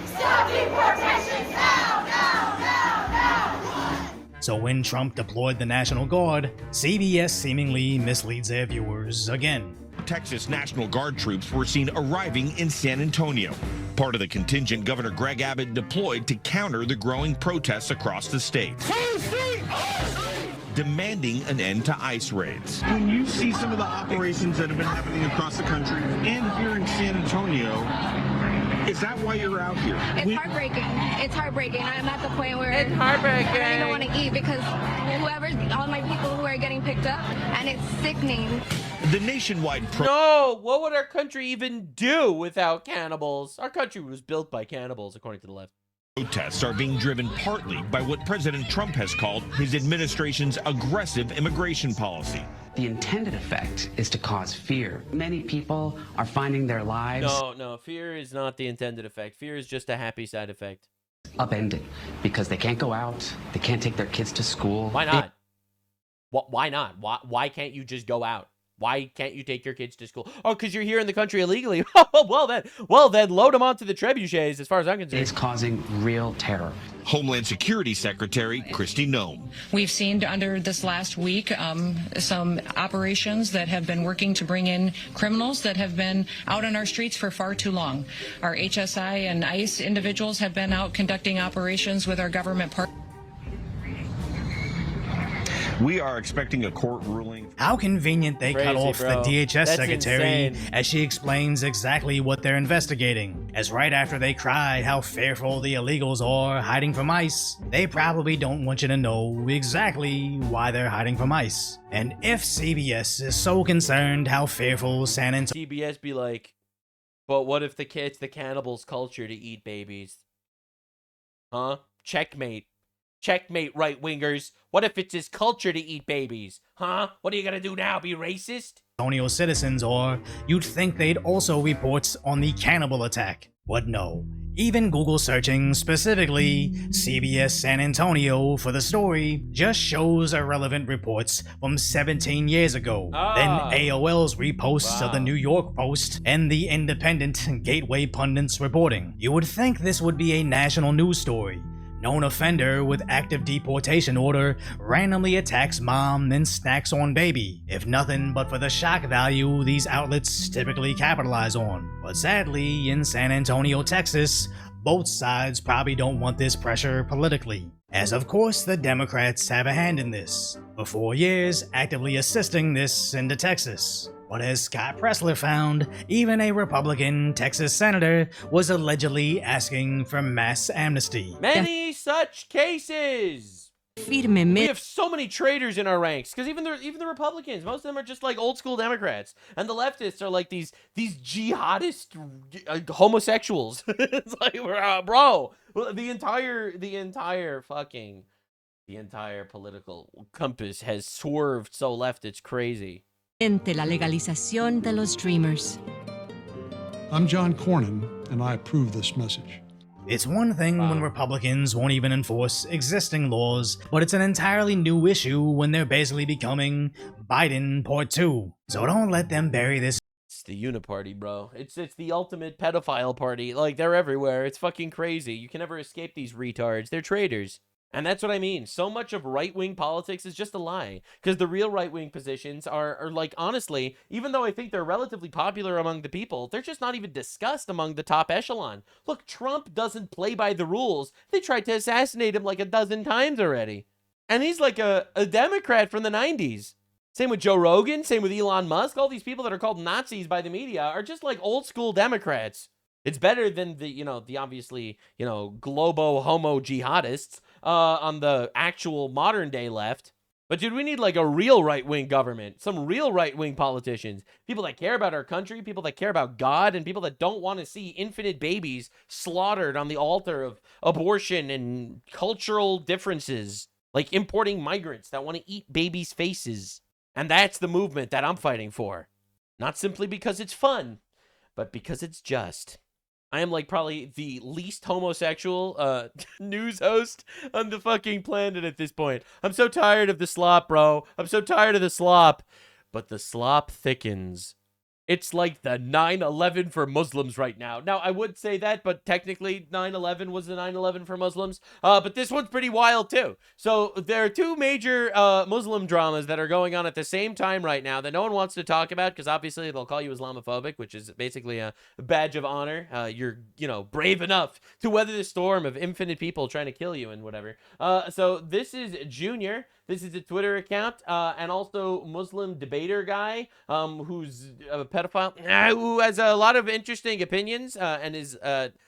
Stop deportations now, now, now, now! So when Trump deployed the National Guard, CBS seemingly misleads their viewers again. Texas National Guard troops were seen arriving in San Antonio, part of the contingent Governor Greg Abbott deployed to counter the growing protests across the state, demanding an end to ICE raids. When you see some of the operations that have been happening across the country and here in San Antonio, is that why you're out here? It's heartbreaking. It's heartbreaking. I'm at the point where it's heartbreaking. I don't even want to eat because all my people who are getting picked up, and it's sickening. The nationwide No, what would our country even do without cannibals? Our country was built by cannibals, according to the left. protests are being driven partly by what President Trump has called his administration's aggressive immigration policy. The intended effect is to cause fear. Many people are finding their lives... No, fear is not the intended effect. Fear is just a happy side effect. ...upended because they can't go out, they can't take their kids to school. Why not? Why not? Why can't you just go out? Why can't you take your kids to school? Oh, because you're here in the country illegally. well then, load them onto the trebuchets, as far as I'm concerned. It's causing real terror. Homeland Security Secretary Kristi Noem. We've seen under this last week some operations that have been working to bring in criminals that have been out on our streets for far too long. Our HSI and ICE individuals have been out conducting operations with our government partners. We are expecting a court ruling. How convenient they cut off the DHS secretary as she explains exactly what they're investigating. As right after they cry how fearful the illegals are hiding from ICE, they probably don't want you to know exactly why they're hiding from ICE. And if CBS is so concerned how fearful San Antonio... CBS be like, but what if it's the cannibals' culture to eat babies? Huh? Checkmate. Checkmate, right-wingers. What if it's his culture to eat babies? Huh? What are you gonna do now, be racist? Antonio citizens, or you'd think they'd also report on the cannibal attack. But no. Even Google searching specifically CBS San Antonio for the story just shows irrelevant reports from 17 years ago. Then AOL's reposts of the New York Post and the Independent Gateway pundits reporting. You would think this would be a national news story. Known offender with active deportation order randomly attacks mom then snacks on baby, if nothing but for the shock value these outlets typically capitalize on. But sadly, in San Antonio, Texas, both sides probably don't want this pressure politically. As of course the Democrats have a hand in this, for 4 years actively assisting this into Texas. But as Scott Pressler found, even a Republican Texas senator was allegedly asking for mass amnesty. Many such cases. We have so many traitors in our ranks, because even the Republicans, most of them are just like old school Democrats, and the leftists are like these jihadist homosexuals. It's like, bro, the entire political compass has swerved so left, it's crazy. La legalización de los streamers. I'm John Cornyn, and I approve this message. It's one thing when Republicans won't even enforce existing laws, but it's an entirely new issue when they're basically becoming Biden Part 2. So don't let them bury this. It's the uniparty, bro. It's the ultimate pedophile party. Like, they're everywhere. It's fucking crazy. You can never escape these retards. They're traitors. And that's what I mean. So much of right-wing politics is just a lie. Because the real right-wing positions are like, honestly, even though I think they're relatively popular among the people, they're just not even discussed among the top echelon. Look, Trump doesn't play by the rules. They tried to assassinate him like a dozen times already. And he's like a Democrat from the 90s. Same with Joe Rogan, same with Elon Musk. All these people that are called Nazis by the media are just like old school Democrats. It's better than the obviously, globo homo jihadists on the actual modern day left. But dude, we need like a real right-wing government, some real right-wing politicians, people that care about our country, people that care about God, and people that don't want to see infinite babies slaughtered on the altar of abortion and cultural differences, like importing migrants that want to eat babies' faces. And that's the movement that I'm fighting for. Not simply because it's fun, but because it's just. I am like probably the least homosexual news host on the fucking planet at this point. I'm so tired of the slop, bro. I'm so tired of the slop. But the slop thickens. It's like the 9/11 for Muslims right now. Now, I would say that, but technically 9/11 was the 9/11 for Muslims. But this one's pretty wild, too. So there are two major Muslim dramas that are going on at the same time right now that no one wants to talk about because obviously they'll call you Islamophobic, which is basically a badge of honor. You're, brave enough to weather the storm of infinite people trying to kill you and whatever. So this is Junior. This is a Twitter account, and also Muslim debater guy, who's a pedophile, who has a lot of interesting opinions, and is,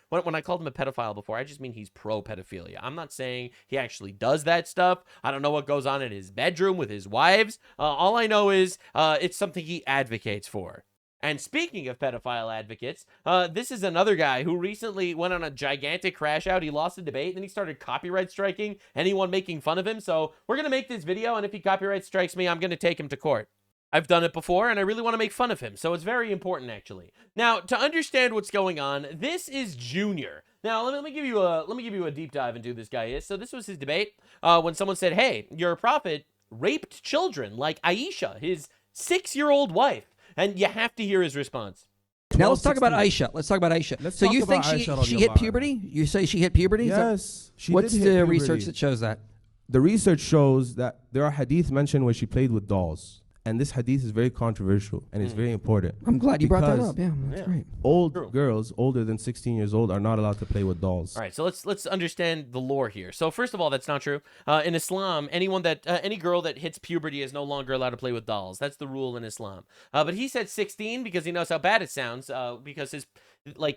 when I called him a pedophile before, I just mean he's pro-pedophilia. I'm not saying he actually does that stuff. I don't know what goes on in his bedroom with his wives. All I know is it's something he advocates for. And speaking of pedophile advocates, this is another guy who recently went on a gigantic crash out. He lost a debate, and then he started copyright striking anyone making fun of him. So we're going to make this video, and if he copyright strikes me, I'm going to take him to court. I've done it before, and I really want to make fun of him. So it's very important, actually. Now, to understand what's going on, this is Junior. Now, let me give you a deep dive into who this guy is. So this was his debate when someone said, hey, your prophet raped children like Aisha, his 6-year-old wife. And you have to hear his response. Now let's talk about Aisha. Let's talk about Aisha. So you think she hit puberty? You say she hit puberty? Yes. What's the research that shows that? The research shows that there are hadith mentioned where she played with dolls. And this hadith is very controversial and it's very important. I'm glad you brought that up. Yeah, that's great. Old girls older than 16 years old are not allowed to play with dolls. All right, so let's understand the lore here. So first of all, that's not true. In Islam, any girl that hits puberty is no longer allowed to play with dolls. That's the rule in Islam. But he said 16 because he knows how bad it sounds. Because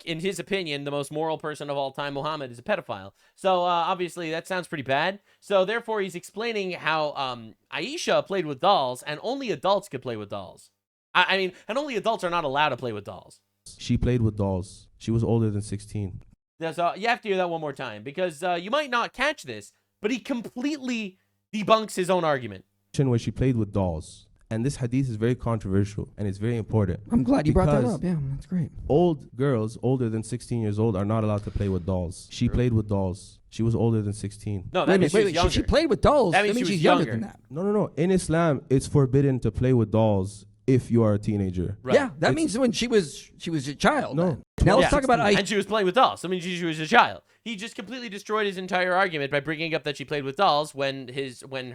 in his opinion, the most moral person of all time, Muhammad, is a pedophile. So obviously that sounds pretty bad. So therefore, he's explaining how Aisha played with dolls, and only adults could play with dolls. I mean, and only adults are not allowed to play with dolls. She played with dolls. She was older than 16. Yeah, so you have to hear that one more time, because you might not catch this, but he completely debunks his own argument. Where she played with dolls. And this hadith is very controversial and it's very important. I'm glad you brought that up. Yeah, that's great. Old girls older than 16 years old are not allowed to play with dolls. She played with dolls. She was older than 16. No, that means she's younger. She played with dolls. That means she's younger than that. No. In Islam, it's forbidden to play with dolls if you are a teenager. Right. Yeah, that means when she was a child. No. Now let's talk about Aisha. And she was playing with dolls. I mean, she was a child. He just completely destroyed his entire argument by bringing up that she played with dolls when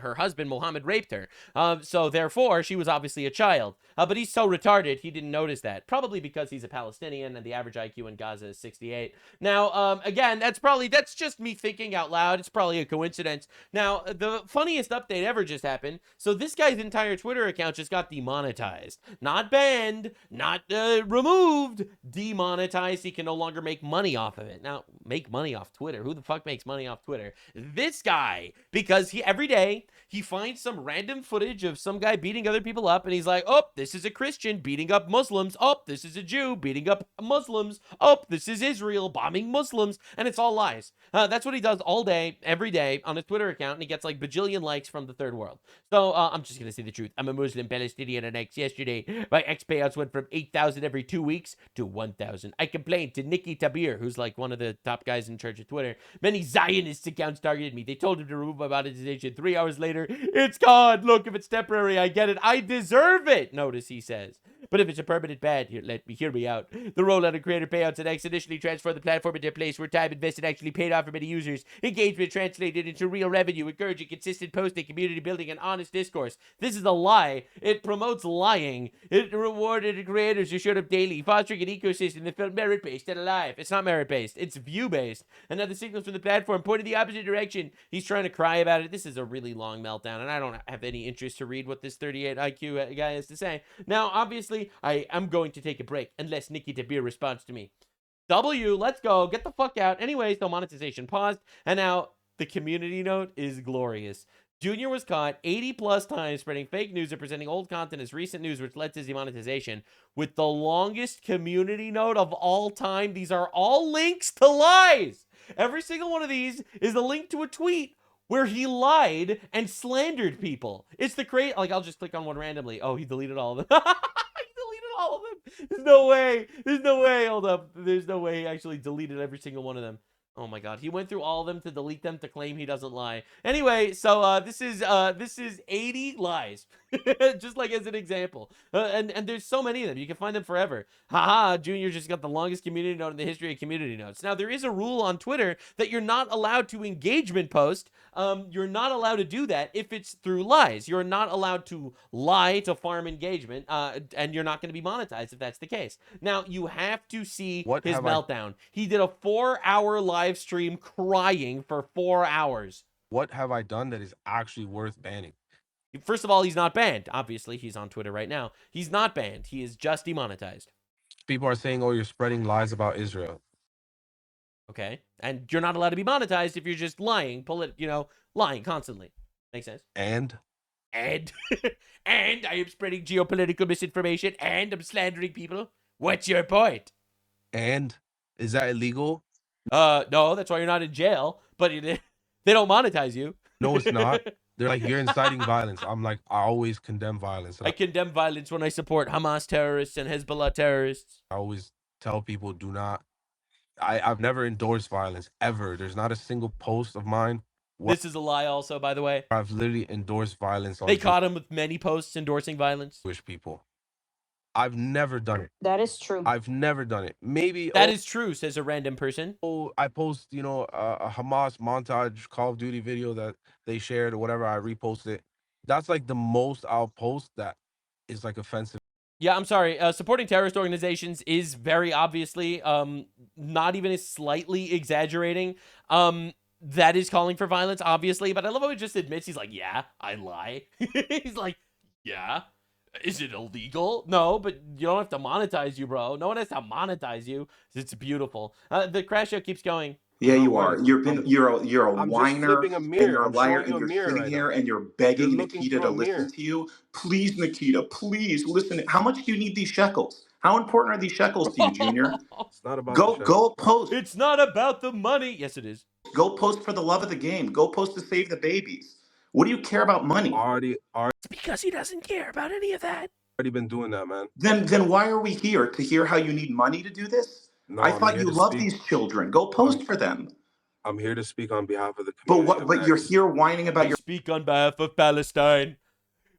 her husband Muhammad raped her. So therefore, she was obviously a child. But he's so retarded he didn't notice that. Probably because he's a Palestinian and the average IQ in Gaza is 68. Now, again, that's just me thinking out loud. It's probably a coincidence. Now, the funniest update ever just happened. So this guy's entire Twitter account just got demonetized, not banned, not removed, demonetized. He can no longer make money off of it. Now, make money off Twitter. Who the fuck makes money off Twitter? This guy, because every day he finds some random footage of some guy beating other people up, and he's like, oh, this is a Christian beating up Muslims. Oh, this is a Jew beating up Muslims. Oh, this is Israel bombing Muslims. And it's all lies. That's what he does all day, every day on his Twitter account, and he gets like bajillion likes from the third world. So I'm just going to say the truth. I'm a Muslim Palestinian, and yesterday my X payouts went from 8,000 every 2 weeks to 1,000. I complained to Nikki Tabir, who's like one of the top guys in charge of Twitter. Many Zionist accounts targeted me. They told him to remove my monetization. 3 hours later, it's gone. Look, if it's temporary, I get it. I deserve it. Notice he says. But if it's a permanent ban, hear me out. The rollout of creator payouts and X initially transformed the platform into a place where time invested actually paid off for many users. Engagement translated into real revenue, encouraging consistent posting, community building, and honest discourse. This is a lie. It promotes lying. It rewarded creators who showed up daily, fostering an ecosystem that felt merit-based and alive. It's not merit-based. It's view-based. And now the signals from the platform point in the opposite direction. He's trying to cry about it. This is a really long meltdown, and I don't have any interest to read what this 38 IQ guy has to say. Now, obviously, I am going to take a break unless Nikki Tabir responds to me. Let's go. Get the fuck out. Anyway, so monetization paused, and now the community note is glorious. Junior was caught 80+ times spreading fake news or presenting old content as recent news, which led to demonetization, with the longest community note of all time. These are all links to lies. Every single one of these is a link to a tweet where he lied and slandered people. It's the crazy. Like, I'll just click on one randomly. Oh, he deleted all of them. All of them. There's no way. Hold up. There's no way he actually deleted every single one of them. Oh my god. He went through all of them to delete them to claim he doesn't lie. Anyway, so this is 80 lies. Just like as an example. And there's so many of them. You can find them forever. Haha, Junior just got the longest community note in the history of community notes. Now, there is a rule on Twitter that you're not allowed to engagement post. You're not allowed to do that if it's through lies. You're not allowed to lie to farm engagement, and you're not going to be monetized if that's the case. Now, you have to see his meltdown. He did a 4-hour live stream crying for 4 hours. What have I done that is actually worth banning? First of all, he's not banned. Obviously, he's on Twitter right now. He's not banned. He is just demonetized. People are saying, oh, you're spreading lies about Israel. Okay. And you're not allowed to be monetized if you're just lying, lying constantly. Makes sense? And I am spreading geopolitical misinformation and I'm slandering people. What's your point? And is that illegal? No, that's why you're not in jail, but they don't monetize you. No, it's not. They're like, you're inciting violence. I'm like, I always condemn violence. I condemn violence when I support Hamas terrorists and Hezbollah terrorists. I always tell people, do not. I've never endorsed violence, ever. There's not a single post of mine This is a lie also, by the way. I've literally endorsed violence on They caught him with many posts endorsing violence. Jewish people. I've never done it. That is true. I've never done it. Maybe that is true, says a random person. Oh, I post, you know, a Hamas montage Call of Duty video that they shared or whatever. I repost it. That's like the most I'll post that is like offensive. Yeah, I'm sorry. Supporting terrorist organizations is very obviously, not even slightly exaggerating. That is calling for violence, obviously. But I love how he just admits, he's like, yeah, I lie. He's like, yeah. Is it illegal? No, but you don't have to monetize you, bro. No one has to monetize you. It's beautiful. The crash out keeps going. Yeah, you are. You're a whiner and you're a liar, and you're sitting right here and you're begging Nikita to listen to you. Please, Nikita, please listen. How much do you need these shekels? How important are these shekels to you, Junior? It's not about go post. It's not about the money. Yes, it is. Go post for the love of the game. Go post to save the babies. What do you care about money? It's because he doesn't care about any of that. Already been doing that, man. Then why are we here? To hear how you need money to do this? No, I thought you loved these children. Go post for them. I'm here to speak on behalf of the community. But you're here whining about your... Speak on behalf of Palestine.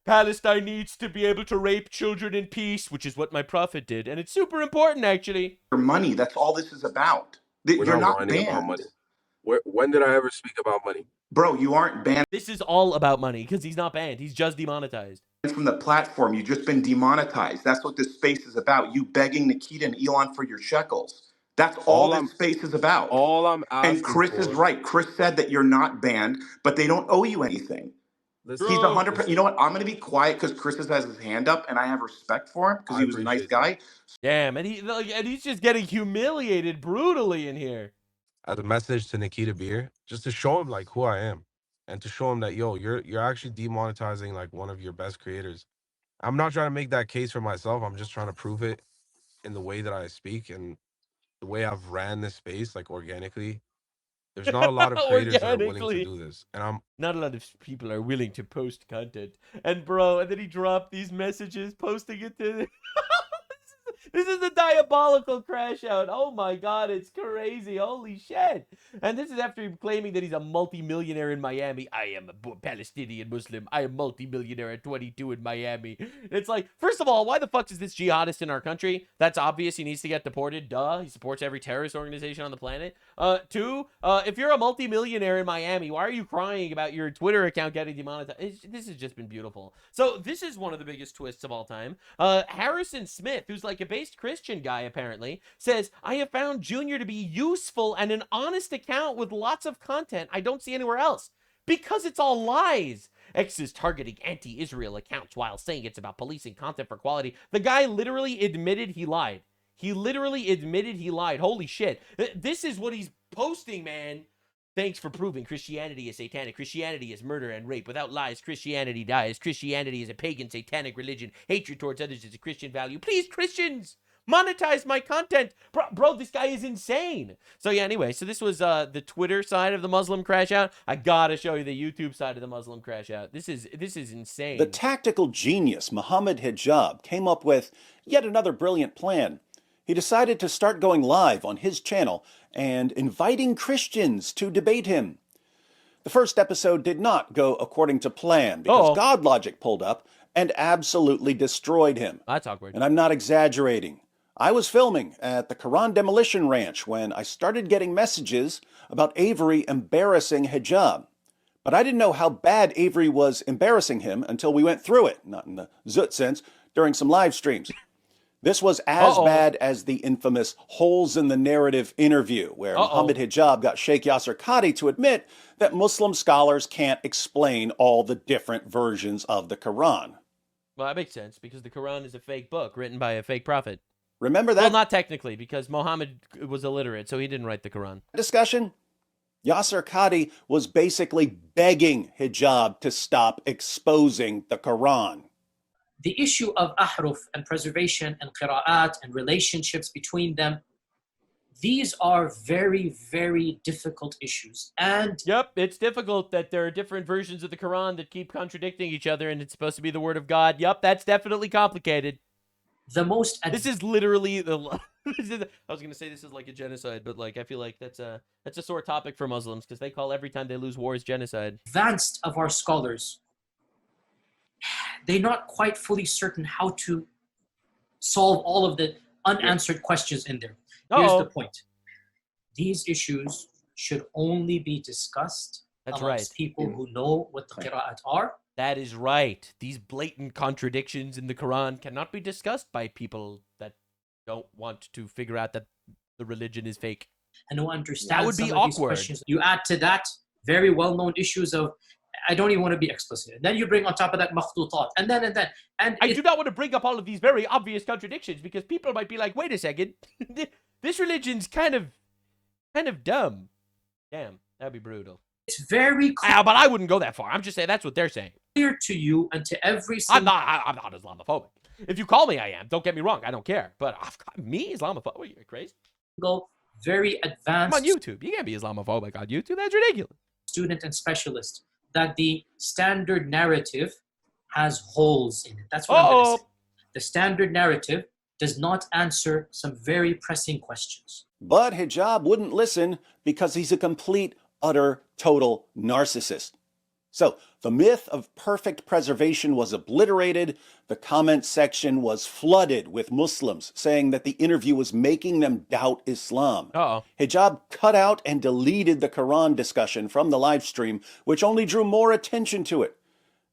Palestine needs to be able to rape children in peace, which is what my prophet did. And it's super important, actually. Your money, that's all this is about. You're not banned. When did I ever speak about money? Bro, you aren't banned. This is all about money, because he's not banned. He's just demonetized. From the platform, you've just been demonetized. That's what this space is about. You begging Nikita and Elon for your shekels. That's all this space is about. All I'm asking And Chris is right. Chris said that you're not banned, but they don't owe you anything. He's 100%. You know what? I'm going to be quiet because Chris has his hand up, and I have respect for him because he was a nice guy. Damn, and he's just getting humiliated brutally in here. As a message to Nikita Beer, just to show him like who I am, and to show him that you're actually demonetizing like one of your best creators. I'm not trying to make that case for myself. I'm just trying to prove it in the way that I speak and the way I've ran this space, like organically. There's not a lot of creators that are willing to do this, and not a lot of people are willing to post content. And bro, and then he dropped these messages, posting it to. This is a diabolical crash out. Oh my god, it's crazy. Holy shit. And this is after him claiming that he's a multi-millionaire in Miami. I am a Palestinian Muslim. I am multi-millionaire at 22 in Miami. It's like, first of all, why the fuck is this jihadist in our country? That's obvious. He needs to get deported. Duh. He supports every terrorist organization on the planet. Two, if you're a multi-millionaire in Miami, why are you crying about your Twitter account getting demonetized? This has just been beautiful. So this is one of the biggest twists of all time. Harrison Smith, who's like a based Christian guy apparently, says, I have found Junior to be useful and an honest account with lots of content I don't see anywhere else. Because it's all lies. X is targeting anti-Israel accounts while saying it's about policing content for quality. The guy literally admitted he lied. He literally admitted he lied. Holy shit. This is what he's posting, man. Thanks for proving Christianity is satanic. Christianity is murder and rape. Without lies, Christianity dies. Christianity is a pagan, satanic religion. Hatred towards others is a Christian value. Please, Christians, monetize my content. Bro, this guy is insane. So yeah, anyway, so this was the Twitter side of the Muslim crash out. I gotta show you the YouTube side of the Muslim crash out. This is insane. The tactical genius Mohammed Hijab came up with yet another brilliant plan. He decided to start going live on his channel and inviting Christians to debate him. The first episode did not go according to plan because God Logic pulled up and absolutely destroyed him. That's awkward. And I'm not exaggerating. I was filming at the Quran Demolition Ranch when I started getting messages about Avery embarrassing Hijab. But I didn't know how bad Avery was embarrassing him until we went through it, not in the Zut sense, during some live streams. This was as bad as the infamous holes in the narrative interview, where Mohammed Hijab got Sheikh Yasser Qadhi to admit that Muslim scholars can't explain all the different versions of the Quran. Well, that makes sense, because the Quran is a fake book written by a fake prophet. Remember that? Well, not technically, because Muhammad was illiterate, so he didn't write the Quran. Discussion? Yasser Qadhi was basically begging Hijab to stop exposing the Quran. The issue of ahruf and preservation and qira'at and relationships between them, these are very, very difficult issues. And yep, it's difficult that there are different versions of the Quran that keep contradicting each other and it's supposed to be the word of God. Yep, that's definitely complicated. the most... This is literally the... I was going to say this is like a genocide, but like I feel like that's a sore topic for Muslims because they call every time they lose wars genocide. Advanced of our scholars, they're not quite fully certain how to solve all of the unanswered questions in there. Here's the point. These issues should only be discussed amongst people who know what the qira'at are. That is right. These blatant contradictions in the Quran cannot be discussed by people that don't want to figure out that the religion is fake. And who understand that would be some of these awkward. questions. You add to that very well-known issues of, I don't even want to be explicit. And then you bring on top of that makhtutat, and I do not want to bring up all of these very obvious contradictions because people might be like, wait a second, this religion's kind of dumb. Damn, that'd be brutal. It's very clear. But I wouldn't go that far. I'm just saying that's what they're saying. Clear to you and to every single... I'm not Islamophobic. If you call me, I am. Don't get me wrong. I don't care. But me, Islamophobic? You're crazy. Go very advanced. I'm on YouTube. You can't be Islamophobic on YouTube. That's ridiculous. Student and specialist. That the standard narrative has holes in it. That's what I'm going to say. The standard narrative does not answer some very pressing questions. But Hijab wouldn't listen because he's a complete, utter, total narcissist. So the myth of perfect preservation was obliterated. The comment section was flooded with Muslims saying that the interview was making them doubt Islam. Hijab cut out and deleted the Quran discussion from the live stream, which only drew more attention to it.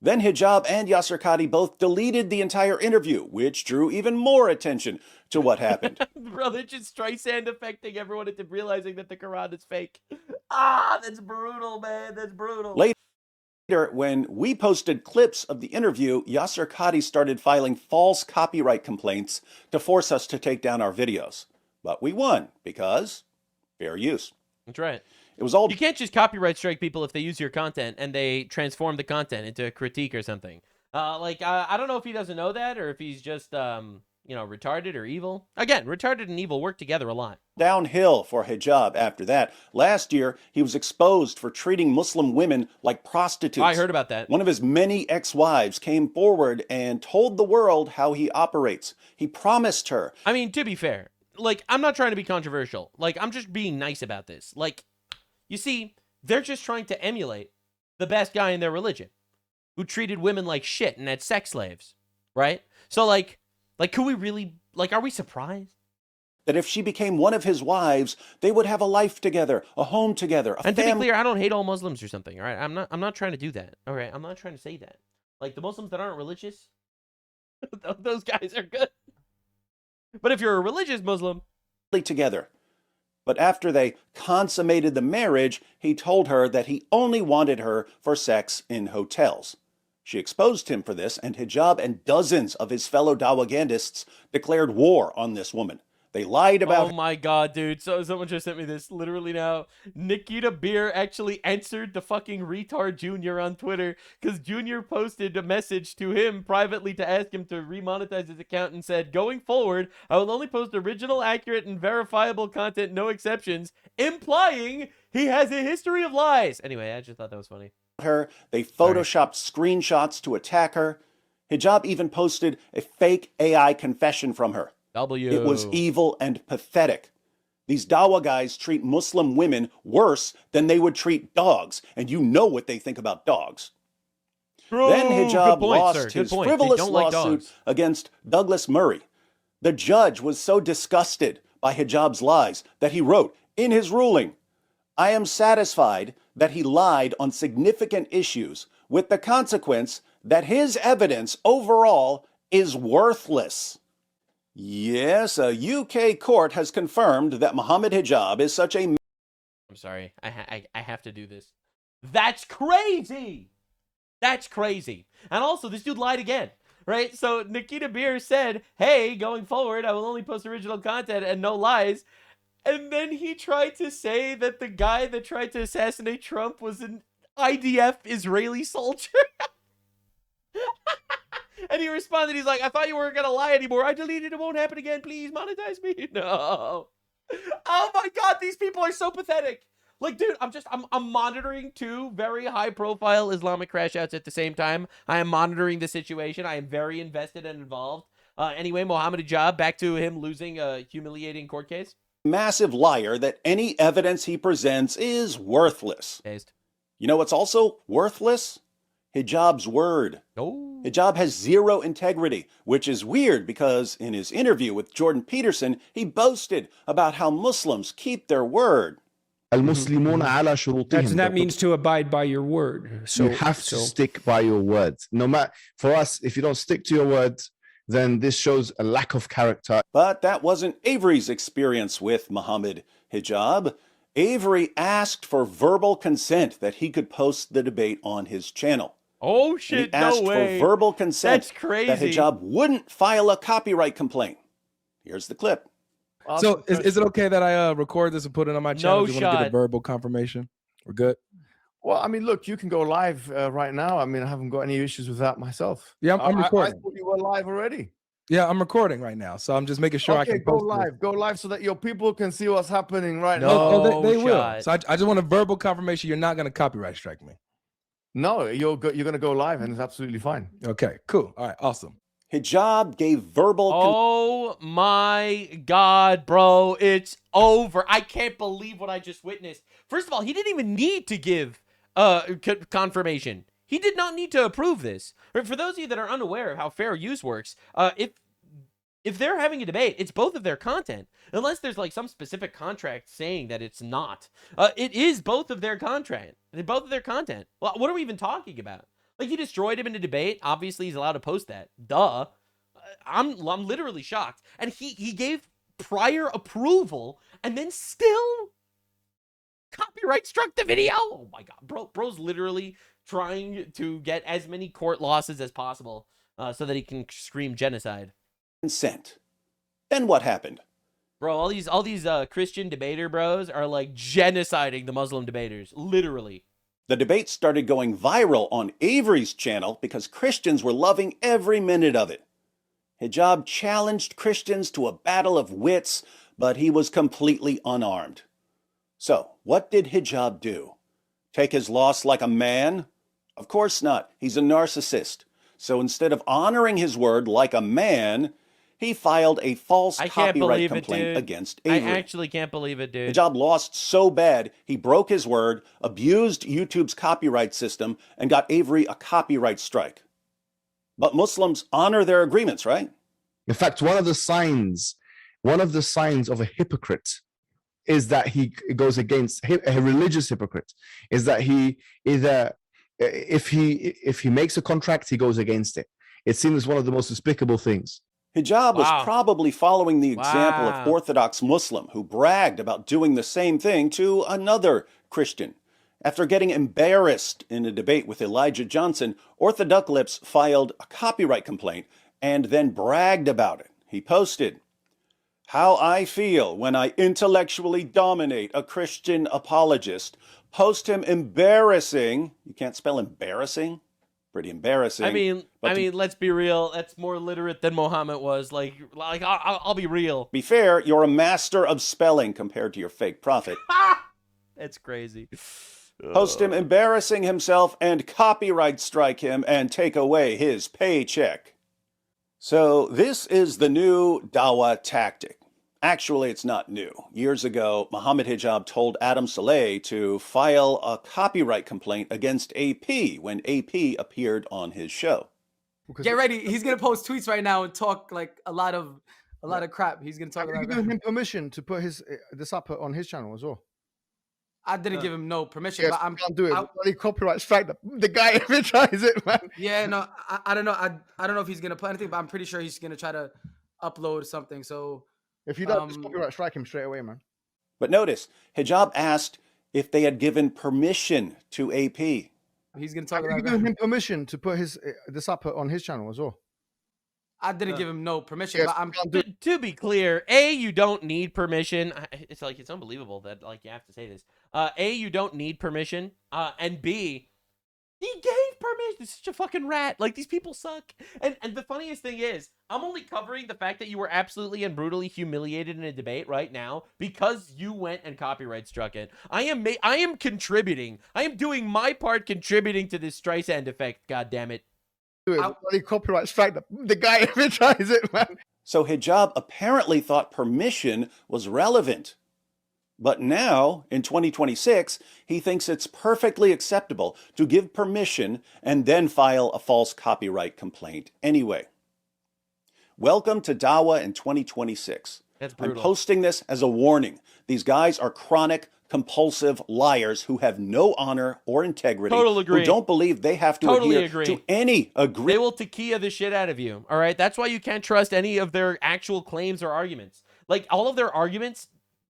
Then Hijab and Yasser Qadhi both deleted the entire interview, which drew even more attention to what happened. Bro, they're just Streisand affecting everyone into realizing that the Quran is fake. That's brutal, man. That's brutal. Later, when we posted clips of the interview, Yasser Qadhi started filing false copyright complaints to force us to take down our videos. But we won because fair use. That's right. It was all... You can't just copyright strike people if they use your content and they transform the content into a critique or something. I don't know if he doesn't know that or if he's just, retarded or evil. Again, retarded and evil work together a lot. Downhill for Hijab after that. Last year, he was exposed for treating Muslim women like prostitutes. I heard about that. One of his many ex-wives came forward and told the world how he operates. He promised her. I mean, to be fair, I'm not trying to be controversial. I'm just being nice about this. You see, they're just trying to emulate the best guy in their religion who treated women like shit and had sex slaves, right? So, could we really, are we surprised? That if she became one of his wives, they would have a life together, a home together, a family. And to be clear, I don't hate all Muslims or something, all right? I'm not trying to do that, all right? I'm not trying to say that. The Muslims that aren't religious, those guys are good. But if you're a religious Muslim... Together. But after they consummated the marriage, he told her that he only wanted her for sex in hotels. She exposed him for this, and Hijab and dozens of his fellow Dawagandists declared war on this woman. They lied about... Oh my god, dude. So someone just sent me this literally now. Nikita Beer actually answered the fucking retard Junior on Twitter because Junior posted a message to him privately to ask him to remonetize his account and said, going forward, I will only post original, accurate, and verifiable content, no exceptions, implying he has a history of lies. Anyway, I just thought that was funny. They photoshopped screenshots to attack her. Hijab even posted a fake AI confession from her. It was evil and pathetic. These Dawa guys treat Muslim women worse than they would treat dogs, and you know what they think about dogs. Then Hijab lost his frivolous lawsuit against Douglas Murray. The judge was so disgusted by Hijab's lies that he wrote in his ruling, I am satisfied that he lied on significant issues with the consequence that his evidence overall is worthless. Yes, a UK court has confirmed that Muhammad Hijab is such a... I'm sorry. I have to do this. That's crazy! That's crazy. And also, this dude lied again, right? So Nikita Beer said, hey, going forward, I will only post original content and no lies. And then he tried to say that the guy that tried to assassinate Trump was an IDF Israeli soldier. And he responded, he's like, I thought you weren't going to lie anymore. I deleted it. Won't happen again. Please monetize me. No. Oh my God. These people are so pathetic. Dude, I'm monitoring two very high profile Islamic crash outs at the same time. I am monitoring the situation. I am very invested and involved. Anyway, Mohammed Hijab, back to him losing a humiliating court case. Massive liar that any evidence he presents is worthless. Based. You know what's also worthless? Hijab's word. Oh. Hijab has zero integrity, which is weird because in his interview with Jordan Peterson, he boasted about how Muslims keep their word. That means to abide by your word. So you have to stick by your words. No matter, for us, if you don't stick to your words, then this shows a lack of character. But that wasn't Avery's experience with Mohammed Hijab. Avery asked for verbal consent that he could post the debate on his channel. Oh shit, he asked no way. for verbal consent That's crazy. that Hijab wouldn't file a copyright complaint. Here's the clip. So is it okay that I record this and put it on my channel? No Do you want to get a shot. verbal confirmation? We're good. Well, I mean, look, you can go live right now. I mean, I haven't got any issues with that myself. Yeah, I'm recording. I thought you were live already. Yeah, I'm recording right now, so I'm just making sure I Okay, can go post live. Go live so that your people can see what's happening right now. Oh, they will. So I just want a verbal confirmation you're not going to copyright strike me. No, you're going to go live, and it's absolutely fine. Okay, cool. All right, awesome. Hijab gave verbal. Oh my God, bro. It's over. I can't believe what I just witnessed. First of all, he didn't even need to give confirmation. He did not need to approve this. For those of you that are unaware of how fair use works, if they're having a debate, it's both of their content. Unless there's like some specific contract saying that it's not. It is both of their content. Both of their content. Well, what are we even talking about? Like, he destroyed him in a debate. Obviously, he's allowed to post that. Duh. I'm literally shocked. And he gave prior approval and then still copyright struck the video. Oh my God, bro's literally trying to get as many court losses as possible so that he can scream genocide. Consent. Then what happened? Bro, all these Christian debater bros are like genociding the Muslim debaters, literally. The debate started going viral on Avery's channel because Christians were loving every minute of it. Hijab challenged Christians to a battle of wits, but he was completely unarmed. So, what did Hijab do? Take his loss like a man? Of course not. He's a narcissist. So instead of honoring his word like a man, he filed a false copyright complaint against Avery. I actually can't believe it, dude. Hijab lost so bad, he broke his word, abused YouTube's copyright system, and got Avery a copyright strike. But Muslims honor their agreements, right? In fact, one of the signs of a hypocrite is that he goes against a religious hypocrite. Is that he either, if he makes a contract, he goes against it. It's seen as one of the most despicable things. Hijab was probably following the example of Orthodox Muslim who bragged about doing the same thing to another Christian. After getting embarrassed in a debate with Elijah Johnson, Orthodox Lips filed a copyright complaint and then bragged about it. He posted, "How I feel when I intellectually dominate a Christian apologist, post him embarrassing." You can't spell embarrassing? Pretty embarrassing. I mean, let's be real. That's more literate than Muhammad was. Like I'll be real. Be fair, you're a master of spelling compared to your fake prophet. That's crazy. Post him embarrassing himself and copyright strike him and take away his paycheck. So this is the new Dawah tactic. Actually, it's not new. Years ago, Mohammed Hijab told Adam Saleh to file a copyright complaint against AP when AP appeared on his show. Get ready. He's going to post tweets right now and talk like a lot of crap. He's going to talk about given him permission to put this up on his channel as well. I didn't give him no permission, but I'm can't do it. Bloody copyright strike the guy if he tries it, man. Yeah, no, I don't know. I don't know if he's gonna put anything, but I'm pretty sure he's gonna try to upload something. So if you don't, just copyright strike him straight away, man. But notice, Hijab asked if they had given permission to AP. He's gonna talk about given him permission to put this up on his channel as well. I didn't give him no permission, but I'm to be clear, A, you don't need permission. It's unbelievable that like you have to say this. A, you don't need permission. And B, he gave permission. He's such a fucking rat. Like, these people suck. And the funniest thing is, I'm only covering the fact that you were absolutely and brutally humiliated in a debate right now because you went and copyright struck it. I am contributing. I am doing my part contributing to this Streisand effect, goddammit. bloody copyright strike the guy every tries it, man. So hijab apparently thought permission was relevant. But now, in 2026, he thinks it's perfectly acceptable to give permission and then file a false copyright complaint anyway. Welcome to Dawa in 2026. That's I'm brutal. posting this as a warning. These guys are chronic, compulsive liars who have no honor or integrity, Total agree. who don't believe they have to Totally adhere agree. to any agreement. They will tequila the shit out of you, all right? That's why you can't trust any of their actual claims or arguments. Like, all of their arguments,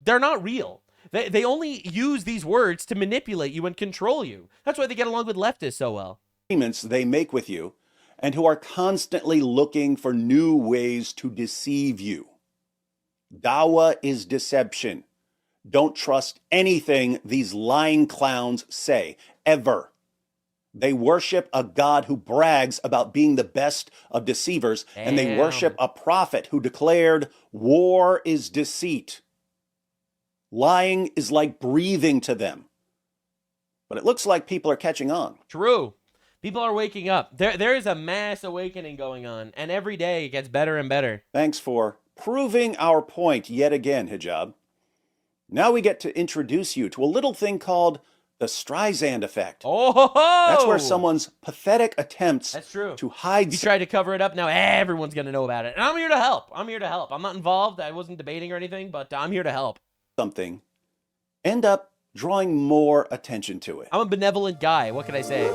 they're not real. They only use these words to manipulate you and control you. That's why they get along with leftists so well. Agreements they make with you, and who are constantly looking for new ways to deceive you. Dawa is deception. Don't trust anything these lying clowns say, ever. They worship a God who brags about being the best of deceivers, and they worship a prophet who declared, war is deceit. Lying is like breathing to them. But it looks like people are catching on. True. People are waking up. There is a mass awakening going on, and every day it gets better and better. Thanks for proving our point yet again, Hijab. Now we get to introduce you to a little thing called the Streisand effect. Oh, that's where someone's pathetic attempts to hide. You tried to cover it up, now everyone's going to know about it. And I'm here to help. I'm here to help. I'm not involved. I wasn't debating or anything, but I'm here to help. Something end up drawing more attention to it. I'm a benevolent guy. What can I say?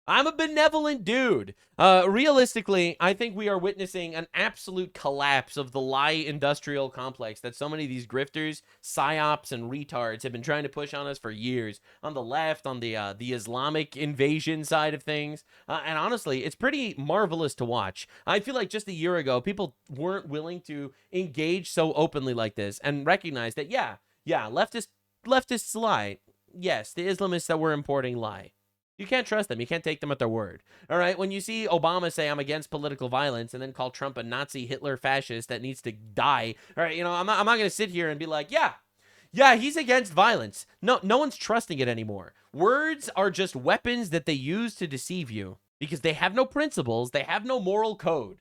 I'm a benevolent dude. Realistically, I think we are witnessing an absolute collapse of the lie industrial complex that so many of these grifters, psyops, and retards have been trying to push on us for years. On the left, on the Islamic invasion side of things. And honestly, it's pretty marvelous to watch. I feel like just a year ago, people weren't willing to engage so openly like this and recognize that, yeah, leftists lie. Yes, the Islamists that we're importing lie. You can't trust them. You can't take them at their word. All right? When you see Obama say, I'm against political violence, and then call Trump a Nazi Hitler fascist that needs to die, all right, I'm not going to sit here and be like, yeah, he's against violence. No one's trusting it anymore. Words are just weapons that they use to deceive you because they have no principles. They have no moral code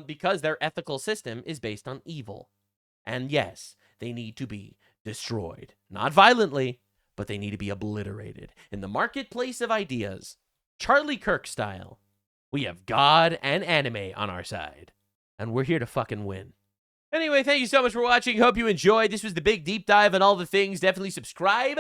because their ethical system is based on evil. And yes, they need to be destroyed. Not violently, but they need to be obliterated. In the marketplace of ideas, Charlie Kirk style, we have God and anime on our side. And we're here to fucking win. Anyway, thank you so much for watching. Hope you enjoyed. This was the big deep dive on all the things. Definitely subscribe,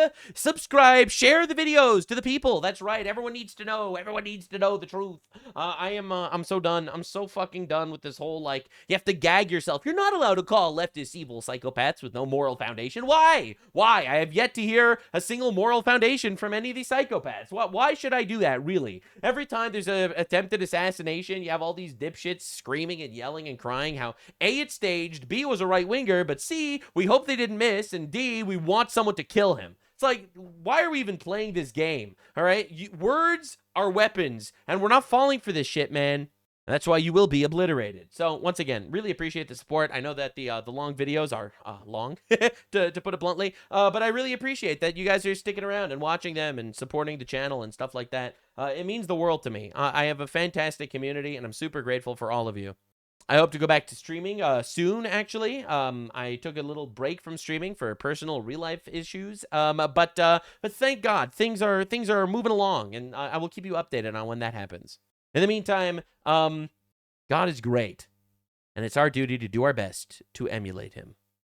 share the videos to the people. That's right. Everyone needs to know. Everyone needs to know the truth. I'm so done. I'm so fucking done with this whole, like, you have to gag yourself. You're not allowed to call leftists evil psychopaths with no moral foundation. Why? I have yet to hear a single moral foundation from any of these psychopaths. Why should I do that, really? Every time there's an attempted assassination, you have all these dipshits screaming and yelling and crying how A, it's staged, B, was a right-winger, but C, we hope they didn't miss, and D, we want someone to kill him. It's like, why are we even playing this game? All right? Words are weapons, and we're not falling for this shit, man. That's why you will be obliterated. So, once again, really appreciate the support. I know that the long videos are long, to put it bluntly, but I really appreciate that you guys are sticking around and watching them and supporting the channel and stuff like that. It means the world to me. I have a fantastic community, and I'm super grateful for all of you. I hope to go back to streaming soon, actually. I took a little break from streaming for personal real-life issues, but thank God, things are moving along, and I will keep you updated on when that happens. In the meantime, God is great, and it's our duty to do our best to emulate him.